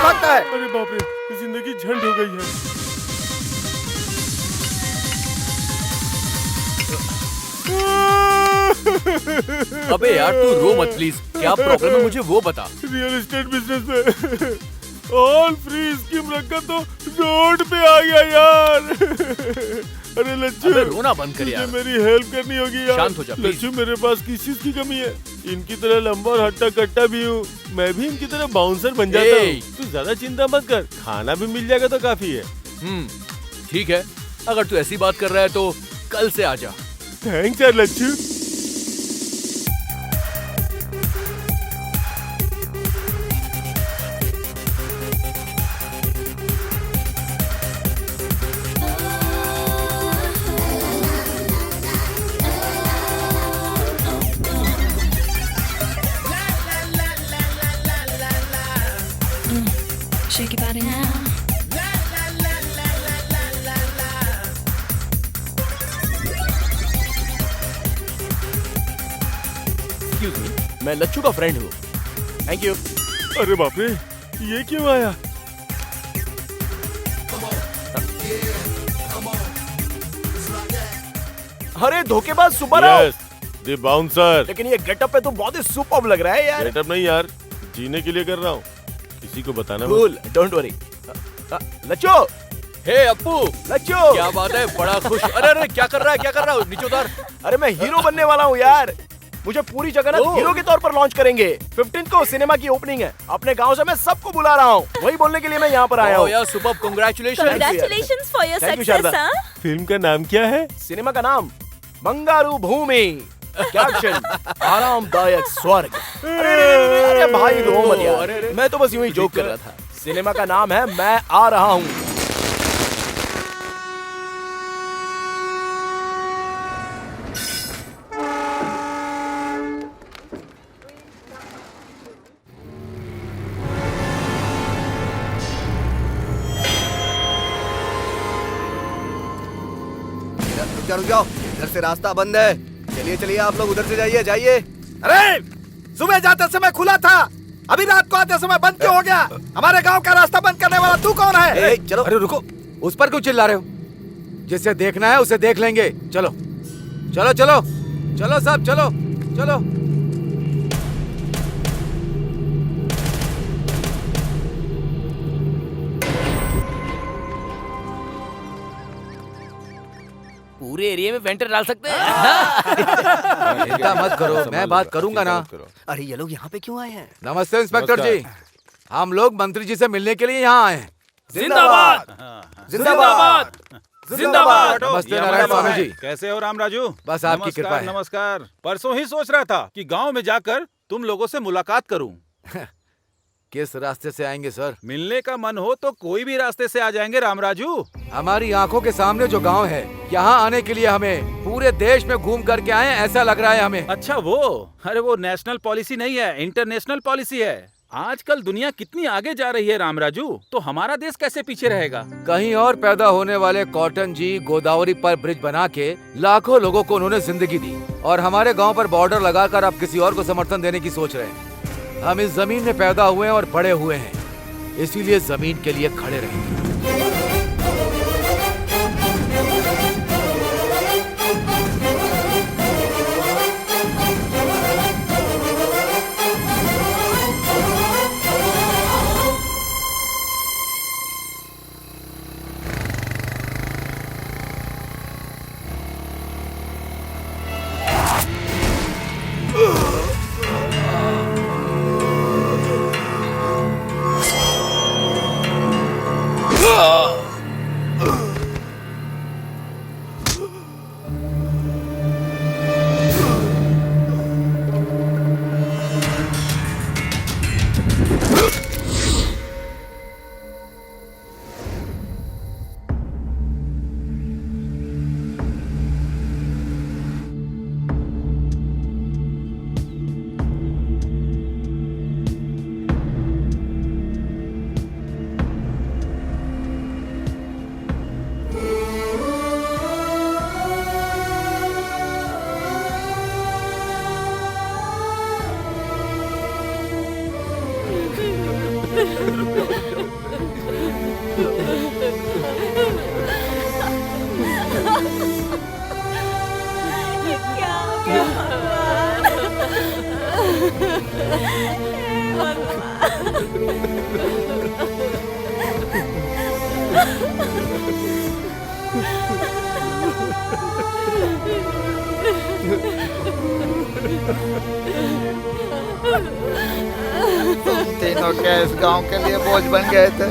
Speaker 13: भागता है।
Speaker 10: अरे बाप रे, जिंदगी झंड हो गई है।
Speaker 8: अबे यार तू रो मत प्लीज, क्या प्रॉब्लम है मुझे वो बता।
Speaker 10: रियल एस्टेट बिजनेस में ऑल फ्री स्कीम रखा तो रोड पे आ गया यार। अरे लच्छू,
Speaker 8: अबे रोना बंद कर यार,
Speaker 10: मेरी हेल्प करनी होगी यार।
Speaker 8: शांत हो जा प्लीज।
Speaker 10: लच्छू, मेरे पास किस चीज की कमी है? इनकी तरह लंबा और हट्टा कट्टा भी हूँ, मैं भी इनकी तरह बाउंसर बन जाता हूँ। तू ज्यादा चिंता मत कर, खाना भी मिल जाएगा तो काफी है।
Speaker 8: ठीक है, अगर तू ऐसी बात कर रहा है तो कल से आ जा।
Speaker 10: थैंक्स यार Lachhu.
Speaker 19: Shake your body now.
Speaker 7: Excuse me, मैं लच्छू का फ्रेंड हूँ। Thank you.
Speaker 10: अरे बाप रे, ये क्यों आया?
Speaker 7: अरे धोखेबाज सुब्बाराव।
Speaker 10: Yes, the bouncer।
Speaker 7: लेकिन ये गेटअप पे तो बहुत ही सुपर्ब लग रहा है यार।
Speaker 10: गेटअप नहीं यार, जीने के लिए कर रहा हूँ, किसी को बताना मत।
Speaker 7: Cool, don't worry. Lachhu,
Speaker 8: hey Appu,
Speaker 7: Lachhu,
Speaker 8: क्या बात है? बड़ा खुश। अरे अरे क्या कर रहा है, क्या कर रहा है? नीचे उतार।
Speaker 7: अरे मैं हीरो बनने वाला हूँ यार। मुझे पूरी जगन्नाथ हीरो के तौर पर लॉन्च करेंगे। 15 को सिनेमा की ओपनिंग है। अपने गांव से मैं सबको बुला रहा हूँ, वही बोलने के लिए मैं यहाँ पर आया हूँ।
Speaker 8: यार super, congratulation.
Speaker 14: Congratulations for your success, हाँ?
Speaker 10: फिल्म का नाम क्या है?
Speaker 7: सिनेमा का नाम बंगारू भूमि। कैप्शन आरामदायक स्वर्ग। अरे भाई रो मत यार, मैं तो बस यूं ही जोक कर रहा था। सिनेमा का नाम है मैं आ रहा हूँ।
Speaker 13: रुक जाओ, इधर से रास्ता बंद है। चलिए चलिए, आप लोग उधर से जाइए जाइए।
Speaker 15: अरे सुबह जाते समय खुला था, अभी रात को आते समय बंद क्यों हो गया? हमारे गांव का रास्ता बंद करने वाला तू कौन है?
Speaker 13: चलो।
Speaker 1: अरे रुको, उस पर क्यों चिल्ला रहे हो? जिसे देखना है उसे देख लेंगे। चलो चलो चलो चलो सब चलो चलो।
Speaker 16: पूरे एरिया में वेंटर डाल सकते हैं।
Speaker 1: चिंता मत करो, मैं बात करूंगा ना।
Speaker 13: अरे ये लोग यहाँ पे क्यों आए हैं?
Speaker 1: नमस्ते इंस्पेक्टर जी, हम लोग मंत्री जी से मिलने के लिए यहाँ आए हैं।
Speaker 16: जिंदाबाद जिंदाबाद जिंदाबाद।
Speaker 1: नमस्ते नारायण स्वामी जी।
Speaker 9: कैसे हो राम राजू?
Speaker 1: बस आपकी कृपा है।
Speaker 9: नमस्कार। परसों ही सोच रहा था कि गांव में जाकर तुम लोगों से मुलाकात करूं।
Speaker 1: किस रास्ते से आएंगे सर?
Speaker 9: मिलने का मन हो तो कोई भी रास्ते से आ जाएंगे राम राजू।
Speaker 1: हमारी आंखों के सामने जो गांव है, यहाँ आने के लिए हमें पूरे देश में घूम करके आए ऐसा लग रहा है हमें।
Speaker 9: अच्छा वो, अरे वो नेशनल पॉलिसी नहीं है, इंटरनेशनल पॉलिसी है। आजकल दुनिया कितनी आगे जा रही है राम राजू, तो हमारा देश कैसे पीछे रहेगा?
Speaker 1: कहीं और पैदा होने वाले कॉटन जी गोदावरी पर ब्रिज बना के लाखों लोगों को उन्होंने जिंदगी दी, और हमारे गांव पर बॉर्डर लगाकर अब किसी और को समर्थन देने की सोच रहे हैं। हम इस जमीन में पैदा हुए हैं और बड़े हुए हैं, इसीलिए जमीन के लिए खड़े रहेंगे।
Speaker 12: तुम तीनों क्या इस गांव के लिए बोझ बन गए थे?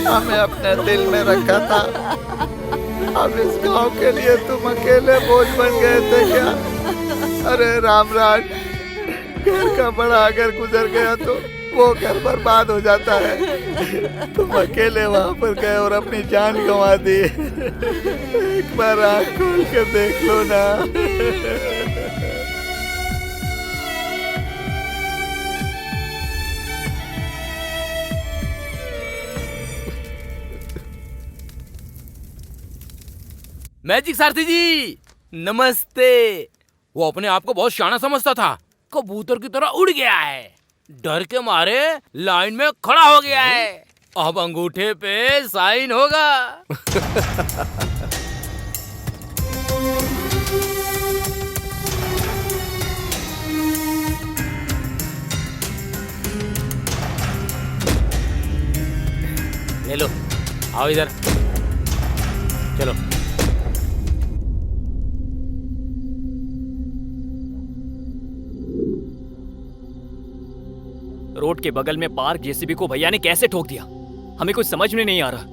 Speaker 12: हमें अपने दिल में रखा था, अब इस गांव के लिए तुम अकेले बोझ बन गए थे क्या? अरे रामराज, घर का बड़ा अगर गुजर गया तो वो घर बर्बाद हो जाता है। तुम अकेले वहां पर गए और अपनी जान गंवा दी। एक बार आँख खोल के देख लो ना।
Speaker 16: मैजिक सारथी जी नमस्ते। वो अपने आप को बहुत शाना समझता था, कबूतर की तरह उड़ गया है, डर के मारे लाइन में खड़ा हो गया है। अब अंगूठे पे साइन होगा। ले लो, आओ इधर, चलो।
Speaker 17: रोड के बगल में पार्क जेसीबी को भैया ने कैसे ठोक दिया, हमें कुछ समझ में नहीं आ रहा।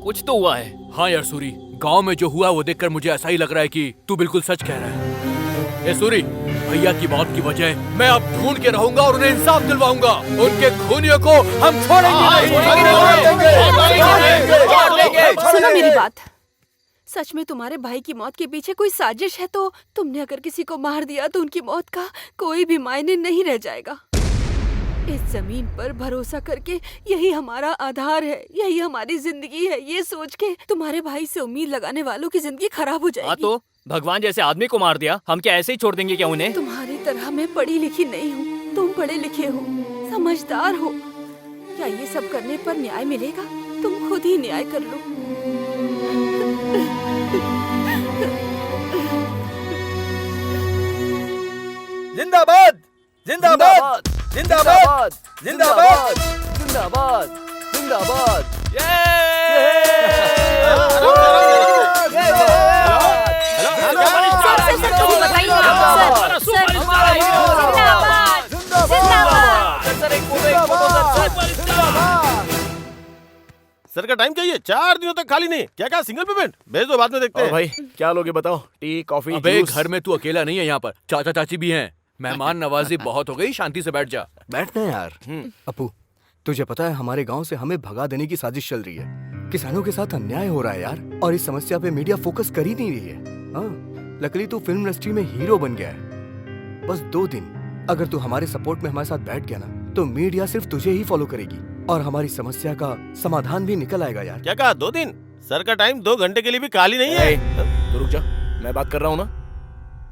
Speaker 17: कुछ तो हुआ है।
Speaker 8: हाँ यार सूरी, गांव में जो हुआ वो देखकर मुझे ऐसा ही लग रहा है कि तू बिल्कुल सच कह रहा है। ए सूरी, भैया की मौत की वजह मैं अब ढूंढ के रहूंगा और उन्हें इंसाफ दिलवाऊंगा। उनके खूनियों को हम छोड़ेंगे नहीं।
Speaker 5: सुनो मेरी बात, सच में तुम्हारे भाई की मौत के पीछे कोई साजिश है तो तुमने अगर किसी को मार दिया तो उनकी मौत का कोई भी मायने नहीं रह जाएगा। इस जमीन पर भरोसा करके यही हमारा आधार है, यही हमारी जिंदगी है। ये सोच के तुम्हारे भाई से उम्मीद लगाने वालों की जिंदगी खराब हो जाएगी।
Speaker 17: हाँ तो भगवान जैसे आदमी को मार दिया, हम क्या ऐसे ही छोड़ देंगे क्या उन्हें?
Speaker 5: तुम्हारी तरह मैं पढ़ी लिखी नहीं हूँ, तुम पढ़े लिखे हो, समझदार हो। क्या ये सब करने पर न्याय मिलेगा? तुम खुद ही न्याय कर लो।
Speaker 12: जिंदाबाद जिंदाबाद जिंदाबाद जिंदाबाद
Speaker 13: जिंदाबाद जिंदाबाद।
Speaker 10: सर का टाइम चाहिए, 4 दिनों तक खाली नहीं। क्या क्या सिंगल पेमेंट भेज दो, बाद में देखते हैं।
Speaker 7: भाई क्या लोगे बताओ? टी कॉफी
Speaker 8: अबे
Speaker 7: जूस?
Speaker 8: घर में तू अकेला नहीं है, यहाँ पर चाचा चाची भी हैं। मेहमान नवाजी बहुत हो गई, शांति से बैठ जा।
Speaker 13: बैठना यार। अपू, तुझे पता है हमारे गांव से हमें भगा देने की साजिश चल रही है। किसानों के साथ अन्याय हो रहा है यार, और इस समस्या पे मीडिया फोकस कर ही नहीं रही है। हाँ, लकीली तू फिल्म इंडस्ट्री में हीरो बन गया है। बस 2 दिन अगर तू हमारे सपोर्ट में हमारे साथ बैठ गया ना, तो मीडिया सिर्फ तुझे ही फॉलो करेगी और हमारी समस्या का समाधान भी निकल आएगा यार।
Speaker 10: क्या कहा 2 दिन? सर का टाइम 2 घंटे के लिए भी खाली नहीं है।
Speaker 7: तो रुक जा, मैं बात कर रहा हूँ ना।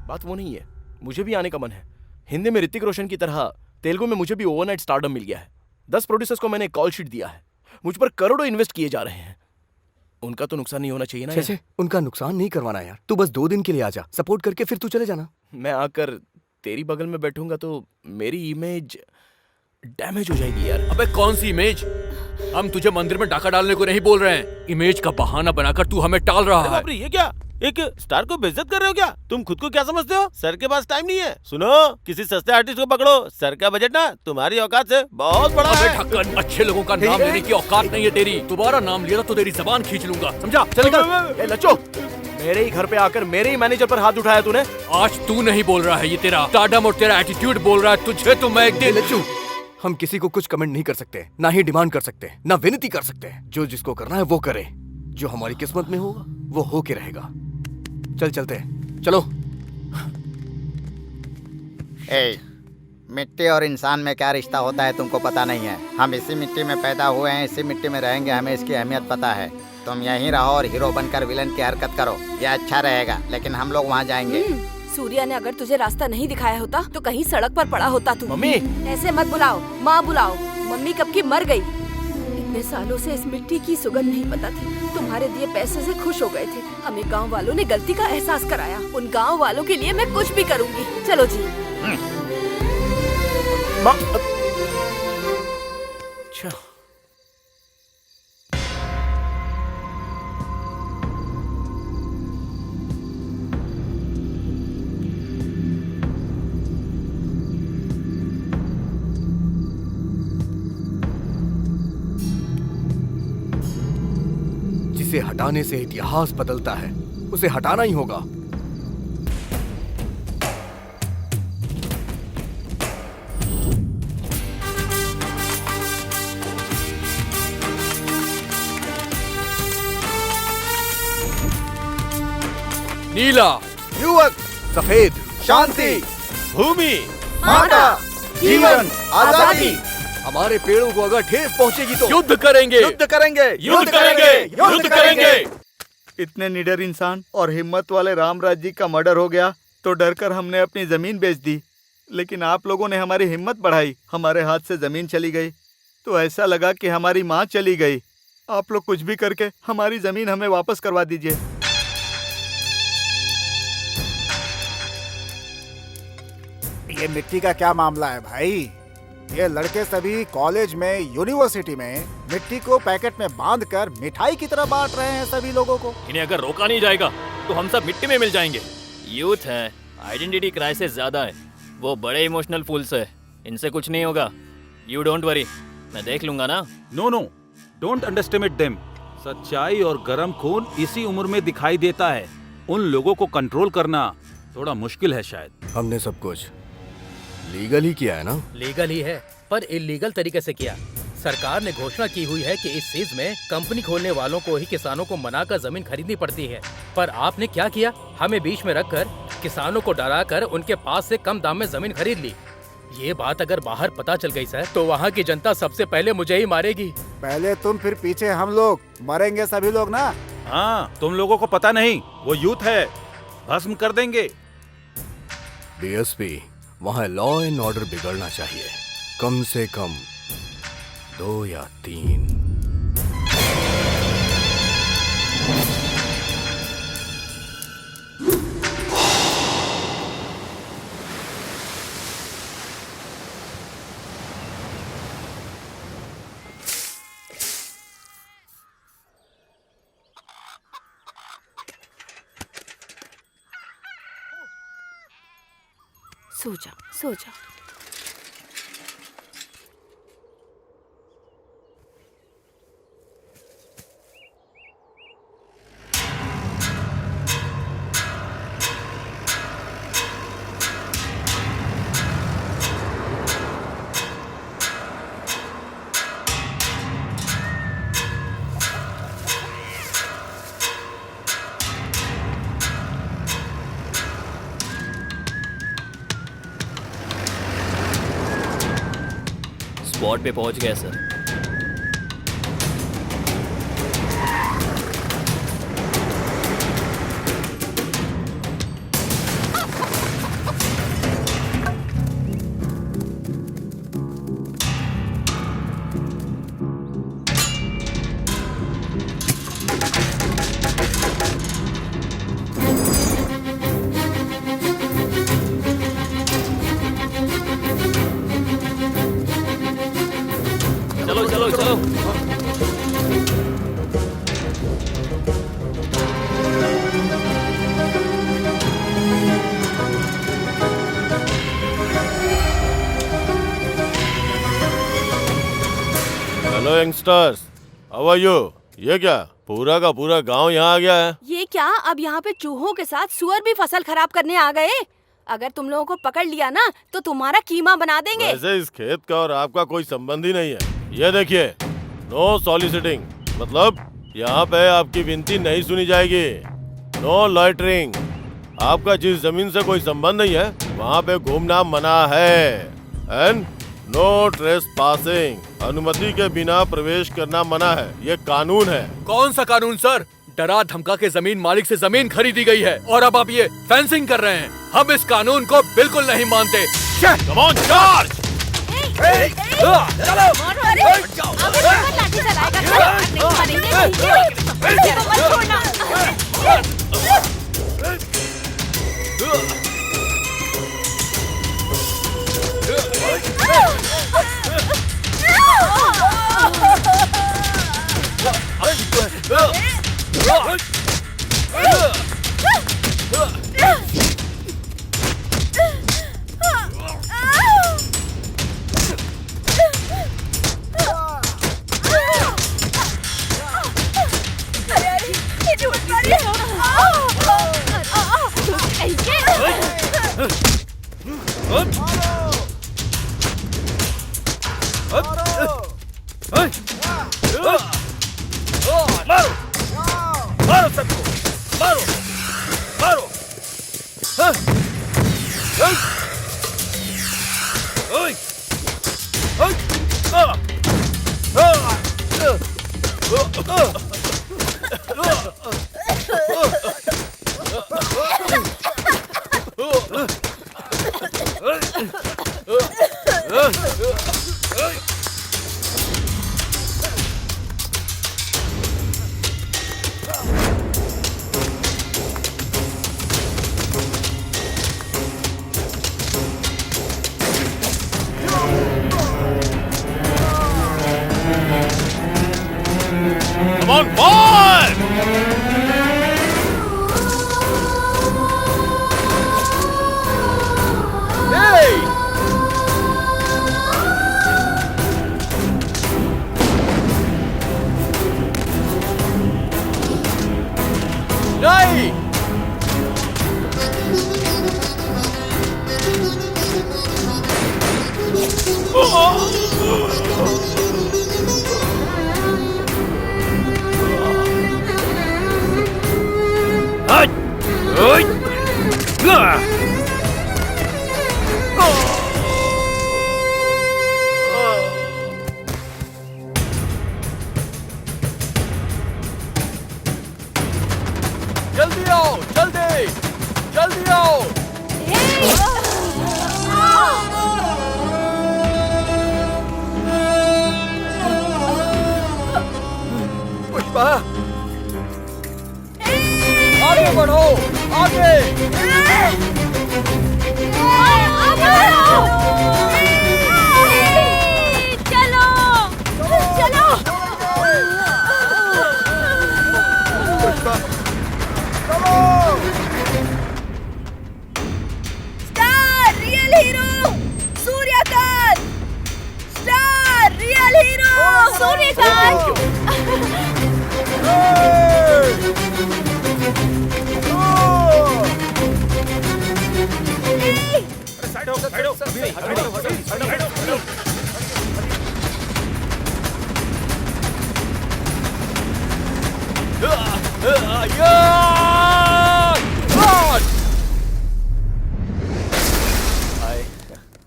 Speaker 7: बात वो नहीं है, मुझे भी आने का मन है। हिंदी में ऋतिक रोशन की तरह तेलुगु में मुझे भी ओवरनाइट स्टारडम मिल गया है। 10 प्रोड्यूसर्स को मैंने कॉल शीट दिया है, मुझ पर करोड़ों इन्वेस्ट किए जा रहे हैं। उनका तो नुकसान नहीं होना चाहिए ना?
Speaker 13: छे, उनका नुकसान नहीं करवाना यार। तू बस 2 दिन के लिए आ जा, सपोर्ट करके फिर तू चले जाना।
Speaker 7: मैं आकर तेरी बगल में बैठूंगा तो मेरी इमेज डैमेज हो जाएगी यार।
Speaker 8: अबे कौन सी इमेज? हम तुझे मंदिर में डाका डालने को नहीं बोल रहे हैं। इमेज का बहाना बनाकर तू हमें टाल रहा है।
Speaker 10: बाप रे, ये क्या? एक स्टार को बेइज्जत कर रहे हो क्या? तुम खुद को क्या समझते हो? सर के पास टाइम नहीं है। सुनो, किसी सस्ते आर्टिस्ट को पकड़ो। सर का बजट ना तुम्हारी औकात से बहुत बड़ा है।
Speaker 8: ढक्कन, अच्छे लोगों का नाम लेने की औकात नहीं है तेरी। दोबारा नाम लिया तो तेरी जबान खींच लूंगा, समझा?
Speaker 7: चल निकल। ए लच्चो, मेरे ही घर पे आकर मेरे ही मैनेजर पर हाथ उठाया तूने।
Speaker 8: आज तू नहीं बोल रहा है, ये तेरा स्टारडम और तेरा एटीट्यूड बोल रहा है। तुझे तो मैं एक दिन।
Speaker 13: लच्चू, हम किसी को कुछ कमेंट नहीं कर सकते, ना ही डिमांड कर सकते, ना विनती कर सकते। जो जिसको करना है वो करे, जो हमारी किस्मत में होगा वो होके रहेगा। चल चलते हैं, चलो।
Speaker 15: मिट्टी और इंसान में क्या रिश्ता होता है तुमको पता नहीं है। हम इसी मिट्टी में पैदा हुए हैं, इसी मिट्टी में रहेंगे, हमें इसकी अहमियत पता है। तुम यहीं रहो और हीरो बनकर विलन की हरकत करो, यह अच्छा रहेगा। लेकिन हम लोग वहाँ जाएंगे।
Speaker 5: सूर्या ने अगर तुझे रास्ता नहीं दिखाया होता तो कहीं सड़क पर पड़ा होता तू।
Speaker 7: मम्मी,
Speaker 5: ऐसे मत बुलाओ, माँ बुलाओ। मम्मी कब की मर गई। इतने सालों से इस मिट्टी की सुगंध नहीं पता थी। तुम्हारे दिए पैसे से खुश हो गए थे। हमें गांव वालों ने गलती का एहसास कराया। उन गांव वालों के लिए मैं कुछ भी करूंगी। चलो जी।
Speaker 7: अच्छा,
Speaker 13: जिसे हटाने से इतिहास बदलता है, उसे हटाना ही होगा।
Speaker 8: नीला,
Speaker 13: युवक, सफेद,
Speaker 12: शांति,
Speaker 10: भूमि,
Speaker 12: माता, जीवन, आजादी।
Speaker 13: हमारे पेड़ों को अगर ठेस पहुंचेगी तो
Speaker 8: युद्ध करेंगे,
Speaker 12: युद्ध करेंगे,
Speaker 10: युद्ध करेंगे, युद्ध करेंगे।
Speaker 12: इतने निडर इंसान और हिम्मत वाले रामराज जी का मर्डर हो गया तो डरकर हमने अपनी जमीन बेच दी। लेकिन आप लोगों ने हमारी हिम्मत बढ़ाई, हमारे हाथ से जमीन चली गई तो ऐसा लगा कि हमारी माँ चली गई। आप लोग कुछ भी करके हमारी जमीन हमें वापस करवा दीजिए।
Speaker 15: ये मिट्टी का क्या मामला है भाई? ये लड़के सभी कॉलेज में, यूनिवर्सिटी में मिट्टी को पैकेट में बांधकर मिठाई की तरह बांट रहे हैं सभी लोगों को।
Speaker 17: इन्हें अगर रोका नहीं जाएगा तो हम सब मिट्टी में मिल जाएंगे। यूथ है, आइडेंटिटी क्राइसिस ज्यादा है, वो बड़े इमोशनल फूल्स है, इनसे कुछ नहीं होगा। यू डोंट वरी, मैं देख लूंगा ना।
Speaker 3: No no, don't underestimate them. सच्चाई और गर्म खून इसी उम्र में दिखाई देता है। उन लोगों को कंट्रोल करना थोड़ा मुश्किल है शायद।
Speaker 13: हमने सब कुछ लीगल ही किया है ना?
Speaker 11: लीगल ही है, पर इलीगल तरीके से किया। सरकार ने घोषणा की हुई है कि इस चीज में कंपनी खोलने वालों को ही किसानों को मनाकर जमीन खरीदनी पड़ती है। पर आपने क्या किया? हमें बीच में रखकर किसानों को डराकर उनके पास से कम दाम में जमीन खरीद ली। ये बात अगर बाहर पता चल गई सर, तो वहाँ की जनता सबसे पहले मुझे ही मारेगी।
Speaker 15: पहले तुम फिर पीछे हम लोग, मरेंगे सभी लोग ना।
Speaker 3: हाँ, तुम लोगों को पता नहीं, वो यूथ है,
Speaker 9: भस्म कर देंगे।
Speaker 13: डीएसपी, वहाँ लॉ एंड ऑर्डर बिगड़ना चाहिए, कम से कम 2 या 3।
Speaker 5: सो जा, सो जा।
Speaker 17: स्पॉट पे पहुंच गया सर। चलो चलो चलो।
Speaker 10: Hello youngsters, how are you? ये क्या पूरा का पूरा गांव यहाँ आ गया है?
Speaker 5: ये क्या, अब यहाँ पे चूहों के साथ सुअर भी फसल खराब करने आ गए? अगर तुम लोगों को पकड़ लिया ना तो तुम्हारा कीमा बना देंगे।
Speaker 10: वैसे इस खेत का और आपका कोई संबंध ही नहीं है। ये देखिए, नो सॉलिसिटिंग, मतलब यहाँ पे आपकी विनती नहीं सुनी जाएगी। नो लॉइटरिंग, आपका जिस जमीन से कोई संबंध नहीं है वहाँ पे घूमना मना है। एंड नो ट्रेसपासिंग, अनुमति के बिना प्रवेश करना मना है, ये कानून है।
Speaker 8: कौन सा कानून सर? डरा धमका के जमीन मालिक से जमीन खरीदी गई है और अब आप ये फेंसिंग कर रहे हैं। हम इस कानून को बिल्कुल नहीं मानते।
Speaker 9: Come on charge! मारो सबको, मारो, मारो। Come on, boy!
Speaker 10: Hey!
Speaker 19: Star real hero Suryakant, star real hero Suryakant.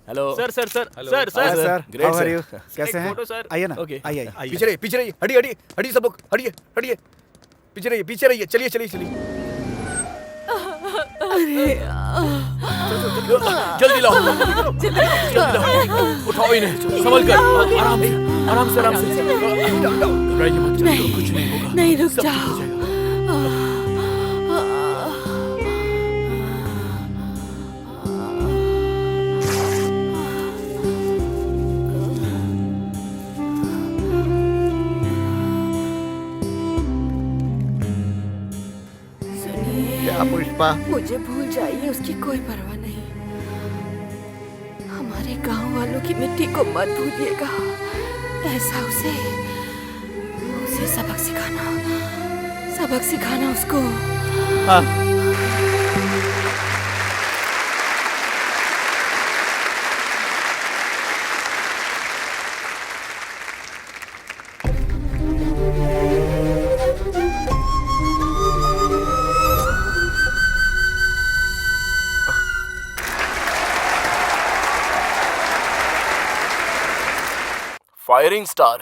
Speaker 7: Hello
Speaker 11: sir sir sir
Speaker 7: sir
Speaker 12: sir sir
Speaker 7: great
Speaker 12: how are
Speaker 7: sir
Speaker 12: you? कैसे हैं?
Speaker 11: Photo sir.
Speaker 12: आइए ना,
Speaker 7: ओके
Speaker 12: आइए
Speaker 13: पीछे रहिए हटिए हटिए हटिए सब लोग हटिए हटिए पीछे रहिए चलिए चलिए चलिए
Speaker 8: जल्दी लाओ उठाओ इन्हें संभल कर आराम से घबराइए मत चलो कुछ नहीं होगा
Speaker 5: नहीं रुक
Speaker 8: सब ठीक हो
Speaker 5: जाओ।
Speaker 8: जाएगा।
Speaker 12: क्या पुष्पा?
Speaker 5: मुझे भूल जाइए, उसकी कोई परवाह नहीं। हमारे गांव वालों की मिट्टी को मत भूलिएगा। ऐसा उसे सबक सिखाना उसको।
Speaker 7: Firing star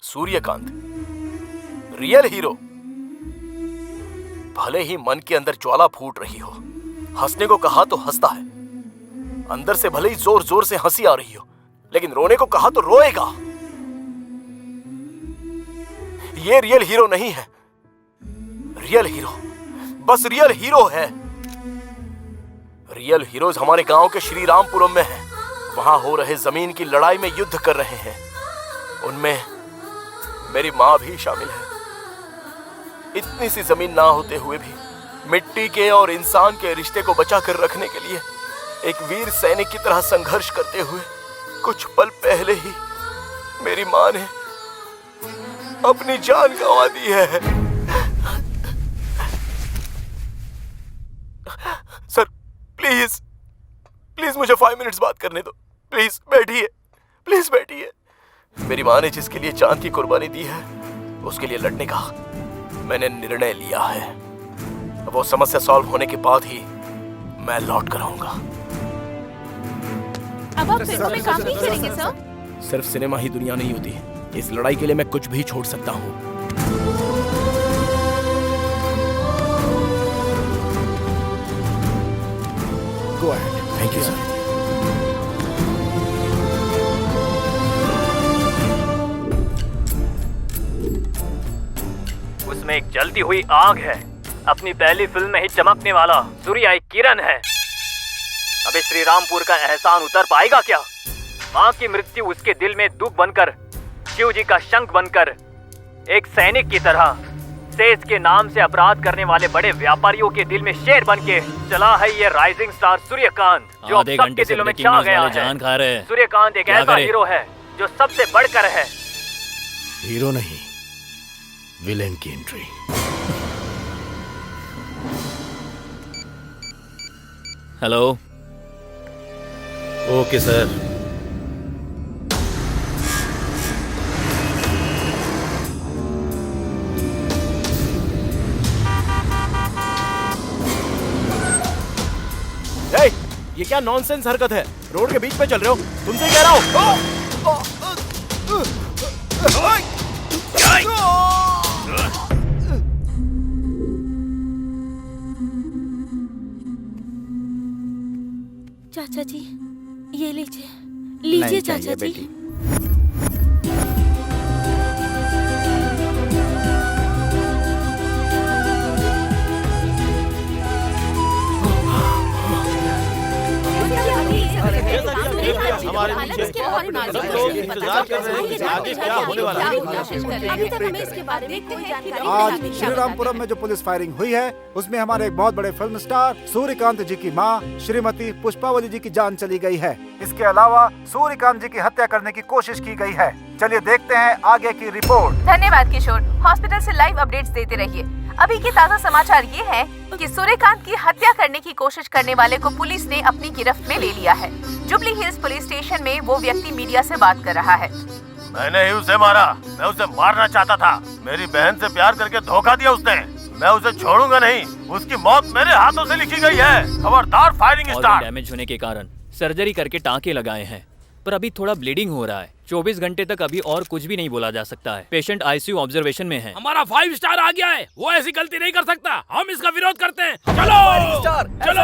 Speaker 7: Suryakant, real hero. भले ही मन के अंदर ज्वाला फूट रही हो, हंसने को कहा तो हंसता है। अंदर से भले ही जोर जोर से हंसी आ रही हो, लेकिन रोने को कहा तो रोएगा। ये रियल हीरो नहीं है। रियल हीरो बस रियल हीरो है। रियल हीरोज हमारे गांव के श्री रामपुरम में हैं। वहां हो रहे जमीन की लड़ाई में युद्ध कर रहे हैं। उनमें मेरी माँ भी शामिल है। इतनी सी जमीन ना होते हुए भी मिट्टी के और इंसान के रिश्ते को बचा कर रखने के लिए एक वीर सैनिक की तरह संघर्ष करते हुए कुछ पल पहले ही मेरी माँ ने अपनी जान गंवा दी है। सर प्लीज प्लीज मुझे 5 मिनट्स बात करने दो। प्लीज बैठिए, प्लीज बैठिए। मेरी माँ ने जिसके लिए जान की कुर्बानी दी है, उसके लिए लड़ने का मैंने निर्णय लिया है। वो समस्या सॉल्व होने के बाद ही मैं लौट कर आऊंगा।
Speaker 2: अब आप फिल्म में काम नहीं करेंगे सर?
Speaker 7: सिर्फ सिनेमा ही दुनिया नहीं होती। इस लड़ाई के लिए मैं कुछ भी छोड़ सकता हूँ। Go ahead. Thank you sir.
Speaker 17: उसमें एक जलती हुई आग है। अपनी पहली फिल्म में ही चमकने वाला सूर्य एक किरण है। अबे श्री रामपुर का एहसान उतर पाएगा क्या? माँ की मृत्यु उसके दिल में दुख बनकर, शिव जी का शंख बनकर, एक सैनिक की तरह सेज के नाम से अपराध करने वाले बड़े व्यापारियों के दिल में शेर बन के चला है ये राइजिंग स्टार सूर्यकांत, जो अब सबके दिलों में छा गया है। सूर्यकांत एक ऐसा हीरो है जो सबसे बढ़कर है।
Speaker 7: हीरो नहीं, विलेन की एंट्री।
Speaker 17: हेलो।
Speaker 3: Okay sir.
Speaker 7: ये क्या नॉनसेंस हरकत है? रोड के बीच में चल रहे हो, तुमसे कह रहा हूँ।
Speaker 14: चाचा जी ये लीजिए चाचा जी।
Speaker 10: हमारे पीछे सब लोग इंतजार कर रहे हैं कि आगे क्या होने वाला है।
Speaker 5: अभी तक हमें इसके बारे में कोई जानकारी
Speaker 15: आज
Speaker 5: नहीं
Speaker 15: श्रीरामपुरम में जो पुलिस फायरिंग हुई है उसमें हमारे एक बहुत बड़े फिल्म स्टार सूर्यकांत जी की मां श्रीमती पुष्पावली जी की जान चली गई है। इसके अलावा सूर्यकांत जी की हत्या करने की कोशिश की गई है। चलिए देखते हैं आगे की रिपोर्ट।
Speaker 2: धन्यवाद किशोर, हॉस्पिटल से लाइव अपडेट्स देते रहिए। अभी के ताज़ा समाचार ये हैं कि सूर्यकांत की हत्या करने की कोशिश करने वाले को पुलिस ने अपनी गिरफ्त में ले लिया है। जुबली हिल्स पुलिस स्टेशन में वो व्यक्ति मीडिया से बात कर रहा है।
Speaker 10: मैंने ही उसे मारा, मैं उसे मारना चाहता था। मेरी बहन से प्यार करके धोखा दिया उसने। मैं उसे छोड़ूंगा नहीं, उसकी मौत मेरे हाथों से लिखी गई है। खबरदार फायरिंग स्टार्ट।
Speaker 17: डैमेज होने के कारण सर्जरी करके टाँके लगाए हैं, पर अभी थोड़ा ब्लीडिंग हो रहा है। 24 घंटे तक अभी और कुछ भी नहीं बोला जा सकता है। पेशेंट आईसीयू ऑब्जर्वेशन में है।
Speaker 16: हमारा 5 स्टार आ गया है, वो ऐसी गलती नहीं कर सकता। हम इसका विरोध करते हैं। चलो चलो,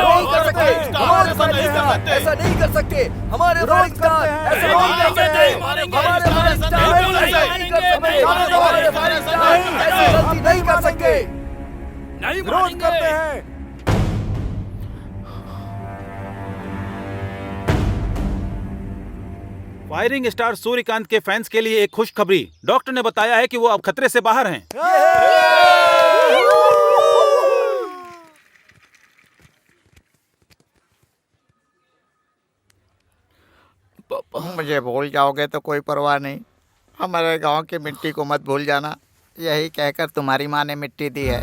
Speaker 13: ऐसा नहीं कर सकते। हमारे फाइव स्टार ऐसा नहीं कर सकते। हमारे फाइव स्टार ऐसी गलती नहीं कर सकते।
Speaker 16: नहीं
Speaker 15: विरोध करते हैं।
Speaker 3: फायरिंग स्टार सूर्यकांत के फैंस के लिए एक खुशखबरी। डॉक्टर ने बताया है कि वो अब खतरे से बाहर हैं।
Speaker 12: मुझे भूल जाओगे तो कोई परवाह नहीं, हमारे गांव की मिट्टी को मत भूल जाना, यही कहकर तुम्हारी माँ ने मिट्टी दी है।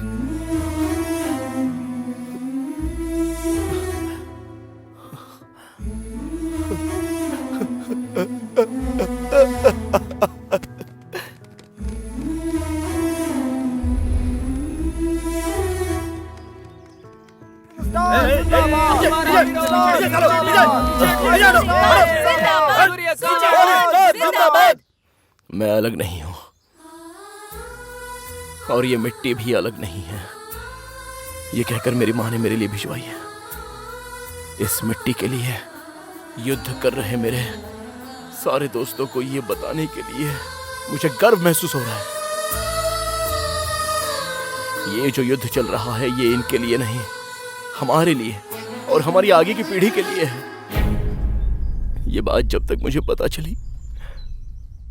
Speaker 7: मैं अलग नहीं हूँ और ये मिट्टी भी अलग नहीं है। ये कहकर मेरी माँ ने मेरे लिए भिजवाई है। इस मिट्टी के लिए युद्ध कर रहे मेरे सारे दोस्तों को ये बताने के लिए मुझे गर्व महसूस हो रहा है। ये जो युद्ध चल रहा है ये इनके लिए नहीं, हमारे लिए और हमारी आगे की पीढ़ी के लिए है। ये बात जब तक मुझे पता चली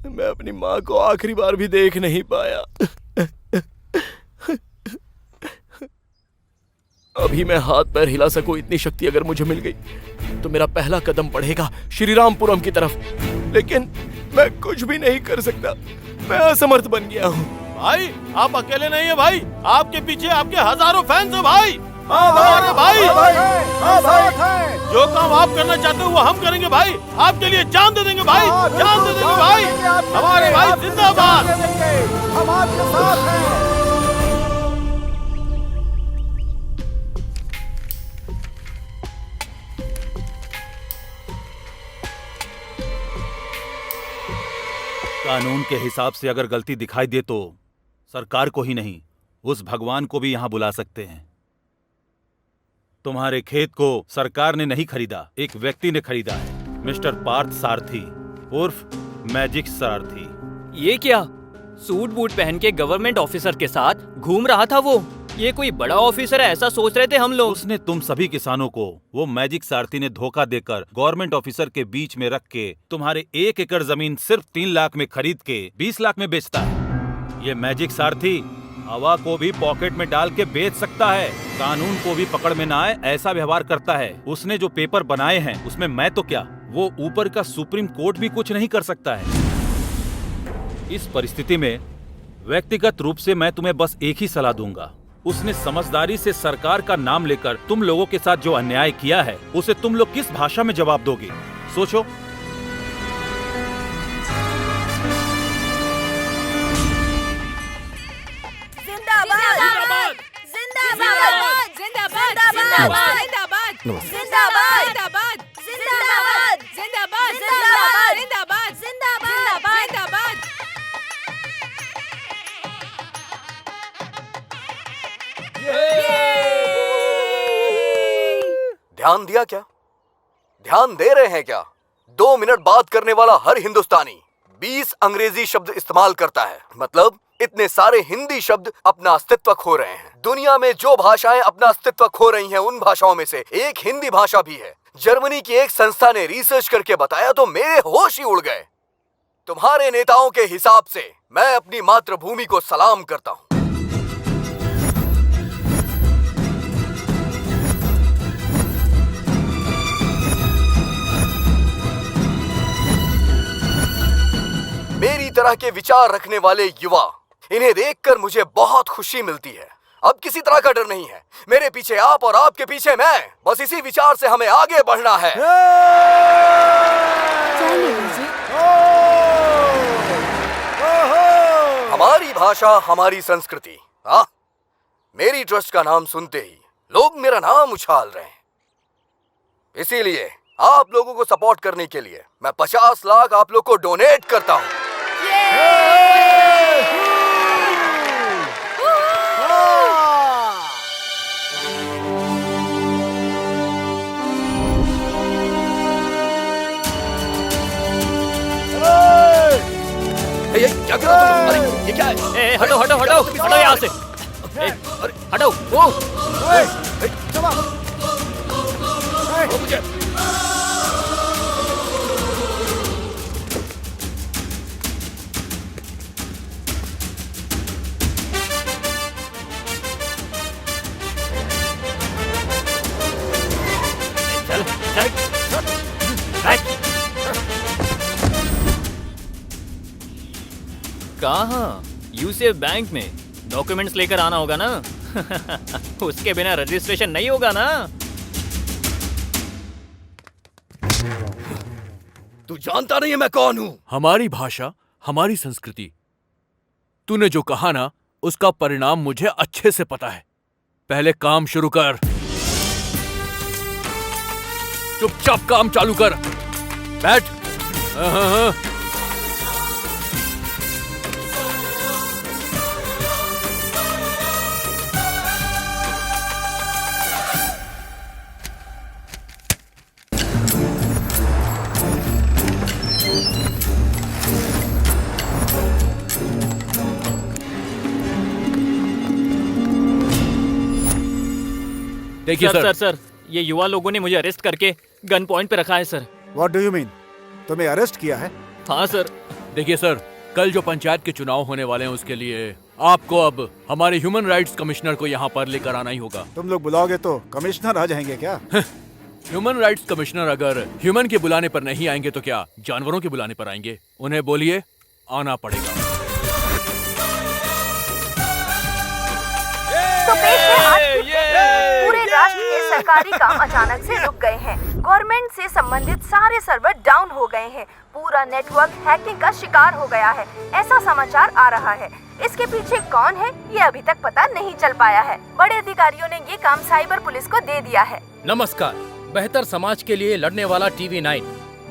Speaker 7: मैं अपनी माँ को आखिरी बार भी देख नहीं पाया। अभी मैं हाथ पैर हिला सकूं इतनी शक्ति अगर मुझे मिल गई तो मेरा पहला कदम बढ़ेगा श्रीरामपुरम की तरफ, लेकिन मैं कुछ भी नहीं कर सकता। मैं असमर्थ बन गया हूँ।
Speaker 10: भाई आप अकेले नहीं है भाई, आपके पीछे आपके हजारों फैंस हैं भाई। हमारे भाई जो काम आप करना चाहते हो वो हम करेंगे भाई। आपके लिए जान दे देंगे भाई, जान दे देंगे भाई। हमारे भाई जिंदाबाद।
Speaker 15: हम आपके साथ हैं।
Speaker 3: कानून के हिसाब से अगर गलती दिखाई दे तो सरकार को ही नहीं उस भगवान को भी यहां बुला सकते हैं। तुम्हारे खेत को सरकार ने नहीं खरीदा, एक व्यक्ति ने खरीदा है, मिस्टर पार्थ सारथी उर्फ मैजिक सारथी।
Speaker 17: ये क्या सूट बूट पहन के गवर्नमेंट ऑफिसर के साथ घूम रहा था वो? ये कोई बड़ा ऑफिसर है ऐसा सोच रहे थे हम लोग।
Speaker 3: उसने तुम सभी किसानों को वो मैजिक सारथी ने धोखा देकर गवर्नमेंट ऑफिसर के बीच में रख के तुम्हारे 1 एकड़ जमीन सिर्फ 3 लाख में खरीद के 20 लाख में बेचता है। ये मैजिक सारथी हवा को भी पॉकेट में डाल के बेच सकता है, कानून को भी पकड़ में ना आए ऐसा व्यवहार करता है। उसने जो पेपर बनाए हैं उसमें मैं तो क्या, वो ऊपर का सुप्रीम कोर्ट भी कुछ नहीं कर सकता है। इस परिस्थिति में व्यक्तिगत रूप से मैं तुम्हें बस एक ही सलाह दूंगा, उसने समझदारी से सरकार का नाम लेकर तुम लोगों के साथ जो अन्याय किया है उसे तुम लोग किस भाषा में जवाब दोगे, सोचो।
Speaker 19: जिंदाबाद जिंदाबाद जिंदाबाद जिंदाबाद जिंदाबाद जिंदाबाद जिंदाबाद जिंदाबाद जिंदाबाद जिंदाबाद जिंदाबाद जिंदाबाद जिंदाबाद।
Speaker 1: ध्यान दिया क्या? ध्यान दे रहे हैं क्या? 2 मिनट बात करने वाला हर हिंदुस्तानी 20 अंग्रेजी शब्द इस्तेमाल करता है। मतलब इतने सारे हिंदी शब्द अपना अस्तित्व खो रहे हैं। दुनिया में जो भाषाएं अपना अस्तित्व खो रही हैं उन भाषाओं में से एक हिंदी भाषा भी है।
Speaker 13: जर्मनी की एक संस्था ने रिसर्च करके बताया तो मेरे होश ही उड़ गए। तुम्हारे नेताओं के हिसाब से मैं अपनी मातृभूमि को सलाम करता हूं। मेरी तरह के विचार रखने वाले युवा, इन्हें देखकर मुझे बहुत खुशी मिलती है। अब किसी तरह का डर नहीं है। मेरे पीछे आप और आपके पीछे मैं। बस इसी विचार से हमें आगे बढ़ना है। हमारी भाषा, हमारी संस्कृति। मेरी ट्रस्ट का नाम सुनते ही लोग मेरा नाम उछाल रहे हैं। इसीलिए आप लोगों को सपोर्ट करने के लिए मैं 50 लाख आप लोग को डोनेट करता हूं। क्या कर रहे हो? अरे ये क्या है?
Speaker 17: हटो हटो हटो हटो यहाँ से। हटो वो
Speaker 15: मुझे
Speaker 17: कहाँ? यूसीएफ बैंक में डॉक्यूमेंट्स लेकर आना होगा ना। उसके बिना रजिस्ट्रेशन नहीं होगा ना।
Speaker 13: तू जानता नहीं है मैं कौन हूं।
Speaker 8: हमारी भाषा, हमारी संस्कृति। तूने जो कहा ना, उसका परिणाम मुझे अच्छे से पता है। पहले काम शुरू कर। चुपचाप काम चालू कर। बैठ। हाँ।
Speaker 17: देखिए सर, ये युवा लोगों ने मुझे अरेस्ट करके गन पॉइंट पे रखा है sir.
Speaker 15: What do you mean? तुम्हें अरेस्ट किया है?
Speaker 17: हाँ सर।
Speaker 8: देखिए सर, कल जो पंचायत के चुनाव होने वाले हैं उसके लिए आपको अब हमारे ह्यूमन राइट्स कमिश्नर को यहाँ पर लेकर आना ही होगा।
Speaker 15: तुम लोग बुलाओगे तो कमिश्नर आ जाएंगे क्या?
Speaker 8: ह्यूमन राइट्स कमिश्नर अगर ह्यूमन के बुलाने पर नहीं आएंगे तो क्या जानवरों के बुलाने पर आएंगे? उन्हें बोलिए आना पड़ेगा।
Speaker 2: तो पेश है आज की पूरे राष्ट्र के सरकारी काम अचानक से रुक गए हैं। गवर्नमेंट से संबंधित सारे सर्वर डाउन हो गए हैं। पूरा नेटवर्क हैकिंग का शिकार हो गया है, ऐसा समाचार आ रहा है। इसके पीछे कौन है ये अभी तक पता नहीं चल पाया है। बड़े अधिकारियों ने ये काम साइबर पुलिस को दे दिया है।
Speaker 11: नमस्कार। बेहतर समाज के लिए लड़ने वाला TV9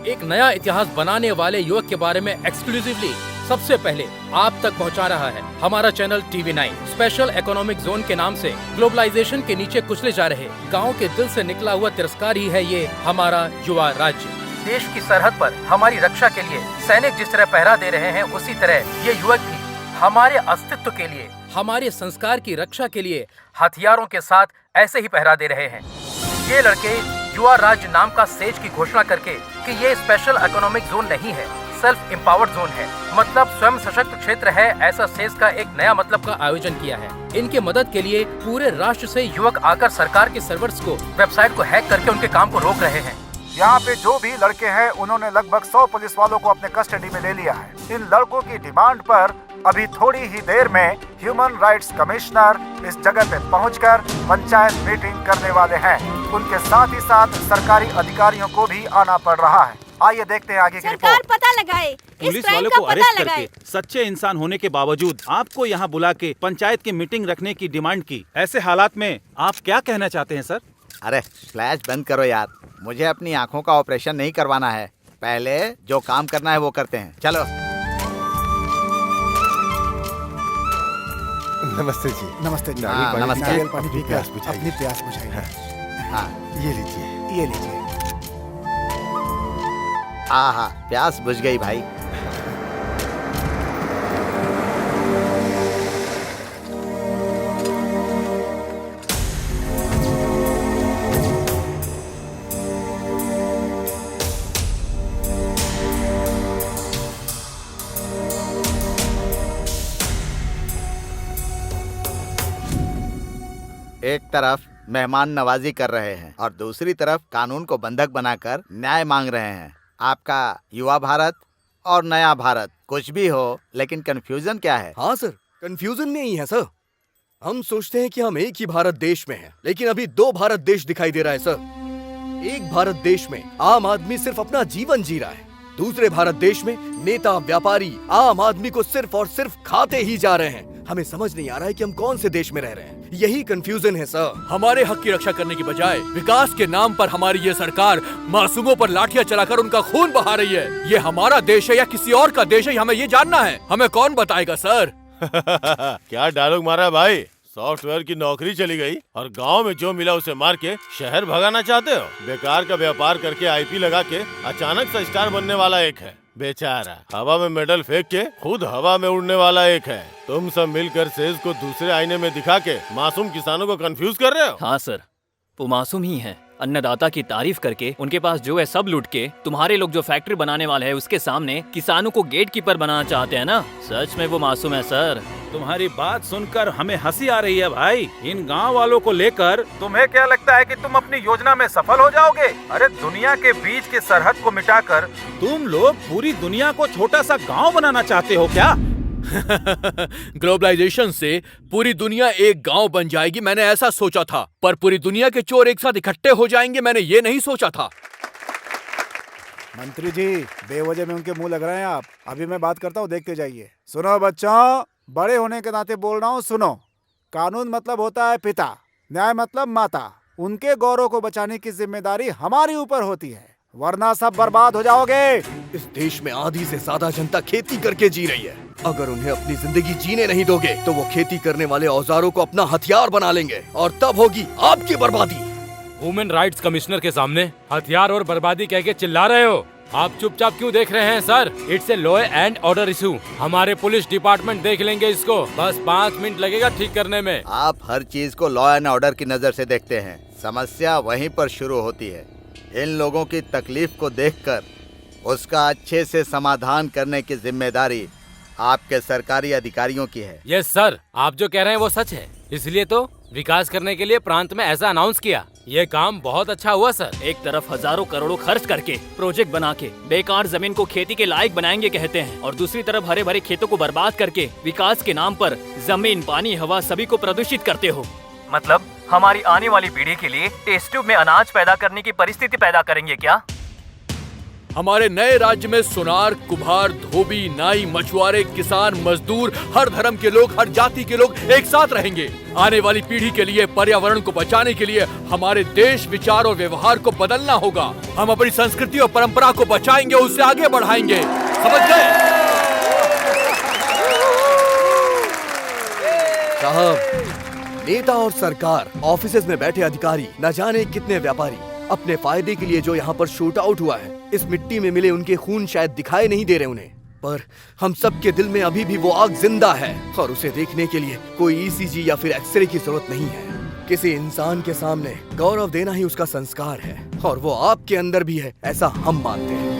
Speaker 11: एक नया इतिहास बनाने वाले युवक के बारे में एक्सक्लूसिवली सबसे पहले आप तक पहुंचा रहा है। हमारा channel TV9 special economic zone के नाम से ग्लोबलाइजेशन के नीचे कुचले जा रहे गांव के दिल से निकला हुआ तिरस्कार ही है ये हमारा युवा राज्य। देश की सरहद पर हमारी रक्षा के लिए सैनिक जिस तरह पहरा दे रहे हैं, उसी तरह ये युवक भी हमारे अस्तित्व के लिए, हमारे संस्कार की रक्षा के लिए हथियारों के साथ ऐसे ही पहरा दे रहे हैं। ये लड़के युवा राज्य नाम का सेज की घोषणा करके कि ये स्पेशल इकोनॉमिक जोन नहीं है, सेल्फ एम्पावर्ड जोन है, मतलब स्वयं सशक्त क्षेत्र है, ऐसा सेज का एक नया मतलब का आयोजन किया है। इनके मदद के लिए पूरे राष्ट्र से युवक आकर सरकार के सर्वर्स को, वेबसाइट को हैक करके उनके काम को रोक रहे हैं।
Speaker 15: यहाँ पे जो भी लड़के हैं उन्होंने लगभग 100 पुलिस वालों को अपने कस्टडी में ले लिया है। इन लड़कों की डिमांड पर अभी थोड़ी ही देर में ह्यूमन राइट्स कमिश्नर इस जगह पे पहुंचकर पंचायत मीटिंग करने वाले हैं। उनके साथ ही साथ सरकारी अधिकारियों को भी आना पड़ रहा है। आइए देखते हैं आगे की रिपोर्ट।
Speaker 19: पता लगाए,
Speaker 9: पुलिस वालों को अरेस्ट करके सच्चे इंसान होने के बावजूद आपको यहाँ बुला के पंचायत की मीटिंग रखने की डिमांड की। ऐसे हालात में आप क्या कहना चाहते हैं सर?
Speaker 12: अरे फ्लैश बंद करो यार, मुझे अपनी आंखों का ऑपरेशन नहीं करवाना है। पहले जो काम करना है वो करते हैं, चलो।
Speaker 6: नमस्ते जी।
Speaker 15: नमस्ते जी।
Speaker 12: नमस्ते।
Speaker 15: नारियल पानी पीकर अपनी प्यास बुझाइए।
Speaker 12: हाँ,
Speaker 15: ये लीजिए, ये लीजिए।
Speaker 12: हाँ, प्यास बुझ गई भाई। एक तरफ मेहमान नवाजी कर रहे हैं और दूसरी तरफ कानून को बंधक बनाकर न्याय मांग रहे हैं। आपका युवा भारत और नया भारत कुछ भी हो, लेकिन कंफ्यूजन क्या है?
Speaker 13: हाँ सर, कंफ्यूजन में ही है सर। हम सोचते हैं कि हम एक ही भारत देश में हैं, लेकिन अभी दो भारत देश दिखाई दे रहा है सर। एक भारत देश में आम आदमी सिर्फ अपना जीवन जी रहा है, दूसरे भारत देश में नेता व्यापारी आम आदमी को सिर्फ और सिर्फ खाते ही जा रहे हैं। हमें समझ नहीं आ रहा है कि हम कौन से देश में रह रहे हैं। यही कंफ्यूजन है सर।
Speaker 8: हमारे हक की रक्षा करने की बजाय विकास के नाम पर हमारी ये सरकार मासूमों पर लाठियां चलाकर उनका खून बहा रही है। ये हमारा देश है या किसी और का देश है, हमें ये जानना है। हमें कौन बताएगा सर?
Speaker 10: क्या डायलॉग मारा भाई। सॉफ्टवेयर की नौकरी चली गई और गांव में जो मिला उसे मार के शहर भगाना चाहते हो? बेकार का व्यापार करके आईपी लगा के अचानक से स्टार बनने वाला एक है, बेचारा हवा में मेडल फेंक के खुद हवा में उड़ने वाला एक है। तुम सब मिलकर सेज को दूसरे आईने में दिखा के मासूम किसानों को कंफ्यूज कर रहे हो।
Speaker 17: हाँ सर, वो मासूम ही है। अन्नदाता की तारीफ करके उनके पास जो है सब लूट के तुम्हारे लोग जो फैक्ट्री बनाने वाले हैं उसके सामने किसानों को गेट कीपर बनाना चाहते हैं ना। सच में वो मासूम है सर।
Speaker 3: तुम्हारी बात सुनकर हमें हंसी आ रही है भाई। इन गांव वालों को लेकर तुम्हें क्या लगता है कि तुम अपनी योजना में सफल हो जाओगे? अरे दुनिया के बीच के सरहद को मिटाकर तुम लोग पूरी दुनिया को छोटा सा गांव बनाना चाहते हो क्या?
Speaker 8: ग्लोबलाइजेशन से पूरी दुनिया एक गांव बन जाएगी, मैंने ऐसा सोचा था, पर पूरी दुनिया के चोर एक साथ इकट्ठे हो जाएंगे, मैंने ये नहीं सोचा था।
Speaker 15: मंत्री जी, बेवजह में उनके मुंह लग रहे हैं आप। अभी मैं बात करता हूँ, देखते जाइए। सुनो बच्चों, बड़े होने के नाते बोल रहा हूँ, सुनो। कानून मतलब होता है पिता, न्याय मतलब माता। उनके गौरव को बचाने की जिम्मेदारी हमारी ऊपर होती है, वरना सब बर्बाद हो जाओगे।
Speaker 13: इस देश में आधी से ज्यादा जनता खेती करके जी रही है। अगर उन्हें अपनी जिंदगी जीने नहीं दोगे तो वो खेती करने वाले औजारों को अपना हथियार बना लेंगे और तब होगी आपकी बर्बादी।
Speaker 16: वुमेन राइट्स कमिश्नर के सामने हथियार और बर्बादी कह के चिल्ला रहे हो? आप चुपचाप क्यों देख रहे हैं sir? It's a law and order issue. हमारे पुलिस डिपार्टमेंट देख लेंगे इसको, बस 5 मिनट लगेगा ठीक करने में।
Speaker 12: आप हर चीज को लॉ एंड ऑर्डर की नजर से देखते हैं, समस्या वहीं पर शुरू होती है। इन लोगों की तकलीफ को देखकर उसका अच्छे से समाधान करने की जिम्मेदारी आपके सरकारी अधिकारियों की है।
Speaker 16: यस सर, आप जो कह रहे हैं वो सच है, इसलिए तो विकास करने के लिए प्रांत में ऐसा अनाउंस किया। ये काम बहुत अच्छा हुआ सर।
Speaker 17: एक तरफ हजारों करोड़ों खर्च करके प्रोजेक्ट बना के बेकार जमीन को खेती के लायक बनाएंगे कहते हैं, और दूसरी तरफ हरे भरे खेतों को बर्बाद करके विकास के नाम पर जमीन, पानी, हवा सभी को प्रदूषित करते हो। मतलब हमारी आने वाली पीढ़ी के लिए टेस्ट ट्यूब में अनाज पैदा करने की परिस्थिति पैदा करेंगे क्या?
Speaker 8: हमारे नए राज्य में सुनार, कुम्हार, धोबी, नाई, मछुआरे, किसान, मजदूर, हर धर्म के लोग, हर जाति के लोग एक साथ रहेंगे। आने वाली पीढ़ी के लिए, पर्यावरण को बचाने के लिए हमारे देश, विचार और व्यवहार को बदलना होगा। हम अपनी संस्कृति और परंपरा को बचाएंगे, उससे आगे बढ़ाएंगे। समझ गए?
Speaker 13: साहब, नेता और सरकार, ऑफिसेज में बैठे अधिकारी, न जाने कितने व्यापारी अपने फायदे के लिए जो यहाँ पर शूट आउट हुआ है, इस मिट्टी में मिले उनके खून शायद दिखाई नहीं दे रहे उन्हें, पर हम सब के दिल में अभी भी वो आग जिंदा है और उसे देखने के लिए कोई ईसीजी या फिर एक्सरे की जरूरत नहीं है। किसी इंसान के सामने गौरव देना ही उसका संस्कार है और वो आपके अंदर भी है, ऐसा हम मानते हैं।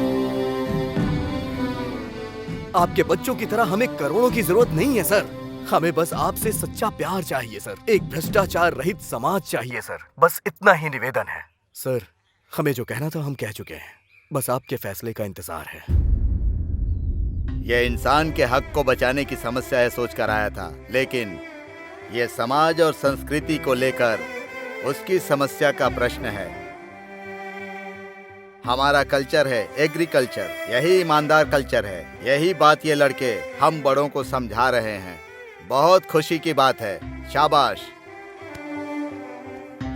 Speaker 13: आपके बच्चों की तरह हमें करोड़ों की जरूरत नहीं है सर, हमें बस आपसे सच्चा प्यार चाहिए सर, एक भ्रष्टाचार रहित समाज चाहिए सर, बस इतना ही निवेदन है। सर, हमें जो कहना था हम कह चुके हैं, बस आपके फैसले का इंतजार है।
Speaker 12: यह इंसान के हक को बचाने की समस्या है सोचकर आया था, लेकिन यह समाज और संस्कृति को लेकर उसकी समस्या का प्रश्न है। हमारा कल्चर है एग्रीकल्चर, यही ईमानदार कल्चर है। यही बात ये लड़के हम बड़ों को समझा रहे हैं। बहुत खुशी की बात है, शाबाश।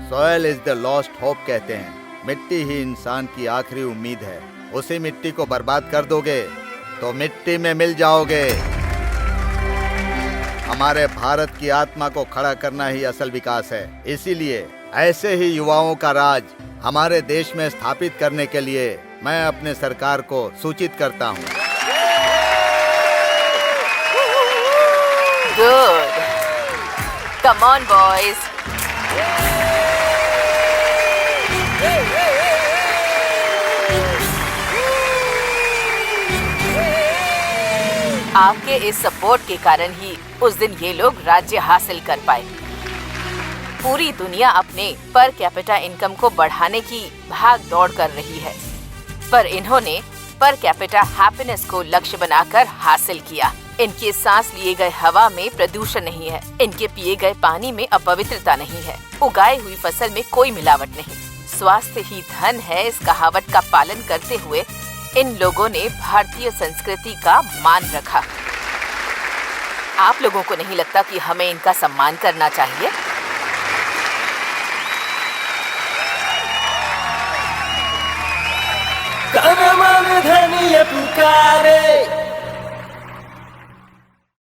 Speaker 12: Soil is the lost hope कहते हैं, मिट्टी ही इंसान की आखिरी उम्मीद है। उसी मिट्टी को बर्बाद कर दोगे तो मिट्टी में मिल जाओगे। हमारे भारत की आत्मा को खड़ा करना ही असल विकास है। इसीलिए ऐसे ही युवाओं का राज हमारे देश में स्थापित करने के लिए मैं अपने सरकार को सूचित करता हूँ।
Speaker 2: Good, come on boys. आपके इस सपोर्ट के कारण ही उस दिन ये लोग राज्य हासिल कर पाए। पूरी दुनिया अपने पर कैपिटा इनकम को बढ़ाने की भाग दौड़ कर रही है, पर इन्होंने पर कैपिटा हैप्पीनेस को लक्ष्य बनाकर हासिल किया। इनके सांस लिए गए हवा में प्रदूषण नहीं है, इनके पिए गए पानी में अपवित्रता नहीं है, उगाई हुई फसल में कोई मिलावट नहीं, स्वास्थ्य ही धन है। इस कहावत का पालन करते हुए इन लोगों ने भारतीय संस्कृति का मान रखा। आप लोगों को नहीं लगता कि हमें इनका सम्मान करना चाहिए?
Speaker 20: धनिया पुकारे